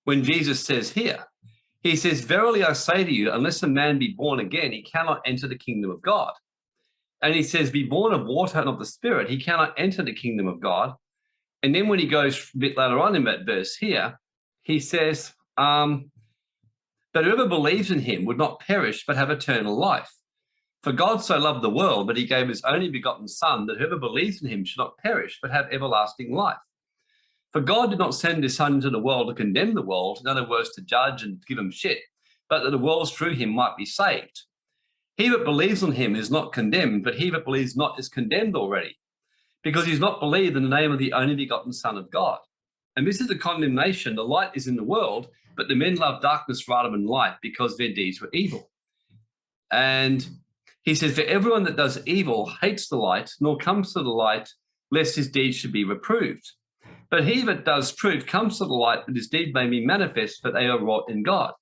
When Jesus says here, he says, verily I say to you, unless a man be born again, he cannot enter the kingdom of God. And he says, be born of water and of the Spirit, he cannot enter the kingdom of God. And then when he goes a bit later on in that verse here, he says, that whoever believes in him would not perish, but have eternal life. For God so loved the world that he gave his only begotten Son, that whoever believes in him should not perish, but have everlasting life. For God did not send his Son into the world to condemn the world, in other words, to judge and give him shit, but that the world through him might be saved. He that believes on him is not condemned, but he that believes not is condemned already, because he's not believed in the name of the only begotten Son of God. And this is the condemnation. The light is in the world, but the men love darkness rather than light, because their deeds were evil. And He says, for everyone that does evil hates the light, nor comes to the light, lest his deeds should be reproved. But he that does truth comes to the light, that his deed may be manifest, that they are wrought in God.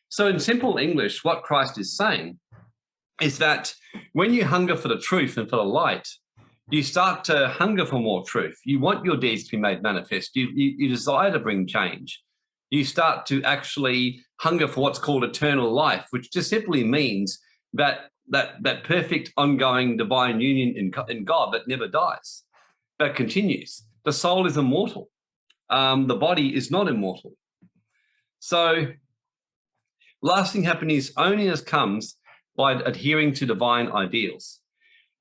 So in simple English, what Christ is saying is that when you hunger for the truth and for the light, you start to hunger for more truth. You want your deeds to be made manifest. You desire to bring change. You start to actually hunger for what's called eternal life, which just simply means that perfect ongoing divine union in God that never dies, but continues. The soul is immortal. The body is not immortal. So lasting happiness only comes by adhering to divine ideals.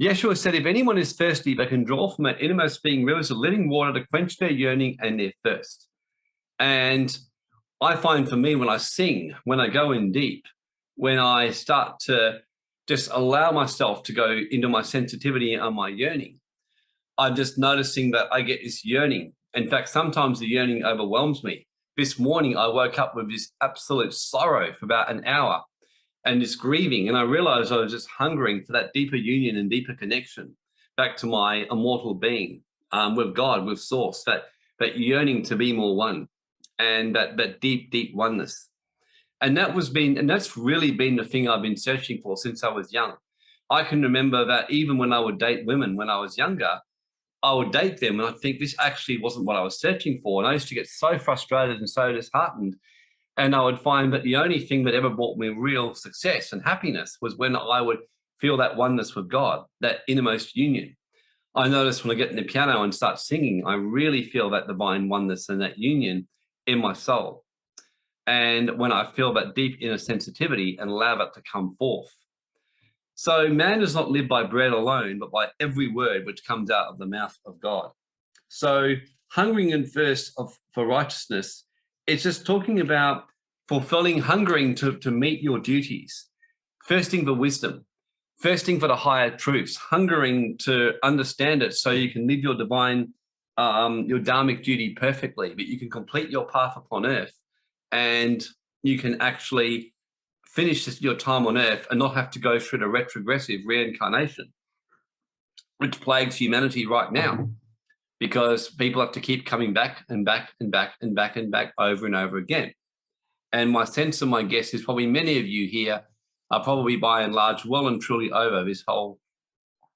Yeshua said, if anyone is thirsty, they can draw from their innermost being rivers of living water to quench their yearning and their thirst. And I find for me, when I sing, when I go in deep, when I start to just allow myself to go into my sensitivity and my yearning, I'm just noticing that I get this yearning. In fact, sometimes the yearning overwhelms me. This morning, I woke up with this absolute sorrow for about an hour and this grieving. And I realized I was just hungering for that deeper union and deeper connection back to my immortal being with God, with Source, that yearning to be more one, and that deep, deep oneness. And that's really been the thing I've been searching for since I was young. I can remember that even when I would date women when I was younger, I would date them and I think this actually wasn't what I was searching for. And I used to get so frustrated and so disheartened. And I would find that the only thing that ever brought me real success and happiness was when I would feel that oneness with God, that innermost union. I notice when I get in the piano and start singing, I really feel that divine oneness and that union in my soul. And when I feel that deep inner sensitivity and allow that to come forth. So man does not live by bread alone, but by every word which comes out of the mouth of God. So hungering and thirst for righteousness, it's just talking about fulfilling, hungering to meet your duties, thirsting for wisdom, thirsting for the higher truths, hungering to understand it so you can live your divine, your dharmic duty perfectly, but you can complete your path upon earth and you can actually finish your time on earth and not have to go through the retrogressive reincarnation, which plagues humanity right now, because people have to keep coming back and back and back and back and back over and over again. And my sense and my guess is probably many of you here are probably by and large well and truly over this whole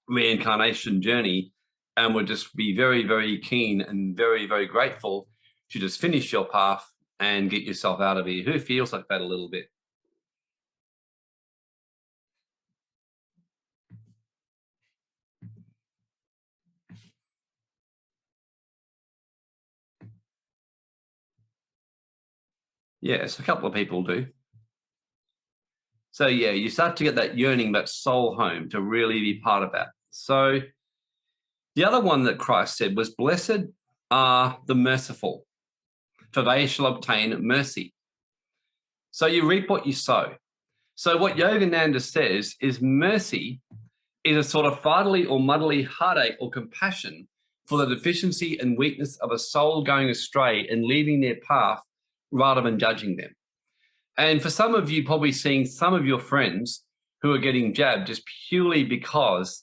reincarnation journey and would just be very, very keen and very, very grateful to just finish your path and get yourself out of here. Who feels like that a little bit? Yes, a couple of people do. So yeah, you start to get that yearning, that soul home to really be part of that. So the other one that Christ said was, blessed are the merciful, for they shall obtain mercy. So you reap what you sow. So what Yogananda says is mercy is a sort of fatherly or motherly heartache or compassion for the deficiency and weakness of a soul going astray and leaving their path rather than judging them. And for some of you, probably seeing some of your friends who are getting jabbed just purely because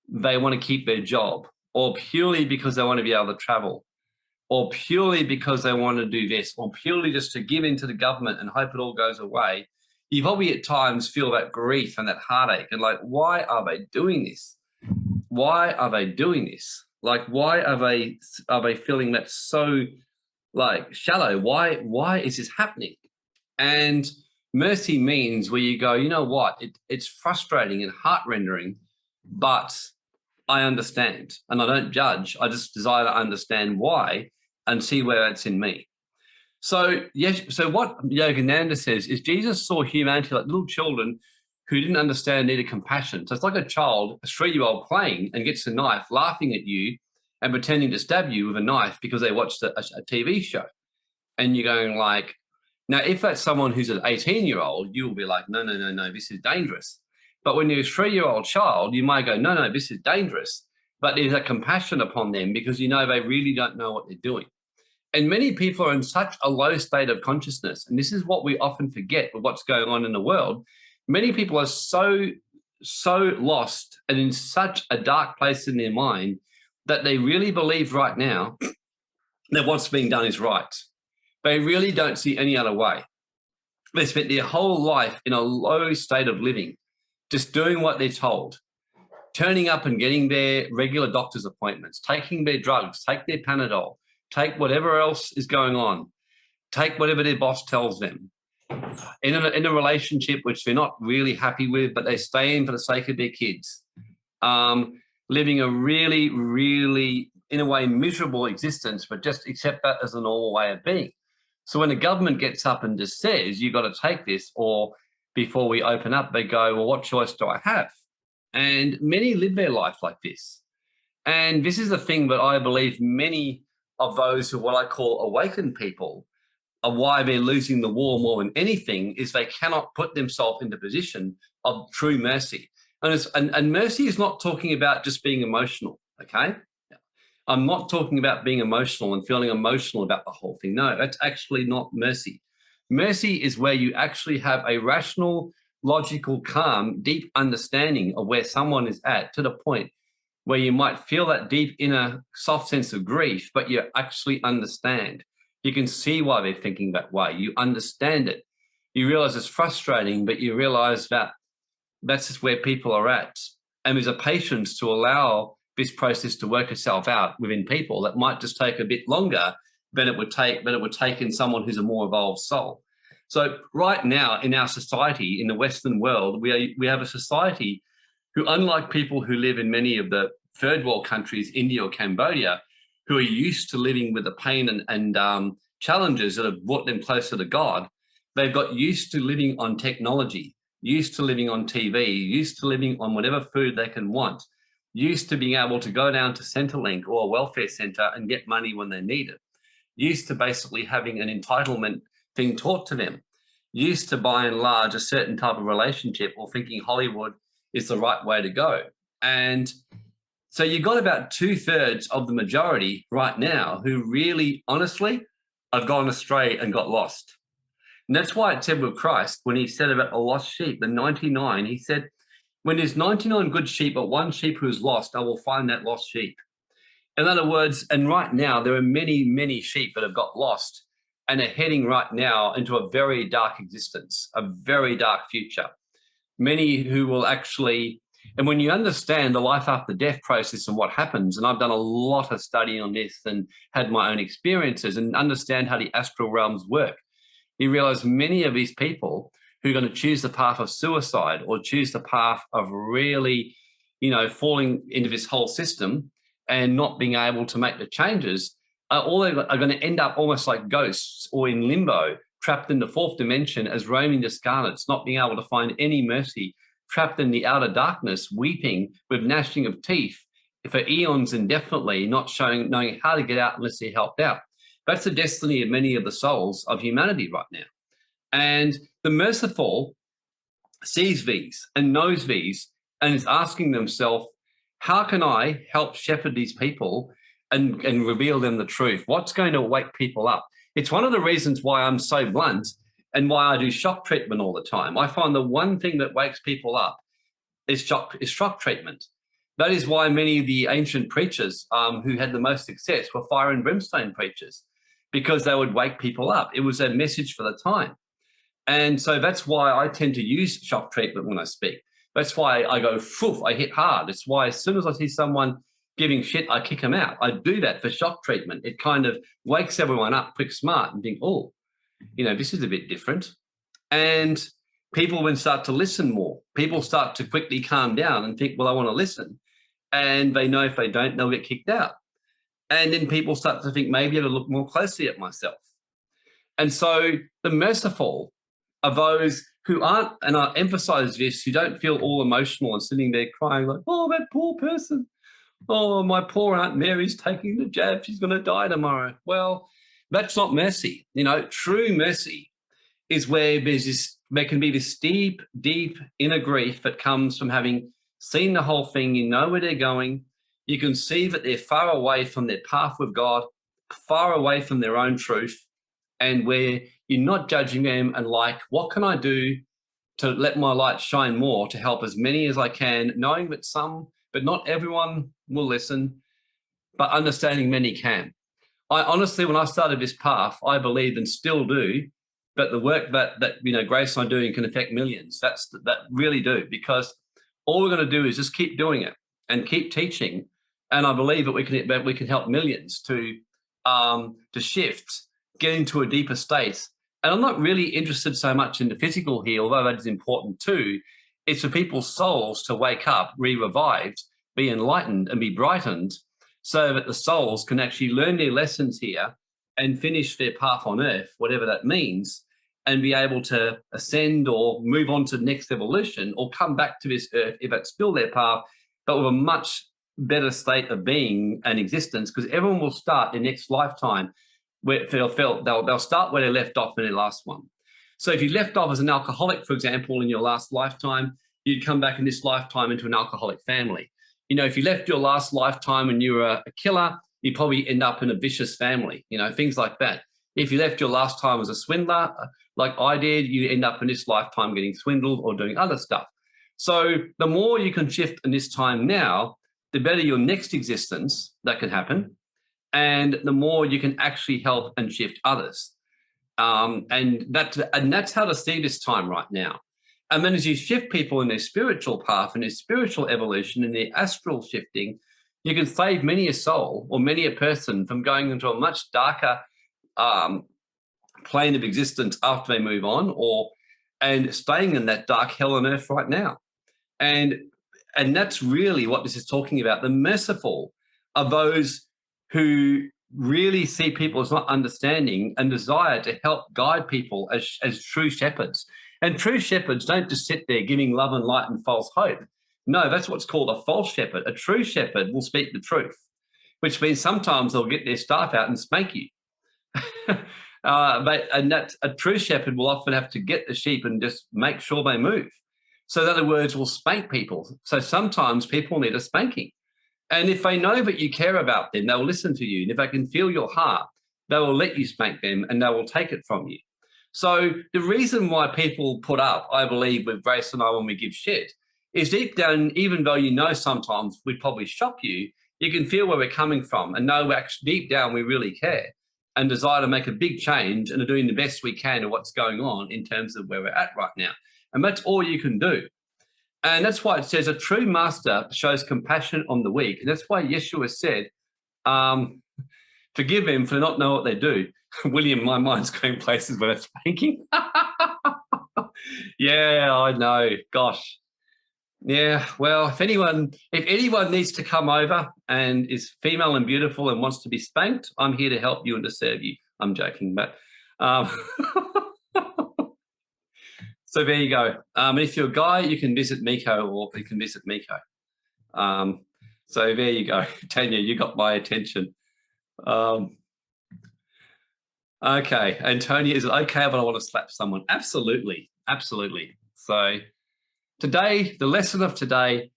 they want to keep their job, or purely because they want to be able to travel, or purely because they want to do this, or purely just to give in to the government and hope it all goes away. You probably at times feel that grief and that heartache and like, why are they doing this? Why are they doing this? Like, why are they feeling that so like shallow? Why is this happening? And mercy means where you go, you know what, it's frustrating and heart-rendering, but I understand and I don't judge. I just desire to understand why and see where it's in me. So yes, so what Yogananda says is Jesus saw humanity like little children who didn't understand, needed compassion. So it's like a child, a 3-year-old playing and gets a knife, laughing at you and pretending to stab you with a knife because they watched a TV show. And you're going like, now, if that's someone who's an 18-year-old, you'll be like, no, this is dangerous. But when you're a 3-year-old child, you might go, no, this is dangerous. But there's a compassion upon them because you know they really don't know what they're doing. And many people are in such a low state of consciousness. And this is what we often forget with what's going on in the world. Many people are so so lost and in such a dark place in their mind that they really believe right now that what's being done is right. They really don't see any other way. They spent their whole life in a low state of living, just doing what they're told, turning up and getting their regular doctor's appointments, taking their drugs, take their Panadol, take whatever else is going on, take whatever their boss tells them. In a relationship which they're not really happy with, but they stay in for the sake of their kids, living a really, really, in a way, miserable existence, but just accept that as a normal way of being. So when the government gets up and just says, you've got to take this, or before we open up, they go, well, what choice do I have? And many live their life like this. And this is the thing that I believe many of those who what I call awakened people of why they're losing the war more than anything is they cannot put themselves in the position of true mercy. And mercy is not talking about just being emotional, okay? I'm not talking about being emotional and feeling emotional about the whole thing. No, that's actually not mercy. Mercy is where you actually have a rational, logical, calm, deep understanding of where someone is at, to the point where you might feel that deep inner soft sense of grief, but you actually understand. You can see why they're thinking that way. You understand it. You realize it's frustrating, but you realize that that's just where people are at. And there's a patience to allow this process to work itself out within people that might just take a bit longer than it would take in someone who's a more evolved soul. So right now in our society, in the Western world, we have a society who, unlike people who live in many of the third world countries, India or Cambodia, who are used to living with the pain and challenges that have brought them closer to God, they've got used to living on technology, used to living on TV, used to living on whatever food they can want, used to being able to go down to Centrelink or a welfare centre and get money when they need it, used to basically having an entitlement thing taught to them, used to, by and large, a certain type of relationship or thinking Hollywood is the right way to go. And so you've got about 2/3 of the majority right now who really, honestly, have gone astray and got lost. And that's why it said with Christ, when he said about a lost sheep, the 99, he said, when there's 99 good sheep, but one sheep who's lost, I will find that lost sheep. In other words, and right now, there are many, many sheep that have got lost and are heading right now into a very dark existence, a very dark future. Many who will actually, and when you understand the life after death process and what happens, and I've done a lot of study on this and had my own experiences and understand how the astral realms work, you realize many of these people who are going to choose the path of suicide or choose the path of really, falling into this whole system and not being able to make the changes, are going to end up almost like ghosts or in limbo, trapped in the fourth dimension as roaming discarnates, not being able to find any mercy, trapped in the outer darkness, weeping with gnashing of teeth for eons indefinitely, not knowing how to get out unless they're helped out. That's the destiny of many of the souls of humanity right now. And the merciful sees these and knows these and is asking themselves, how can I help shepherd these people and reveal them the truth? What's going to wake people up? It's one of the reasons why I'm so blunt and why I do shock treatment all the time. I find the one thing that wakes people up is shock treatment. That is why many of the ancient preachers who had the most success were fire and brimstone preachers, because they would wake people up. It was a message for the time. And so that's why I tend to use shock treatment when I speak. That's why I go, I hit hard. It's why as soon as I see someone giving shit, I kick them out. I do that for shock treatment. It kind of wakes everyone up quick smart and think, this is a bit different. And people then start to listen more. People start to quickly calm down and think, well, I want to listen. And they know if they don't, they'll get kicked out. And then people start to think, maybe I have to look more closely at myself. And so the merciful are those who aren't, and I emphasize this, who don't feel all emotional and sitting there crying like, oh, that poor person. Oh, my poor Aunt Mary's taking the jab. She's going to die tomorrow. Well, that's not mercy. True mercy is where there can be this deep, deep inner grief that comes from having seen the whole thing. You know where they're going. You can see that they're far away from their path with God, far away from their own truth, and where you're not judging them and like, what can I do to let my light shine more, to help as many as I can, knowing that some, but not everyone will listen, but understanding many can. I honestly, when I started this path, I believed and still do, but the work that Grace and I are doing can affect millions. That really do, because all we're going to do is just keep doing it and keep teaching. And I believe that we can help millions to shift, get into a deeper state. And I'm not really interested so much in the physical here, although that is important too. It's for people's souls to wake up, revived, be enlightened, and be brightened, so that the souls can actually learn their lessons here and finish their path on earth, whatever that means, and be able to ascend or move on to the next evolution or come back to this earth if it's still their path, but with a much better state of being and existence, because everyone will start their next lifetime where they'll start where they left off in their last one. So if you left off as an alcoholic, for example, in your last lifetime, you'd come back in this lifetime into an alcoholic family. If you left your last lifetime and you were a killer, you probably end up in a vicious family, things like that. If you left your last time as a swindler, like I did, you end up in this lifetime getting swindled or doing other stuff. So the more you can shift in this time now, the better your next existence that can happen, and the more you can actually help and shift others. And that's how to see this time right now. And then as you shift people in their spiritual path and their spiritual evolution and their astral shifting, you can save many a soul or many a person from going into a much darker plane of existence after they move on, and staying in that dark hell on earth right now. And that's really what this is talking about. The merciful are those who really see people as not understanding and desire to help guide people as true shepherds. And true shepherds don't just sit there giving love and light and false hope. No, that's what's called a false shepherd. A true shepherd will speak the truth, which means sometimes they'll get their staff out and spank you. And that a true shepherd will often have to get the sheep and just make sure they move. So in other words, will spank people. So sometimes people need a spanking. And if they know that you care about them, they'll listen to you. And if they can feel your heart, they will let you spank them and they will take it from you. So the reason why people put up, I believe, with Grace and I when we give shit, is deep down, even though sometimes we'd probably shock you, you can feel where we're coming from and know actually deep down we really care and desire to make a big change and are doing the best we can of what's going on in terms of where we're at right now. And that's all you can do. And that's why it says a true master shows compassion on the weak. And that's why Yeshua said, forgive them for not knowing what they do. William, my mind's going places where it's spanking. Yeah, I know. Gosh. Yeah, well, if anyone needs to come over and is female and beautiful and wants to be spanked, I'm here to help you and to serve you. I'm joking, but so there you go. If you're a guy, you can visit Miko, or you can visit Miko. So there you go. Tanya, you got my attention. Okay, Antonia, is it okay if I want to slap someone? Absolutely, absolutely. So today, the lesson of today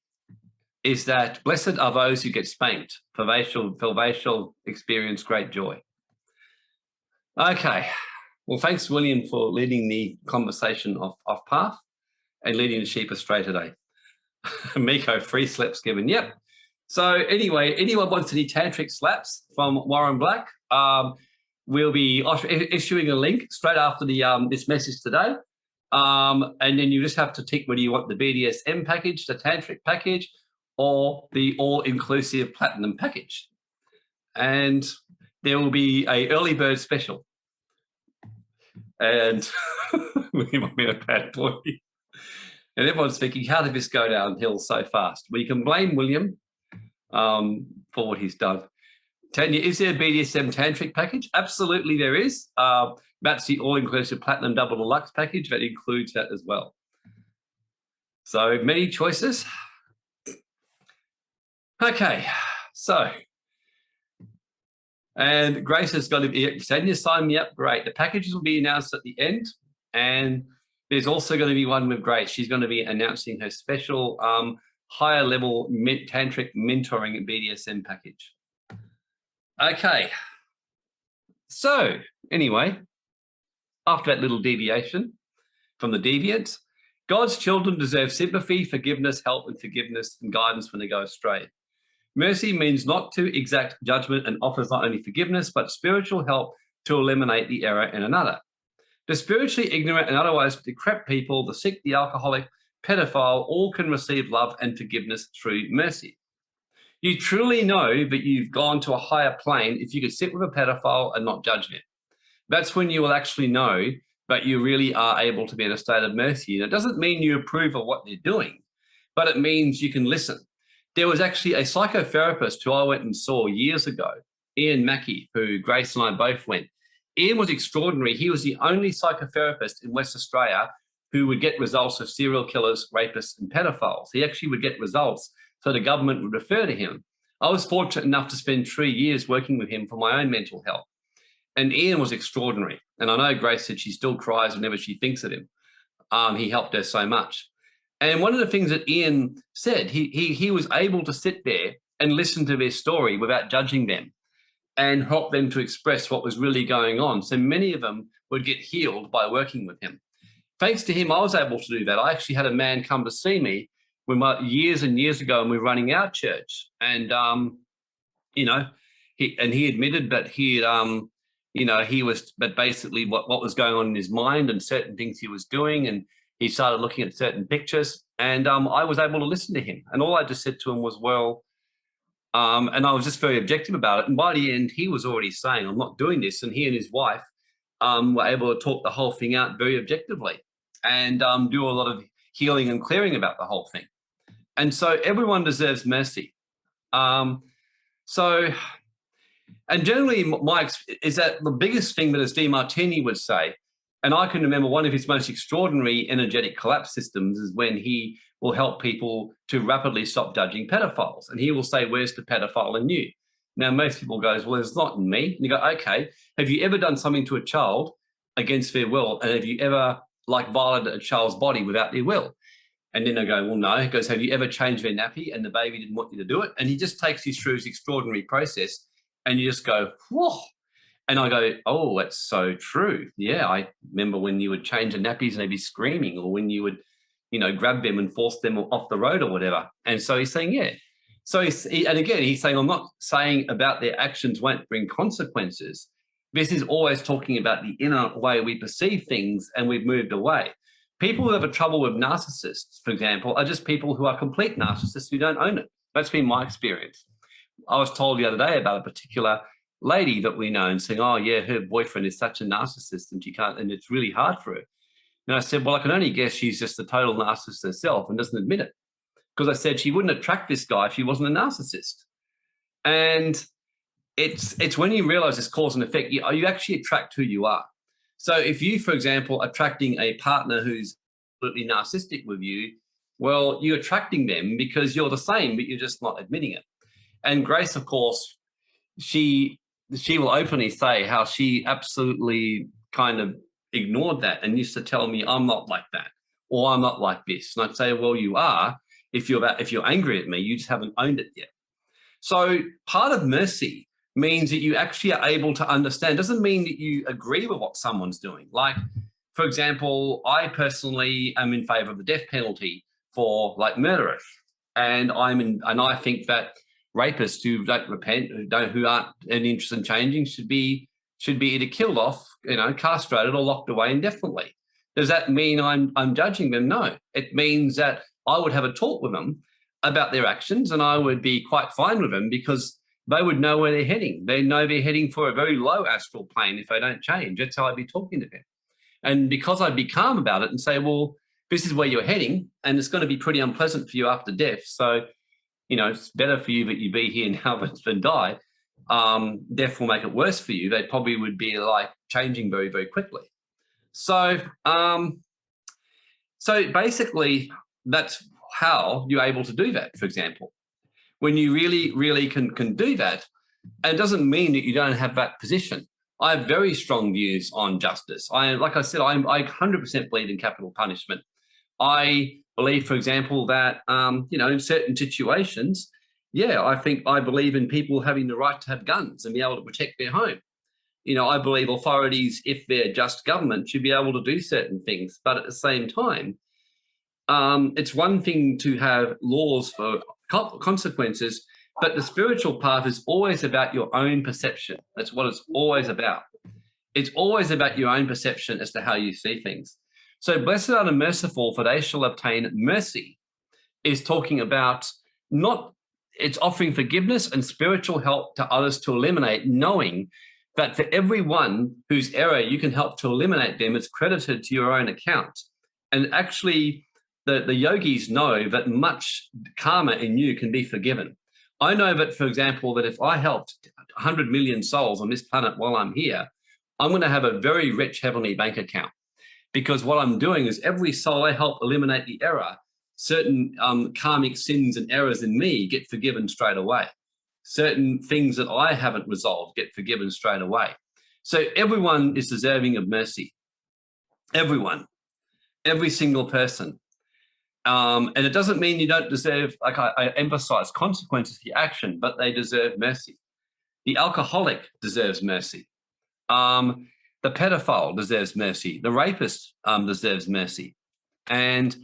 is that blessed are those who get spanked, for they shall experience great joy. Okay, well, thanks, William, for leading the conversation off path and leading the sheep astray today. Miko, free slaps given. Yep. So anyway, anyone wants any tantric slaps from Warren Black, we'll be issuing a link straight after this message today. And then you just have to tick whether you want the BDSM package, the tantric package, or the all-inclusive platinum package. And there will be a early bird special. And we might be a bad boy. And everyone's thinking, how did this go downhill so fast? Well, you can blame William for what he's done. Tanya, is there a BDSM tantric package? Absolutely there is. That's the all-inclusive platinum double deluxe package that includes that as well. So many choices. Okay, so, and Grace has got to be, Tanya, sign me up, great. The packages will be announced at the end, and there's also going to be one with Grace. She's going to be announcing her special higher level tantric mentoring BDSM package. Okay, so anyway, after that little deviation from the deviant, God's children deserve sympathy, forgiveness, help, and forgiveness and guidance when they go astray. Mercy means not to exact judgment and offers not only forgiveness, but spiritual help to eliminate the error in another. The spiritually ignorant and otherwise decrepit people, the sick, the alcoholic, pedophile, all can receive love and forgiveness through mercy. You truly know that you've gone to a higher plane if you could sit with a pedophile and not judge him. That's when you will actually know that you really are able to be in a state of mercy. And it doesn't mean you approve of what they're doing, but it means you can listen. There was actually a psychotherapist who I went and saw years ago, Ian Mackey, who Grace and I both went. Ian was extraordinary. He was the only psychotherapist in West Australia who would get results of serial killers, rapists, and pedophiles. He actually would get results, so the government would refer to him. I was fortunate enough to spend 3 years working with him for my own mental health. And Ian was extraordinary. And I know Grace said she still cries whenever she thinks of him. He helped her so much. And one of the things that Ian said, he was able to sit there and listen to their story without judging them and help them to express what was really going on. So many of them would get healed by working with him. Thanks to him, I was able to do that. I actually had a man come to see me years and years ago, and we were running our church. And, he admitted that but basically what was going on in his mind and certain things he was doing, and he started looking at certain pictures, and I was able to listen to him. And all I just said to him was, well, and I was just very objective about it. And by the end, he was already saying, I'm not doing this. And he and his wife were able to talk the whole thing out very objectively and do a lot of healing and clearing about the whole thing. And so everyone deserves mercy. And generally, is that the biggest thing that, as Demartini would say, and I can remember one of his most extraordinary energetic collapse systems is when he will help people to rapidly stop judging pedophiles. And he will say, where's the pedophile in you? Now, most people go, well, it's not in me. And you go, okay, have you ever done something to a child against their will? And have you ever violated a child's body without their will? And then they go, well, no. He goes, have you ever changed their nappy and the baby didn't want you to do it? And he just takes you through his extraordinary process. And you just go, whoa. And I go, oh, that's so true. Yeah, I remember when you would change the nappies and they'd be screaming, or when you would, grab them and force them off the road or whatever. And so he's saying, yeah. So he's saying, I'm not saying about their actions won't bring consequences. This is always talking about the inner way we perceive things, and we've moved away. People who have a trouble with narcissists, for example, are just people who are complete narcissists who don't own it. That's been my experience. I was told the other day about a particular lady that we know, and saying, oh yeah, her boyfriend is such a narcissist and she can't, and it's really hard for her. And I said, well, I can only guess she's just a total narcissist herself and doesn't admit it. Because I said she wouldn't attract this guy if she wasn't a narcissist. And it's when you realize this cause and effect, you actually attract who you are. So if you, for example, attracting a partner who's absolutely narcissistic with you, well, you're attracting them because you're the same, but you're just not admitting it. And Grace, of course, she will openly say how she absolutely kind of ignored that and used to tell me, I'm not like that, or I'm not like this. And I'd say, well, you are. If you're angry at me, you just haven't owned it yet. So part of mercy means that you actually are able to understand. Doesn't mean that you agree with what someone's doing. Like, for example, I personally am in favor of the death penalty for murderers, and I think that rapists who don't repent, who aren't any interest in changing, should be either killed off, castrated, or locked away indefinitely. Does that mean I'm judging them? No. It means that I would have a talk with them about their actions, and I would be quite fine with them because they would know where they're heading. They know they're heading for a very low astral plane if they don't change. That's how I'd be talking to them. And because I'd be calm about it and say, well, this is where you're heading, and it's going to be pretty unpleasant for you after death. So, it's better for you that you be here now than die. Death will make it worse for you. They probably would be changing very, very quickly. So basically, that's how you're able to do that, for example. When you really, really can do that, and it doesn't mean that you don't have that position. I have very strong views on justice. Like I said, I 100% believe in capital punishment. I believe, for example, that, in certain situations, I believe in people having the right to have guns and be able to protect their home. I believe authorities, if they're just government, should be able to do certain things. But at the same time, it's one thing to have laws for consequences, but the spiritual path is always about your own perception. That's what it's always about. It's always about your own perception as to how you see things. So blessed are the merciful, for they shall obtain mercy, is talking about it's offering forgiveness and spiritual help to others to eliminate, knowing that for everyone whose error you can help to eliminate them, it's credited to your own account. And actually, the yogis know that much karma in you can be forgiven. I know that, for example, that if I helped 100 million souls on this planet while I'm here, I'm going to have a very rich heavenly bank account, because what I'm doing is every soul I help eliminate the error, certain karmic sins and errors in me get forgiven straight away. Certain things that I haven't resolved get forgiven straight away. So everyone is deserving of mercy. Everyone, every single person. And it doesn't mean you don't deserve, like I emphasize, consequences for your action, but they deserve mercy. The alcoholic deserves mercy. The pedophile deserves mercy. The rapist deserves mercy. And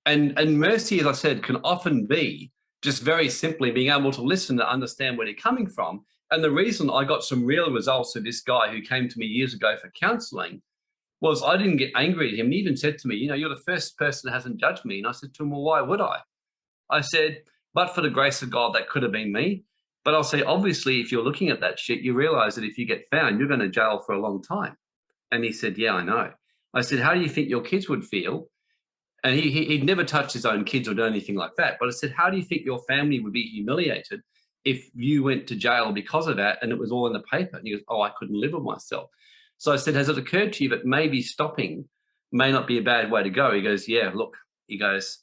mercy, as I said, can often be just very simply being able to listen to understand where they're coming from. And the reason I got some real results with this guy who came to me years ago for counseling was I didn't get angry at him. He even said to me, you know, you're the first person that hasn't judged me. And I said to him, well, why would I? I said, but for the grace of God, that could have been me. But I'll say, obviously, if you're looking at that shit, you realize that if you get found, you're going to jail for a long time. And he said, yeah, I know. I said, how do you think your kids would feel? And he'd never touched his own kids or done anything like that. But I said, how do you think your family would be humiliated if you went to jail because of that and it was all in the paper? And he goes, oh, I couldn't live with myself. So I said, has it occurred to you that maybe stopping may not be a bad way to go? He goes, yeah, look, he goes,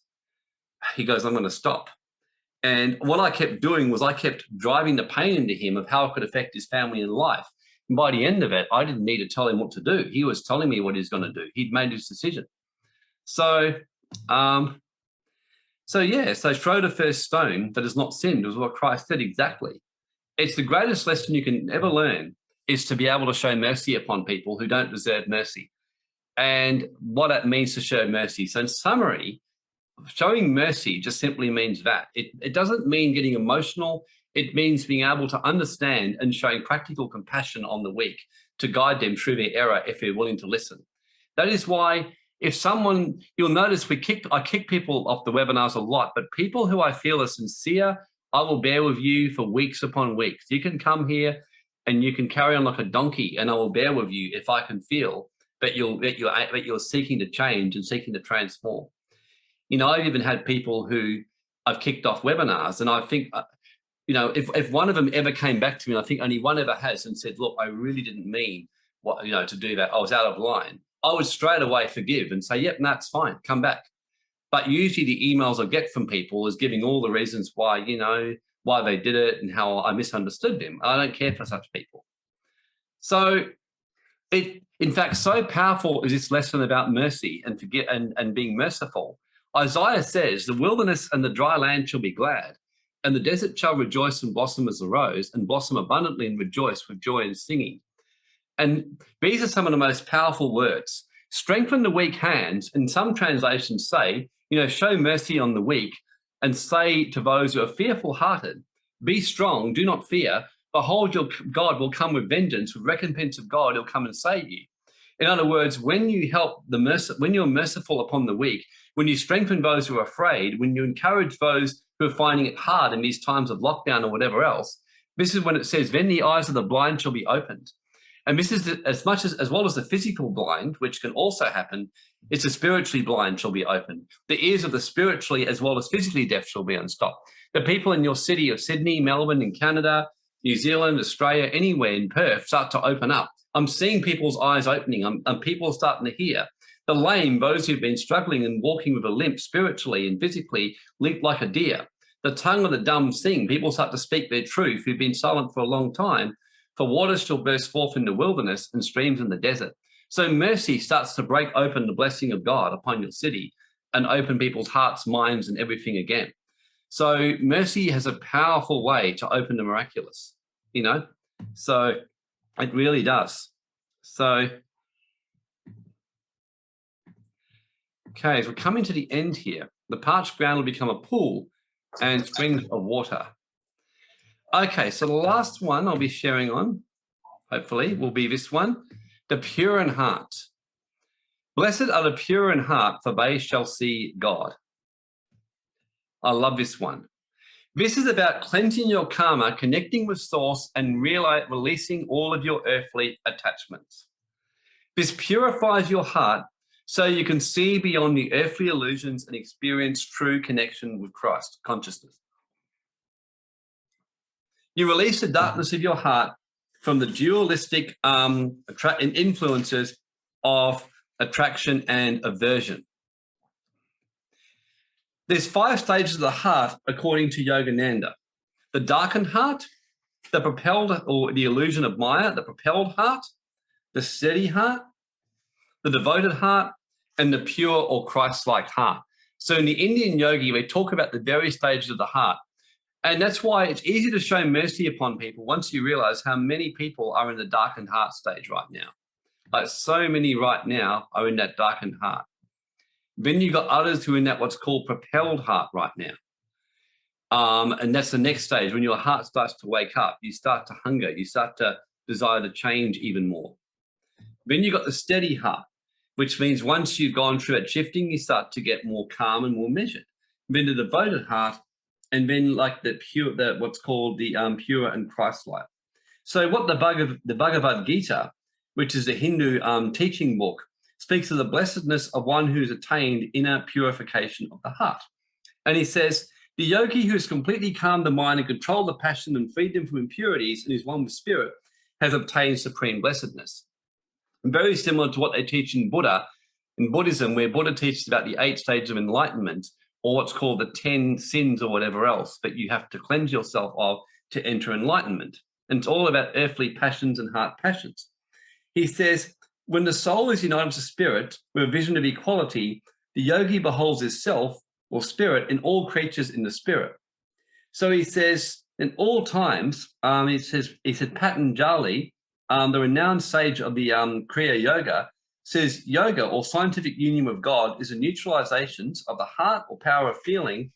I'm going to stop. And what I kept doing was I kept driving the pain into him of how it could affect his family and life. And by the end of it, I didn't need to tell him what to do. He was telling me what he was going to do. He'd made his decision. So throw the first stone that is not sinned was what Christ said exactly. It's the greatest lesson you can ever learn is to be able to show mercy upon people who don't deserve mercy, and what that means to show mercy. So in summary, showing mercy just simply means that. It doesn't mean getting emotional. It means being able to understand and showing practical compassion on the weak to guide them through their error if they're willing to listen. That is why if someone, you'll notice I kick people off the webinars a lot, but people who I feel are sincere, I will bear with you for weeks upon weeks. You can come here and you can carry on like a donkey and I will bear with you if I can feel that you're seeking to change and seeking to transform. You know, I've even had people who I've kicked off webinars, and I think, you know, if one of them ever came back to me, I think only one ever has, and said, look, I really didn't mean to do that. I was out of line. I would straight away forgive and say, yep, that's fine, come back. But usually the emails I get from people is giving all the reasons why, why they did it and how I misunderstood them. I don't care for such people. So in fact, so powerful is this lesson about mercy and and being merciful. Isaiah says, the wilderness and the dry land shall be glad, and the desert shall rejoice and blossom as a rose, and blossom abundantly and rejoice with joy and singing. And these are some of the most powerful words. Strengthen the weak hands, and some translations say, show mercy on the weak, and say to those who are fearful-hearted, be strong, do not fear. Behold, your God will come with vengeance, with recompense of God, he'll come and save you. In other words, when you when you're merciful upon the weak, when you strengthen those who are afraid, when you encourage those who are finding it hard in these times of lockdown or whatever else, this is when it says, then the eyes of the blind shall be opened. And this is as well as the physical blind, which can also happen, it's the spiritually blind shall be opened. The ears of the spiritually as well as physically deaf shall be unstopped. The people in your city of Sydney, Melbourne, in Canada, New Zealand, Australia, anywhere in Perth start to open up. I'm seeing people's eyes opening. And people starting to hear. The lame, those who've been struggling and walking with a limp spiritually and physically, leap like a deer. The tongue of the dumb sing. People start to speak their truth who've been silent for a long time. For waters shall burst forth in the wilderness and streams in the desert. So mercy starts to break open the blessing of God upon your city and open people's hearts, minds, and everything again. So mercy has a powerful way to open the miraculous, So it really does. So, Okay, so we're coming to the end here. The parched ground will become a pool and springs of water. Okay, so the last one I'll be sharing on, hopefully, will be this one, the pure in heart. Blessed are the pure in heart, for they shall see God. I love this one. This is about cleansing your karma, connecting with source, and releasing all of your earthly attachments. This purifies your heart so you can see beyond the earthly illusions and experience true connection with Christ consciousness. You release the darkness of your heart from the dualistic influences of attraction and aversion. There's 5 stages of the heart according to Yogananda. The darkened heart, the propelled, or the illusion of Maya, the propelled heart, the steady heart, the devoted heart, and the pure or Christ-like heart. So in the Indian yogi, we talk about the various stages of the heart. And that's why it's easy to show mercy upon people once you realize how many people are in the darkened heart stage right now. Like so many right now are in that darkened heart. Then you've got others who are in that what's called propelled heart right now. And that's the next stage. When your heart starts to wake up, you start to hunger, you start to desire to change even more. Then you've got the steady heart, which means once you've gone through that shifting, you start to get more calm and more measured. Then the devoted heart, and then like the pure, what's called the pure and Christ-like. So what the Bhagavad Gita, which is a Hindu teaching book, speaks of the blessedness of one who's attained inner purification of the heart. And he says, the yogi who has completely calmed the mind and controlled the passion and freed them from impurities and is one with spirit has obtained supreme blessedness. And very similar to what they teach in Buddhism, where Buddha teaches about the 8 stages of enlightenment, or what's called the 10 sins or whatever else that you have to cleanse yourself of to enter enlightenment. And it's all about earthly passions and heart passions. He says, when the soul is united to spirit with a vision of equality, the yogi beholds his self or spirit in all creatures in the spirit. So he says, in all times, he said Patanjali, the renowned sage of the Kriya Yoga, says yoga or scientific union with God is a neutralization of the heart or power of feeling.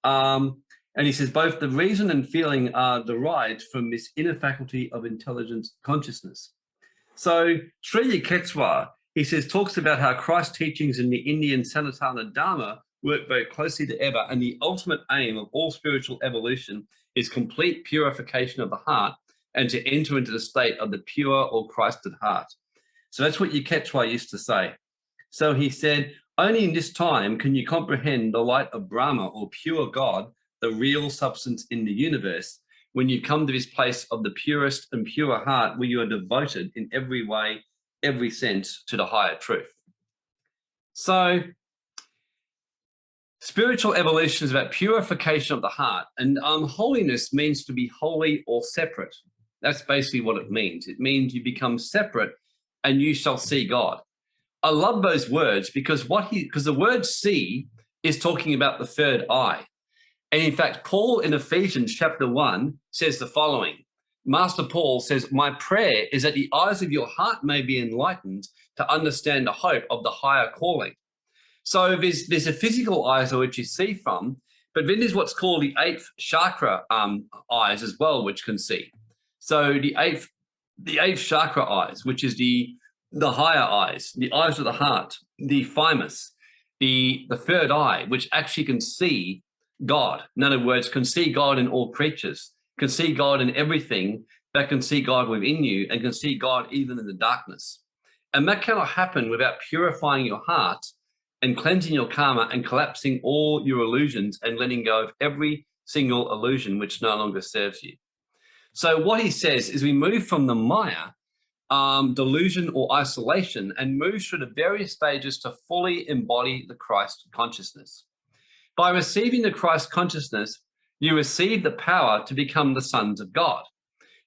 And he says both the reason and feeling are derived from this inner faculty of intelligence consciousness. So Sri Yukteswar, he says, talks about how Christ's teachings in the Indian Sanatana Dharma work very closely together, and the ultimate aim of all spiritual evolution is complete purification of the heart and to enter into the state of the pure or Christed heart. So that's what Yukteswar used to say. So he said, only in this time can you comprehend the light of Brahma or pure God, the real substance in the universe, when you come to this place of the purest and pure heart where you are devoted in every way, every sense to the higher truth. So spiritual evolution is about purification of the heart, and holiness means to be holy or separate. That's basically what it means. It means you become separate and you shall see God. I love those words because the word see is talking about the third eye. And in fact, Paul in Ephesians chapter 1 says the following. Master Paul says, my prayer is that the eyes of your heart may be enlightened to understand the hope of the higher calling. So there's a physical eyes which you see from, but then there's what's called the 8th chakra eyes as well, which can see. So the eighth chakra eyes, which is the higher eyes, the eyes of the heart, the thymus, the third eye, which actually can see God. In other words, can see God in all creatures, can see God in everything, that can see God within you, and can see God even in the darkness. And that cannot happen without purifying your heart and cleansing your karma and collapsing all your illusions and letting go of every single illusion which no longer serves you. So what he says is we move from the Maya delusion or isolation and move through the various stages to fully embody the Christ consciousness. By receiving the Christ consciousness, you receive the power to become the sons of God.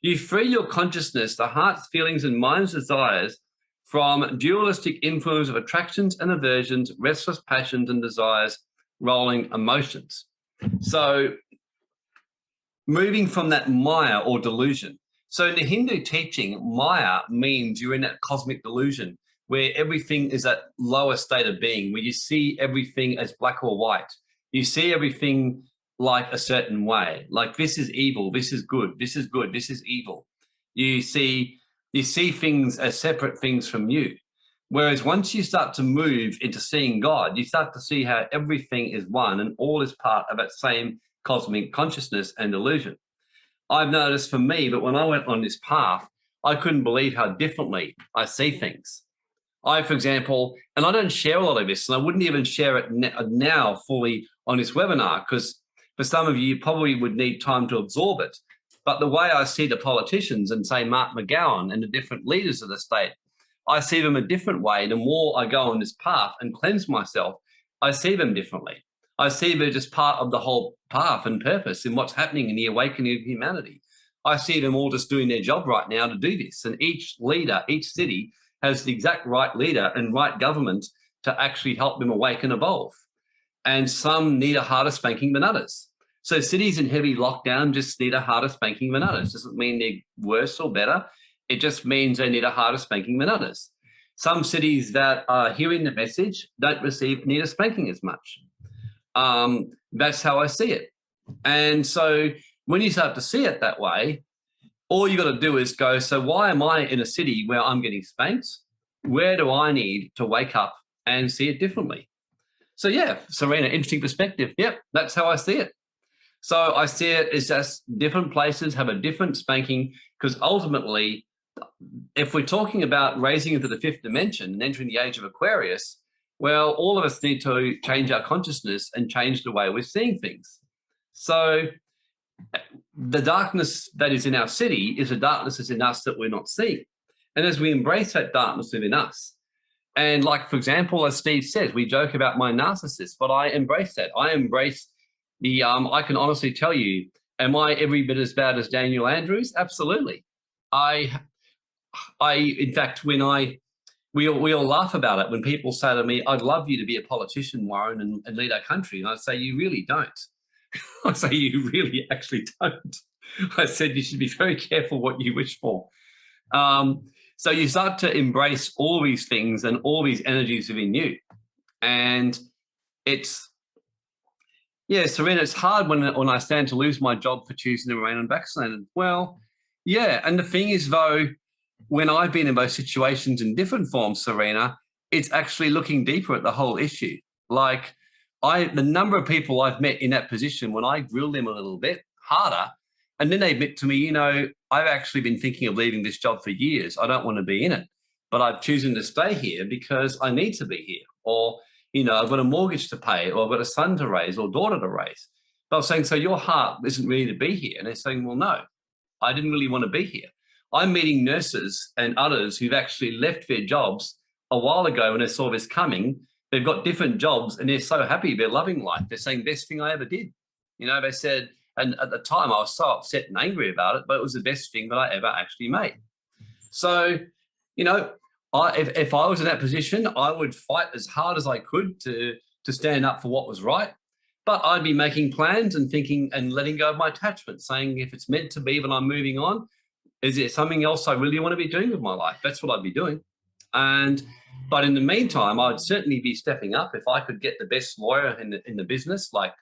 You free your consciousness, the heart's feelings and mind's desires from dualistic influence of attractions and aversions, restless passions and desires, rolling emotions. So moving from that Maya or delusion. So in the Hindu teaching, Maya means you're in that cosmic delusion where everything is at lower state of being, where you see everything as black or white. You see everything like a certain way, like this is evil, this is good, this is good, this is evil. You see things as separate things from you. Whereas once you start to move into seeing God, you start to see how everything is one and all is part of that same cosmic consciousness and illusion. I've noticed for me that when I went on this path, I couldn't believe how differently I see things. I, for example, and I don't share a lot of this, and I wouldn't even share it now fully on this webinar, because for some of you probably would need time to absorb it. But the way I see the politicians and say Mark McGowan and the different leaders of the state, I see them a different way. The more I go on this path and cleanse myself, I see them differently. I see them just part of the whole path and purpose in what's happening in the awakening of humanity. I see them all just doing their job right now to do this. And each leader, each city has the exact right leader and right government to actually help them awake and evolve. And some need a harder spanking than others. So cities in heavy lockdown just need a harder spanking than others. Doesn't mean they're worse or better. It just means they need a harder spanking than others. Some cities that are hearing the message don't need a spanking as much. That's how I see it. And so when you start to see it that way, all you got to do is go, so why am I in a city where I'm getting spanked? Where do I need to wake up and see it differently? So yeah, Serena, interesting perspective. Yep, that's how I see it. So I see it as just different places have a different spanking, because ultimately, if we're talking about raising into the fifth dimension and entering the age of Aquarius, well, all of us need to change our consciousness and change the way we're seeing things. So the darkness that is in our city is a darkness that's in us that we're not seeing. And as we embrace that darkness within us, and like, for example, as Steve says, we joke about my narcissist, but I embrace that. I embrace the, I can honestly tell you, am I every bit as bad as Daniel Andrews? Absolutely. In fact, when we all laugh about it when people say to me, I'd love you to be a politician, Warren, and lead our country. And I say, you really don't. I say, you really actually don't. I said, you should be very careful what you wish for. So you start to embrace all these things and all these energies within you. And it's, yeah, Serena, it's hard when I stand to lose my job for choosing to remain unvaccinated. Well, yeah. And the thing is, though, when I've been in those situations in different forms, Serena, it's actually looking deeper at the whole issue. Like the number of people I've met in that position, when I grill them a little bit harder, and then they admit to me, you know, I've actually been thinking of leaving this job for years. I don't want to be in it, but I've chosen to stay here because I need to be here. Or, you know, I've got a mortgage to pay, or I've got a son to raise or daughter to raise. But I was saying, so your heart isn't really to be here. And they're saying, well, no, I didn't really want to be here. I'm meeting nurses and others who've actually left their jobs a while ago when they saw this coming. They've got different jobs and they're so happy. They're loving life. They're saying, best thing I ever did. You know, they said, and at the time I was so upset and angry about it, but it was the best thing that I ever actually made. So, you know, if I was in that position, I would fight as hard as I could to stand up for what was right. But I'd be making plans and thinking and letting go of my attachment, saying if it's meant to be that I'm moving on, is there something else I really want to be doing with my life? That's what I'd be doing. But in the meantime, I'd certainly be stepping up if I could get the best lawyer in the business, like,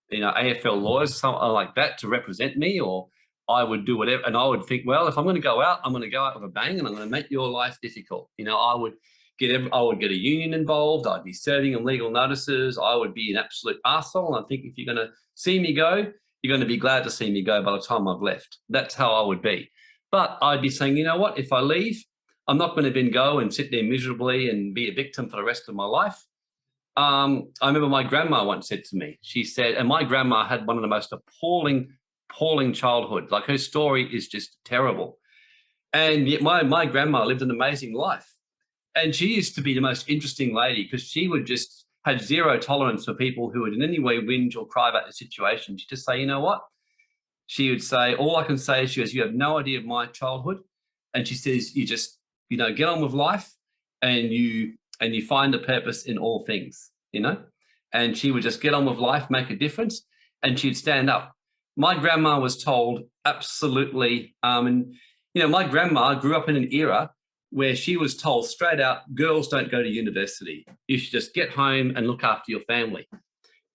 you know, AFL lawyers, something like that, to represent me, or I would do whatever. And I would think, well, if I'm going to go out, I'm going to go out with a bang, and I'm going to make your life difficult. You know, I would get a union involved. I'd be serving them legal notices. I would be an absolute arsehole. And I think if you're going to see me go, you're going to be glad to see me go by the time I've left. That's how I would be. But I'd be saying, you know what, if I leave, I'm not going to then go and sit there miserably and be a victim for the rest of my life. I remember my grandma once said to me, she said, and my grandma had one of the most appalling childhood. Like, her story is just terrible. And yet my grandma lived an amazing life. And she used to be the most interesting lady, because she would just had zero tolerance for people who would in any way whinge or cry about the situation. She'd just say, you know what? She would say, all I can say is, she goes, you have no idea of my childhood. And she says, you just, you know, get on with life, and you find the purpose in all things, you know. And she would just get on with life, make a difference, and she'd stand up. My grandma was told absolutely, and, you know, my grandma grew up in an era where she was told straight out, girls don't go to university. You should just get home and look after your family.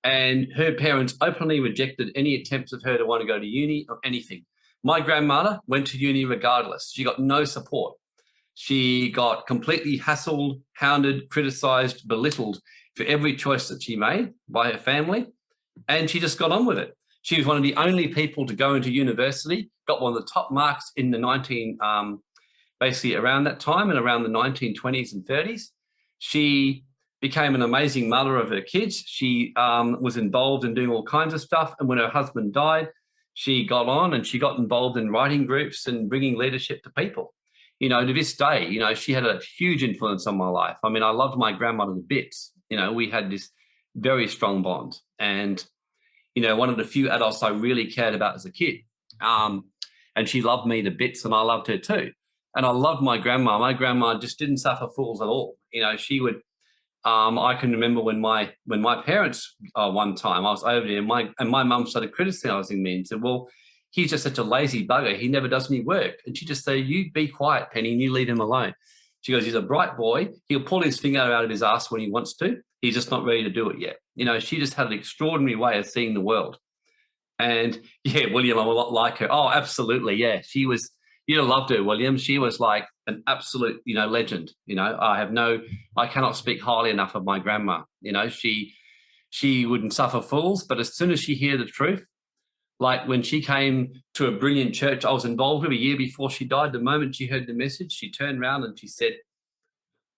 And her parents openly rejected any attempts of her to want to go to uni or anything. My grandmother went to uni regardless. She got no support. She got completely hassled, hounded, criticised, belittled for every choice that she made by her family. And she just got on with it. She was one of the only people to go into university, got one of the top marks in the basically around that time and around the 1920s and 30s. She became an amazing mother of her kids. She was involved in doing all kinds of stuff. And when her husband died, she got on and she got involved in writing groups and bringing leadership to people. You know, to this day, you know, she had a huge influence on my life. I mean, I loved my grandmother to bits. You know, we had this very strong bond. And, you know, one of the few adults I really cared about as a kid. And she loved me to bits and I loved her too. And I loved my grandma. My grandma just didn't suffer fools at all. You know, she would, I can remember when my parents, one time I was over there and my mum started criticizing me and said, well, he's just such a lazy bugger. He never does any work. And she just said, you be quiet, Penny, and you leave him alone. She goes, he's a bright boy. He'll pull his finger out of his ass when he wants to. He's just not ready to do it yet. You know, she just had an extraordinary way of seeing the world. And yeah, William, I'm a lot like her. Oh, absolutely. Yeah. She was, you'd have loved her, William. She was like an absolute, you know, legend. You know, I cannot speak highly enough of my grandma. You know, she wouldn't suffer fools, but as soon as she heard the truth, like when she came to a brilliant church I was involved with a year before she died, the moment she heard the message, she turned around and she said,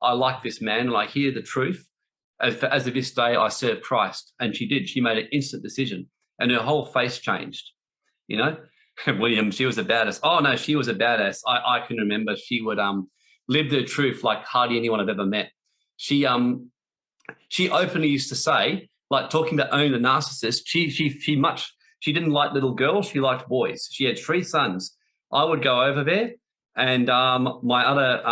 I like this man and I hear the truth. As of this day, I serve Christ. And she did. She made an instant decision and her whole face changed, you know. William, she was a badass. Oh, no, she was a badass. I can remember she would live the truth like hardly anyone I've ever met. She openly used to say, like talking about owning the narcissist, she didn't like little girls. She liked boys. She had 3 sons. I would go over there and my other,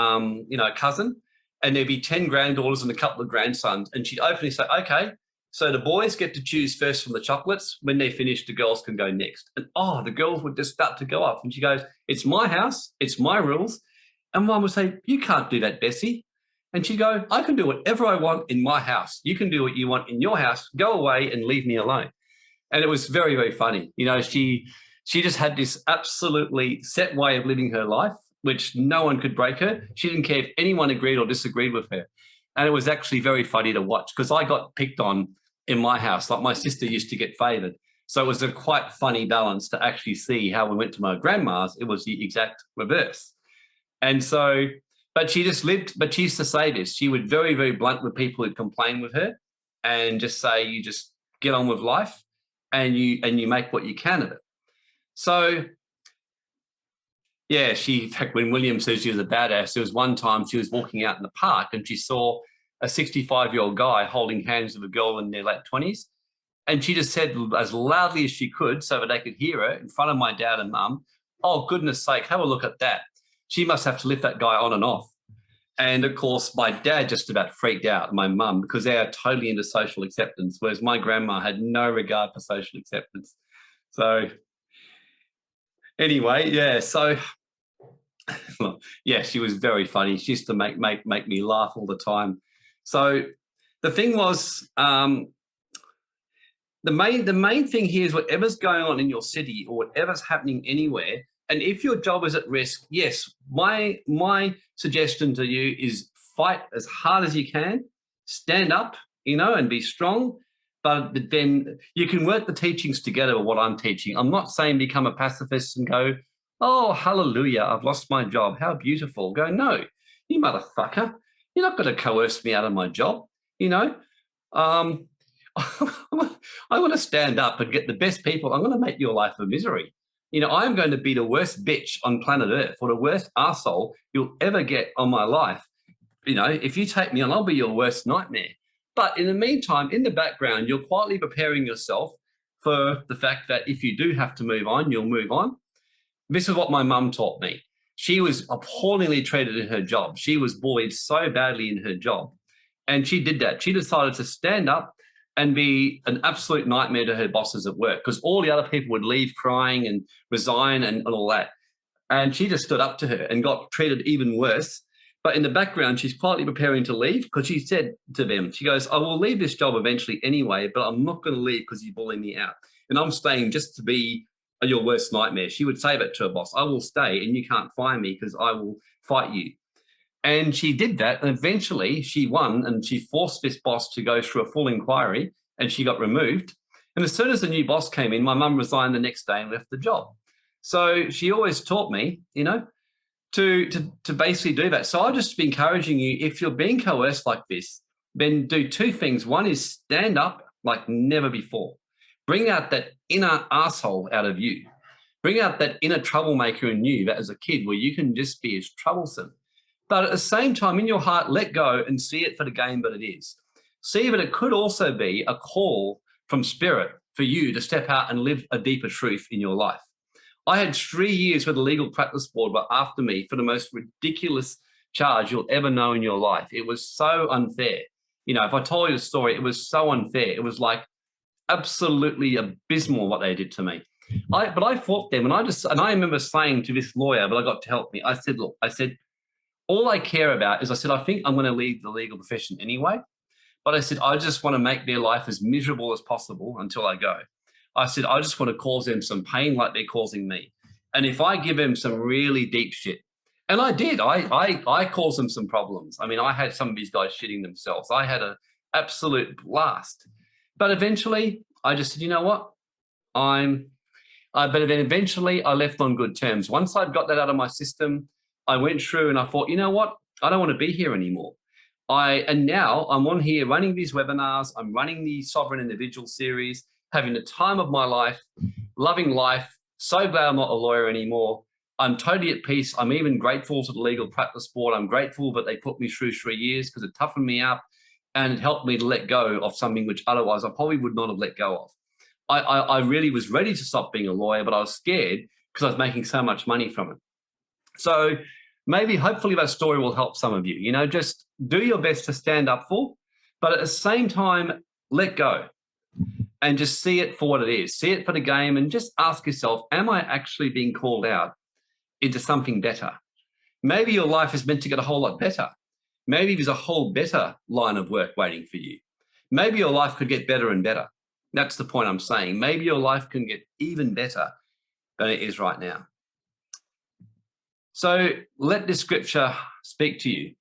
cousin, and there'd be 10 granddaughters and a couple of grandsons. And she'd openly say, okay, so the boys get to choose first from the chocolates. When they finish, the girls can go next. And, the girls would just start to go off. And she goes, it's my house. It's my rules. And Mum would say, you can't do that, Bessie. And she'd go, I can do whatever I want in my house. You can do what you want in your house. Go away and leave me alone. And it was very, very funny. You know, she just had this absolutely set way of living her life, which no one could break her. She didn't care if anyone agreed or disagreed with her. And it was actually very funny to watch because I got picked on in my house. Like my sister used to get favoured. So it was a quite funny balance to actually see how we went to my grandma's. It was the exact reverse. And so, but she just lived, but she used to say this. She would very, very blunt with people who'd complain with her and just say, you just get on with life. And you make what you can of it. So, yeah, when William says she was a badass, there was one time she was walking out in the park and she saw a 65-year-old guy holding hands with a girl in their late 20s. And she just said as loudly as she could so that they could hear her in front of my dad and mum, oh, goodness sake, have a look at that. She must have to lift that guy on and off. And, of course, my dad just about freaked out, my mum, because they are totally into social acceptance, whereas my grandma had no regard for social acceptance. So, anyway, yeah, so, yeah, she was very funny. She used to make me laugh all the time. So the thing was, the main thing here is whatever's going on in your city or whatever's happening anywhere, and if your job is at risk, yes, my suggestion to you is fight as hard as you can, stand up, you know, and be strong. But then you can work the teachings together with what I'm teaching. I'm not saying become a pacifist and go, oh, hallelujah, I've lost my job. How beautiful. Go, no, you motherfucker. You're not going to coerce me out of my job, you know. I want to stand up and get the best people. I'm going to make your life a misery. You know, I'm going to be the worst bitch on planet Earth or the worst arsehole you'll ever get on my life. You know, if you take me on, I'll be your worst nightmare. But in the meantime, in the background, you're quietly preparing yourself for the fact that if you do have to move on, you'll move on. This is what my mum taught me. She was appallingly treated in her job. She was bullied so badly in her job. And she did that. She decided to stand up and be an absolute nightmare to her bosses at work because all the other people would leave crying and resign and all that. And she just stood up to her and got treated even worse. But in the background, she's quietly preparing to leave because she said to them, she goes, I will leave this job eventually anyway, but I'm not going to leave because you bully me out. And I'm staying just to be your worst nightmare. She would say that to her boss, I will stay and you can't fire me because I will fight you. And she did that. And eventually she won and she forced this boss to go through a full inquiry and she got removed. And as soon as the new boss came in, my mum resigned the next day and left the job. So she always taught me, you know, to basically do that. So I'll just be encouraging you, if you're being coerced like this, then do two things. One is stand up like never before. Bring out that inner asshole out of you. Bring out that inner troublemaker in you that as a kid where you can just be as troublesome. But at the same time, in your heart, let go and see it for the game that it is. See that it could also be a call from Spirit for you to step out and live a deeper truth in your life. I had 3 years where the Legal Practice Board were after me for the most ridiculous charge you'll ever know in your life. It was so unfair. You know, if I told you the story, it was so unfair. It was like absolutely abysmal what they did to me. But I fought them, and I remember saying to this lawyer, but I got to help me. I said, look, all I care about is, I think I'm going to leave the legal profession anyway. But I said, I just want to make their life as miserable as possible until I go. I said, I just want to cause them some pain like they're causing me. And if I give them some really deep shit, and I did, I caused them some problems. I mean, I had some of these guys shitting themselves. I had an absolute blast. But eventually, I just said, you know what? But then eventually I left on good terms. Once I'd got that out of my system, I went through and I thought, you know what? I don't want to be here anymore. And now I'm on here running these webinars. I'm running the Sovereign Individual series, having the time of my life, loving life. So glad I'm not a lawyer anymore. I'm totally at peace. I'm even grateful to the Legal Practice Board. I'm grateful that they put me through 3 years because it toughened me up and it helped me to let go of something which otherwise I probably would not have let go of. I really was ready to stop being a lawyer, but I was scared because I was making so much money from it. So maybe, hopefully that story will help some of you. You know, just do your best to stand up for, but at the same time, let go and just see it for what it is. See it for the game and just ask yourself, am I actually being called out into something better? Maybe your life is meant to get a whole lot better. Maybe there's a whole better line of work waiting for you. Maybe your life could get better and better. That's the point I'm saying. Maybe your life can get even better than it is right now. So let this scripture speak to you.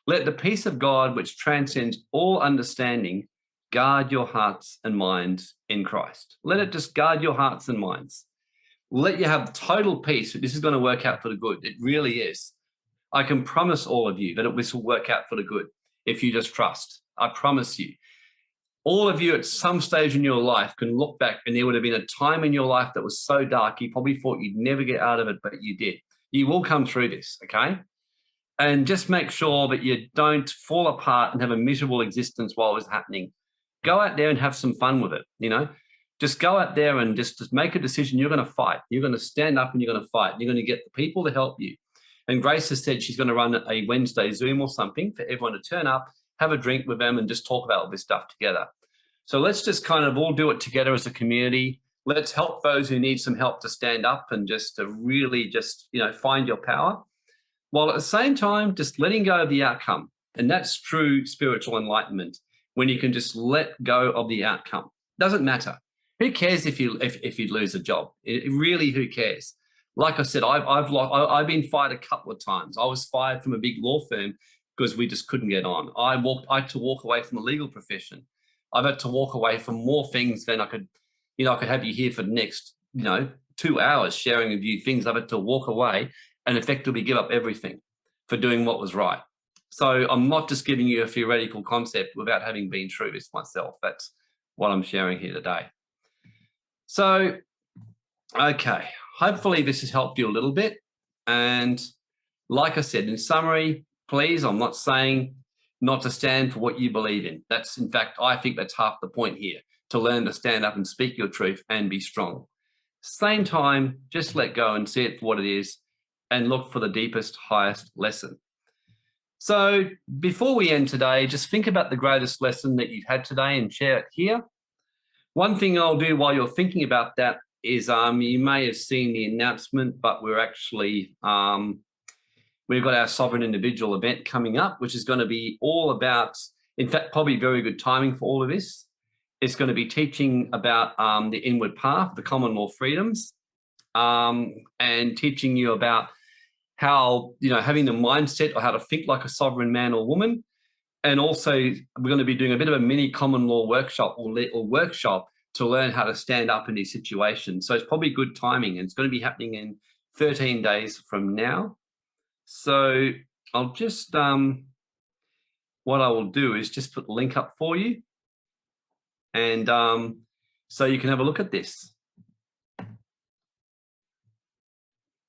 Let the peace of God, which transcends all understanding, guard your hearts and minds in Christ. Let it just guard your hearts and minds. Let you have total peace that this is going to work out for the good. It really is. I can promise all of you that this will work out for the good if you just trust. I promise you. All of you at some stage in your life can look back and there would have been a time in your life that was so dark you probably thought you'd never get out of it, but you did. You will come through this, okay? And just make sure that you don't fall apart and have a miserable existence while it's happening. Go out there and have some fun with it, you know? Just go out there and just make a decision. You're going to fight. You're going to stand up and you're going to fight. You're going to get the people to help you. And Grace has said she's going to run a Wednesday Zoom or something for everyone to turn up, have a drink with them and just talk about all this stuff together. So let's just kind of all do it together as a community. Let's help those who need some help to stand up and just to really just, you know, find your power, while at the same time just letting go of the outcome. And that's true spiritual enlightenment, when you can just let go of the outcome. Doesn't matter. Who cares if you lose a job? It really, who cares? Like I said, I've been fired a couple of times. I was fired from a big law firm because we just couldn't get on. I had to walk away from the legal profession. I've had to walk away from more things than I could have you here for the next, 2 hours sharing with you things. I've had to walk away and effectively give up everything for doing what was right. So I'm not just giving you a theoretical concept without having been through this myself. That's what I'm sharing here today. So, okay, hopefully this has helped you a little bit. And like I said, in summary, please, I'm not saying not to stand for what you believe in. That's, in fact, I think that's half the point here, to learn to stand up and speak your truth and be strong. Same time, just let go and see it for what it is and look for the deepest, highest lesson. So before we end today, just think about the greatest lesson that you've had today and share it here. One thing I'll do while you're thinking about that is you may have seen the announcement, but we're We've got our Sovereign Individual event coming up, which is going to be all about, in fact, probably very good timing for all of this. It's going to be teaching about the inward path, the common law freedoms, and teaching you about how, having the mindset or how to think like a sovereign man or woman. And also, we're going to be doing a bit of a mini common law workshop or workshop to learn how to stand up in these situations. So it's probably good timing, and it's going to be happening in 13 days from now. So I'll just, what I will do is just put the link up for you. And so you can have a look at this.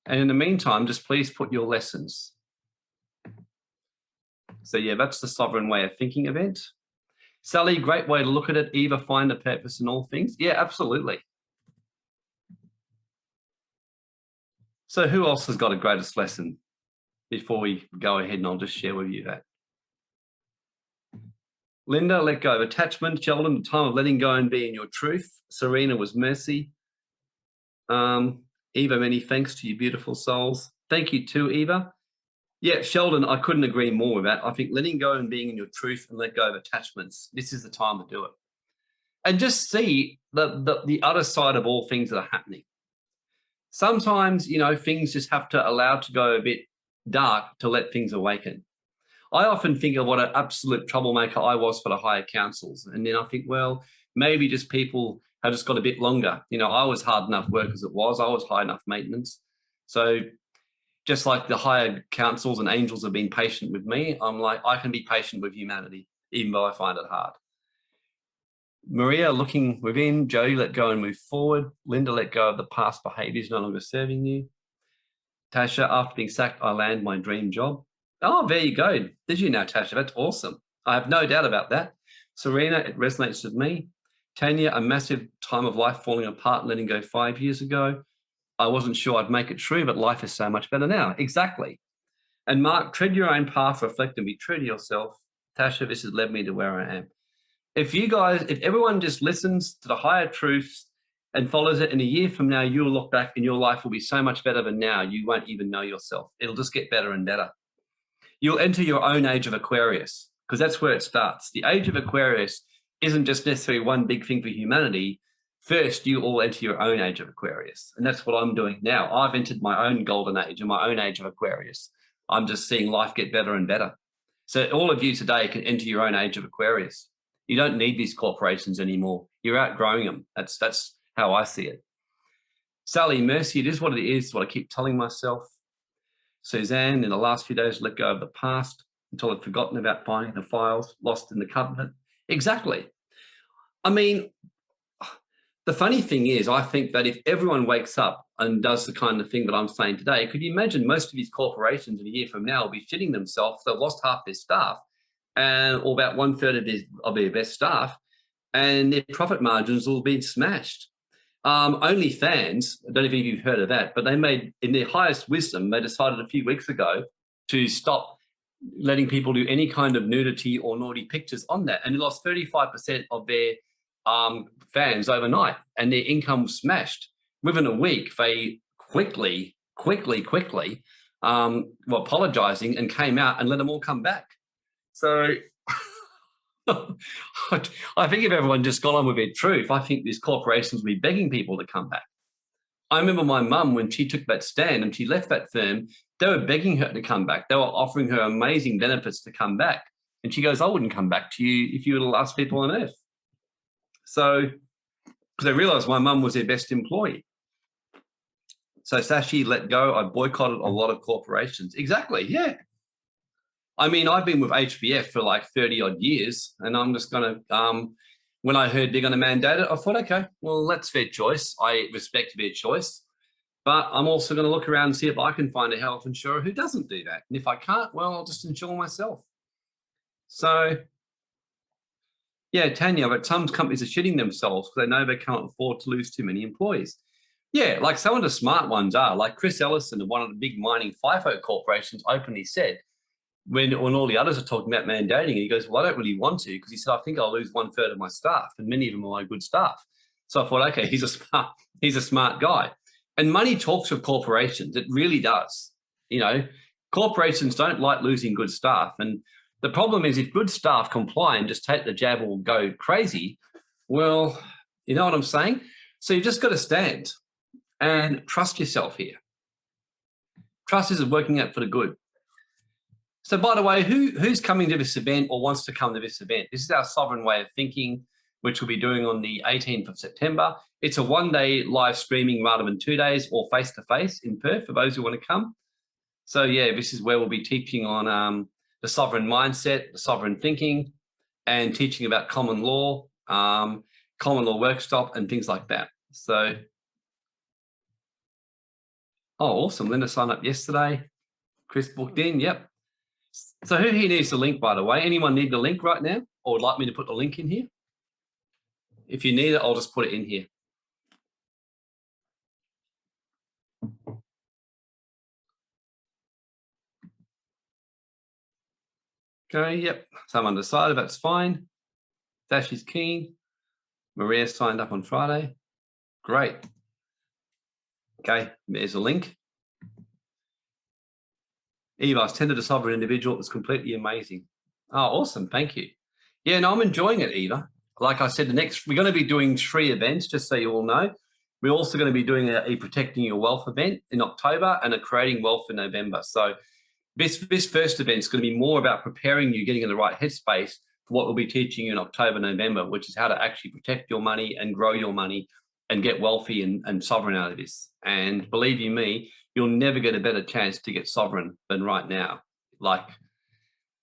And in the meantime, just please put your lessons. So yeah, that's the Sovereign Way of Thinking event. Sally, great way to look at it. Eva, find a purpose in all things. Yeah, absolutely. So who else has got a greatest lesson before we go ahead, and I'll just share with you that. Linda, let go of attachment. Sheldon, the time of letting go and be in your truth. Serena was mercy. Eva, many thanks to you beautiful souls. Thank you too, Eva. Yeah, Sheldon, I couldn't agree more with that. I think letting go and being in your truth and let go of attachments, this is the time to do it. And just see the other side of all things that are happening. Sometimes, things just have to allow to go a bit dark to let things awaken. I often think of what an absolute troublemaker I was for the higher councils. And then I think, well, maybe just people have just got a bit longer. I was hard enough work as it was. I was high enough maintenance. So just like the higher councils and angels have been patient with me, I'm like, I can be patient with humanity, even though I find it hard. Maria, looking within. Jody, let go and move forward. Linda, let go of the past behaviours no longer serving you. Tasha, after being sacked, I land my dream job. Oh, there you go. Did you now, Tasha? That's awesome. I have no doubt about that. Serena, it resonates with me. Tanya, a massive time of life falling apart, letting go 5 years ago. I wasn't sure I'd make it through, but life is so much better now. Exactly. And Mark, tread your own path, reflect and be true to yourself. Tasha, this has led me to where I am. If everyone just listens to the higher truths and follows it, in a year from now, you'll look back and your life will be so much better than now. You won't even know yourself. It'll just get better and better. You'll enter your own age of Aquarius, because that's where it starts. The age of Aquarius isn't just necessarily one big thing for humanity. First, you all enter your own age of Aquarius. And that's what I'm doing now. I've entered my own golden age and my own age of Aquarius. I'm just seeing life get better and better. So all of you today can enter your own age of Aquarius. You don't need these corporations anymore. You're outgrowing them. That's how I see it. Sally, mercy, it is what it is, what I keep telling myself. Suzanne, in the last few days, let go of the past until I've forgotten about finding the files lost in the covenant. Exactly. I mean, the funny thing is, I think that if everyone wakes up and does the kind of thing that I'm saying today, could you imagine most of these corporations in a year from now will be shitting themselves? They've lost half their staff, or about 1/3 of their best staff, and their profit margins will be smashed. OnlyFans, I don't know if you've heard of that, but they made, in their highest wisdom, they decided a few weeks ago to stop letting people do any kind of nudity or naughty pictures on that. And they lost 35% of their fans overnight, and their income was smashed. Within a week, they quickly were apologizing and came out and let them all come back. So I think if everyone just got on with their truth, I think these corporations will be begging people to come back. I remember my mum, when she took that stand and she left that firm, they were begging her to come back. They were offering her amazing benefits to come back. And she goes, I wouldn't come back to you if you were the last people on earth. So, because they realized my mum was their best employee. So Sashi, let go. I boycotted a lot of corporations. Exactly, yeah. I mean, I've been with HBF for like 30 odd years, and I'm just going to, when I heard they're going to mandate it, I thought, okay, well, that's their choice. I respect their choice, but I'm also going to look around and see if I can find a health insurer who doesn't do that. And if I can't, well, I'll just insure myself. So yeah, Tanya, but some companies are shitting themselves because they know they can't afford to lose too many employees. Yeah, like some of the smart ones are, like Chris Ellison, one of the big mining FIFO corporations, openly said, when all the others are talking about mandating, he goes, well, I don't really want to, because he said, I think I'll lose 1/3 of my staff, and many of them are my good staff. So I thought, okay, he's a smart guy. And money talks with corporations. It really does. You know, corporations don't like losing good staff. And the problem is, if good staff comply and just take the jab or go crazy, well, you know what I'm saying? So you just got to stand and trust yourself here. Trust is working out for the good. So, by the way, who's coming to this event or wants to come to this event? This is our Sovereign Way of Thinking, which we'll be doing on the 18th of September. It's a one-day live streaming rather than 2 days, or face-to-face in Perth for those who want to come. So, yeah, this is where we'll be teaching on the sovereign mindset, the sovereign thinking, and teaching about common law workshop, and things like that. So, oh, awesome. Linda signed up yesterday. Chris booked in. Yep. So who here needs the link, by the way? Anyone need the link right now, or would like me to put the link in here? If you need it, I'll just put it in here. Okay, yep. Someone decided, that's fine. Dash is keen. Maria signed up on Friday. Great. Okay, there's a link. Eva, I tended a sovereign individual. It was completely amazing. Oh, awesome. Thank you. Yeah, no, I'm enjoying it, Eva. Like I said, we're going to be doing 3 events, just so you all know. We're also going to be doing a Protecting Your Wealth event in October and a Creating Wealth in November. So this first event is going to be more about preparing you, getting in the right headspace for what we'll be teaching you in October, November, which is how to actually protect your money and grow your money and get wealthy and sovereign out of this. And believe you me, you'll never get a better chance to get sovereign than right now. Like,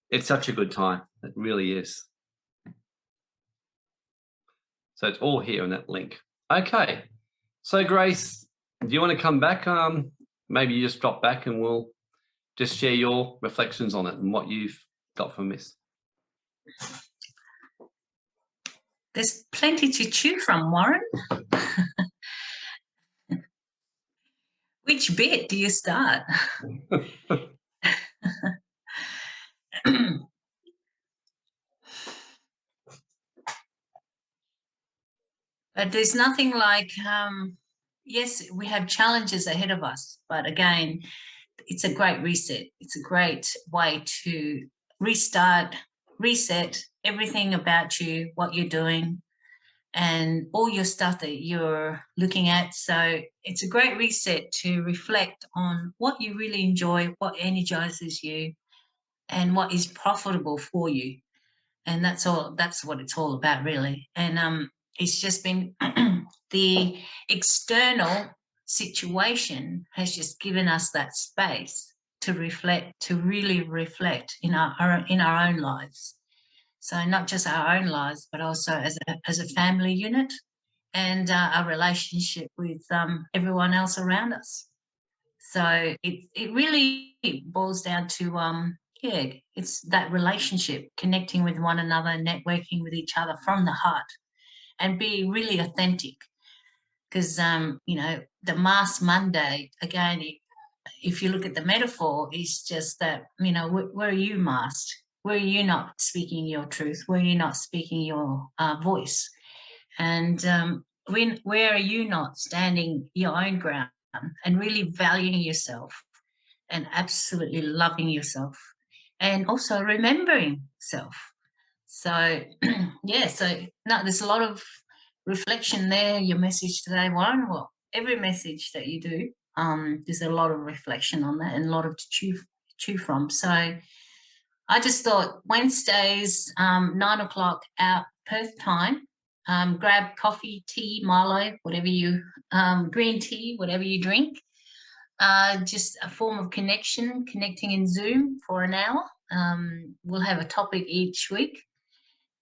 it's such a good time. It really is. So it's all here in that link. Okay. So Grace, do you want to come back? Maybe you just drop back and we'll just share your reflections on it and what you've got from this. There's plenty to chew from, Warren. Which bit do you start? But there's nothing like, yes, we have challenges ahead of us, but again, it's a great reset. It's a great way to restart, reset everything about you, what you're doing, and all your stuff that you're looking at. So it's a great reset to reflect on what you really enjoy, what energizes you, and what is profitable for you. And that's what it's all about, really. And it's just been the external situation has just given us that space to reflect, to really reflect in our own lives. So not just our own lives, but also as a family unit, and our relationship with everyone else around us. So it really boils down to yeah, it's that relationship, connecting with one another, networking with each other from the heart, and be really authentic. Because you know, the Mask Monday, again, if you look at the metaphor, is just that, you know, where are you masked? Where are you not speaking your truth? Where are you not speaking your voice? And where are you not standing your own ground and really valuing yourself and absolutely loving yourself, and also remembering self? So yeah, so no, there's a lot of reflection there. Your message today, Warren, well, every message that you do, there's a lot of reflection on that and a lot of to chew from. So I just thought Wednesdays, 9 o'clock out Perth time, grab coffee, tea, Milo, whatever you, green tea, whatever you drink. Just a form of connecting in Zoom for an hour. We'll have a topic each week,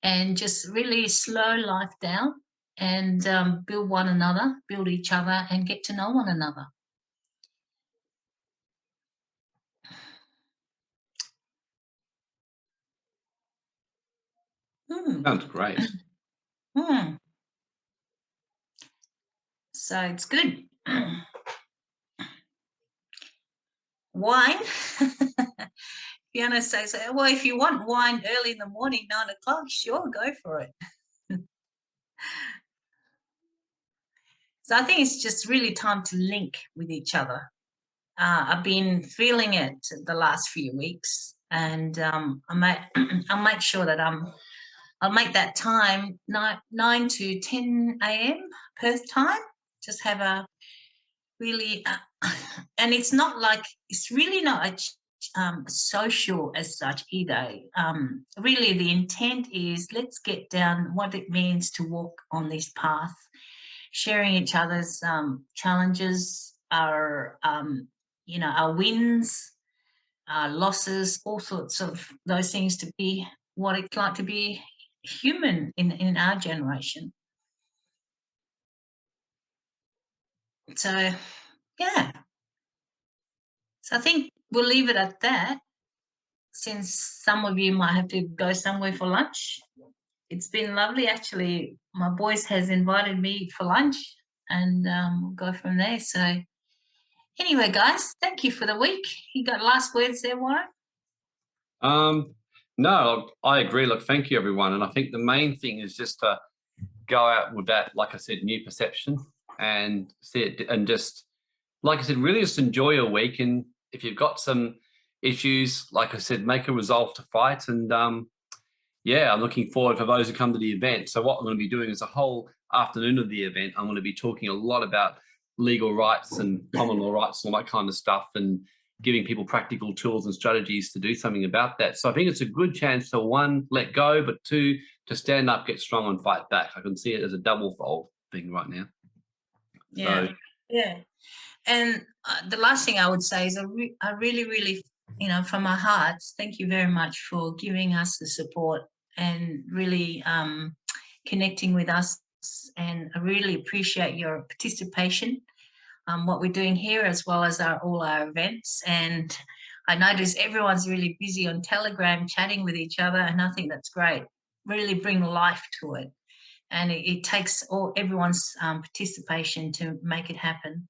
and just really slow life down and build one another, build each other, and get to know one another. Sounds great. So it's good. Wine. Fiona says, well, if you want wine early in the morning, 9 o'clock, sure, go for it. So I think it's just really time to link with each other. I've been feeling it the last few weeks, and I'll make sure that I'll make that time 9 to 10 a.m. Perth time. Just have a really, and it's really not a social as such either. Really, the intent is let's get down what it means to walk on this path, sharing each other's challenges, our our wins, our losses, all sorts of those things, to be what it's like to be human in our generation. So yeah, so I think we'll leave it at that, since some of you might have to go somewhere for lunch. It's been lovely, actually. My boys has invited me for lunch, and we'll go from there. So anyway, guys, thank you for the week. You got last words there, Warren? No, I agree. Look, thank you, everyone. And I think the main thing is just to go out with that, like I said, new perception, and see it, and just, like I said, really just enjoy your week. And if you've got some issues, like I said, make a resolve to fight. And yeah, I'm looking forward for those who come to the event. So what I'm going to be doing is a whole afternoon of the event. I'm going to be talking a lot about legal rights and common law rights and all that kind of stuff, and giving people practical tools and strategies to do something about that. So I think it's a good chance to, one, let go, but two, to stand up, get strong, and fight back. I can see it as a double-fold thing right now. Yeah, so, yeah. And the last thing I would say is I really, from our hearts, thank you very much for giving us the support and really connecting with us. And I really appreciate your participation, what we're doing here, as well as all our events. And I notice everyone's really busy on Telegram chatting with each other, and I think that's great. Really bring life to it. And it takes everyone's participation to make it happen.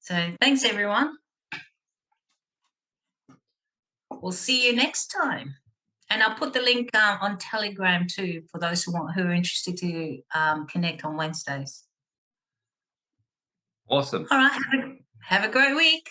So thanks, everyone. We'll see you next time. And I'll put the link on Telegram too, for those who are interested to connect on Wednesdays. awesome. All right. Have a great week.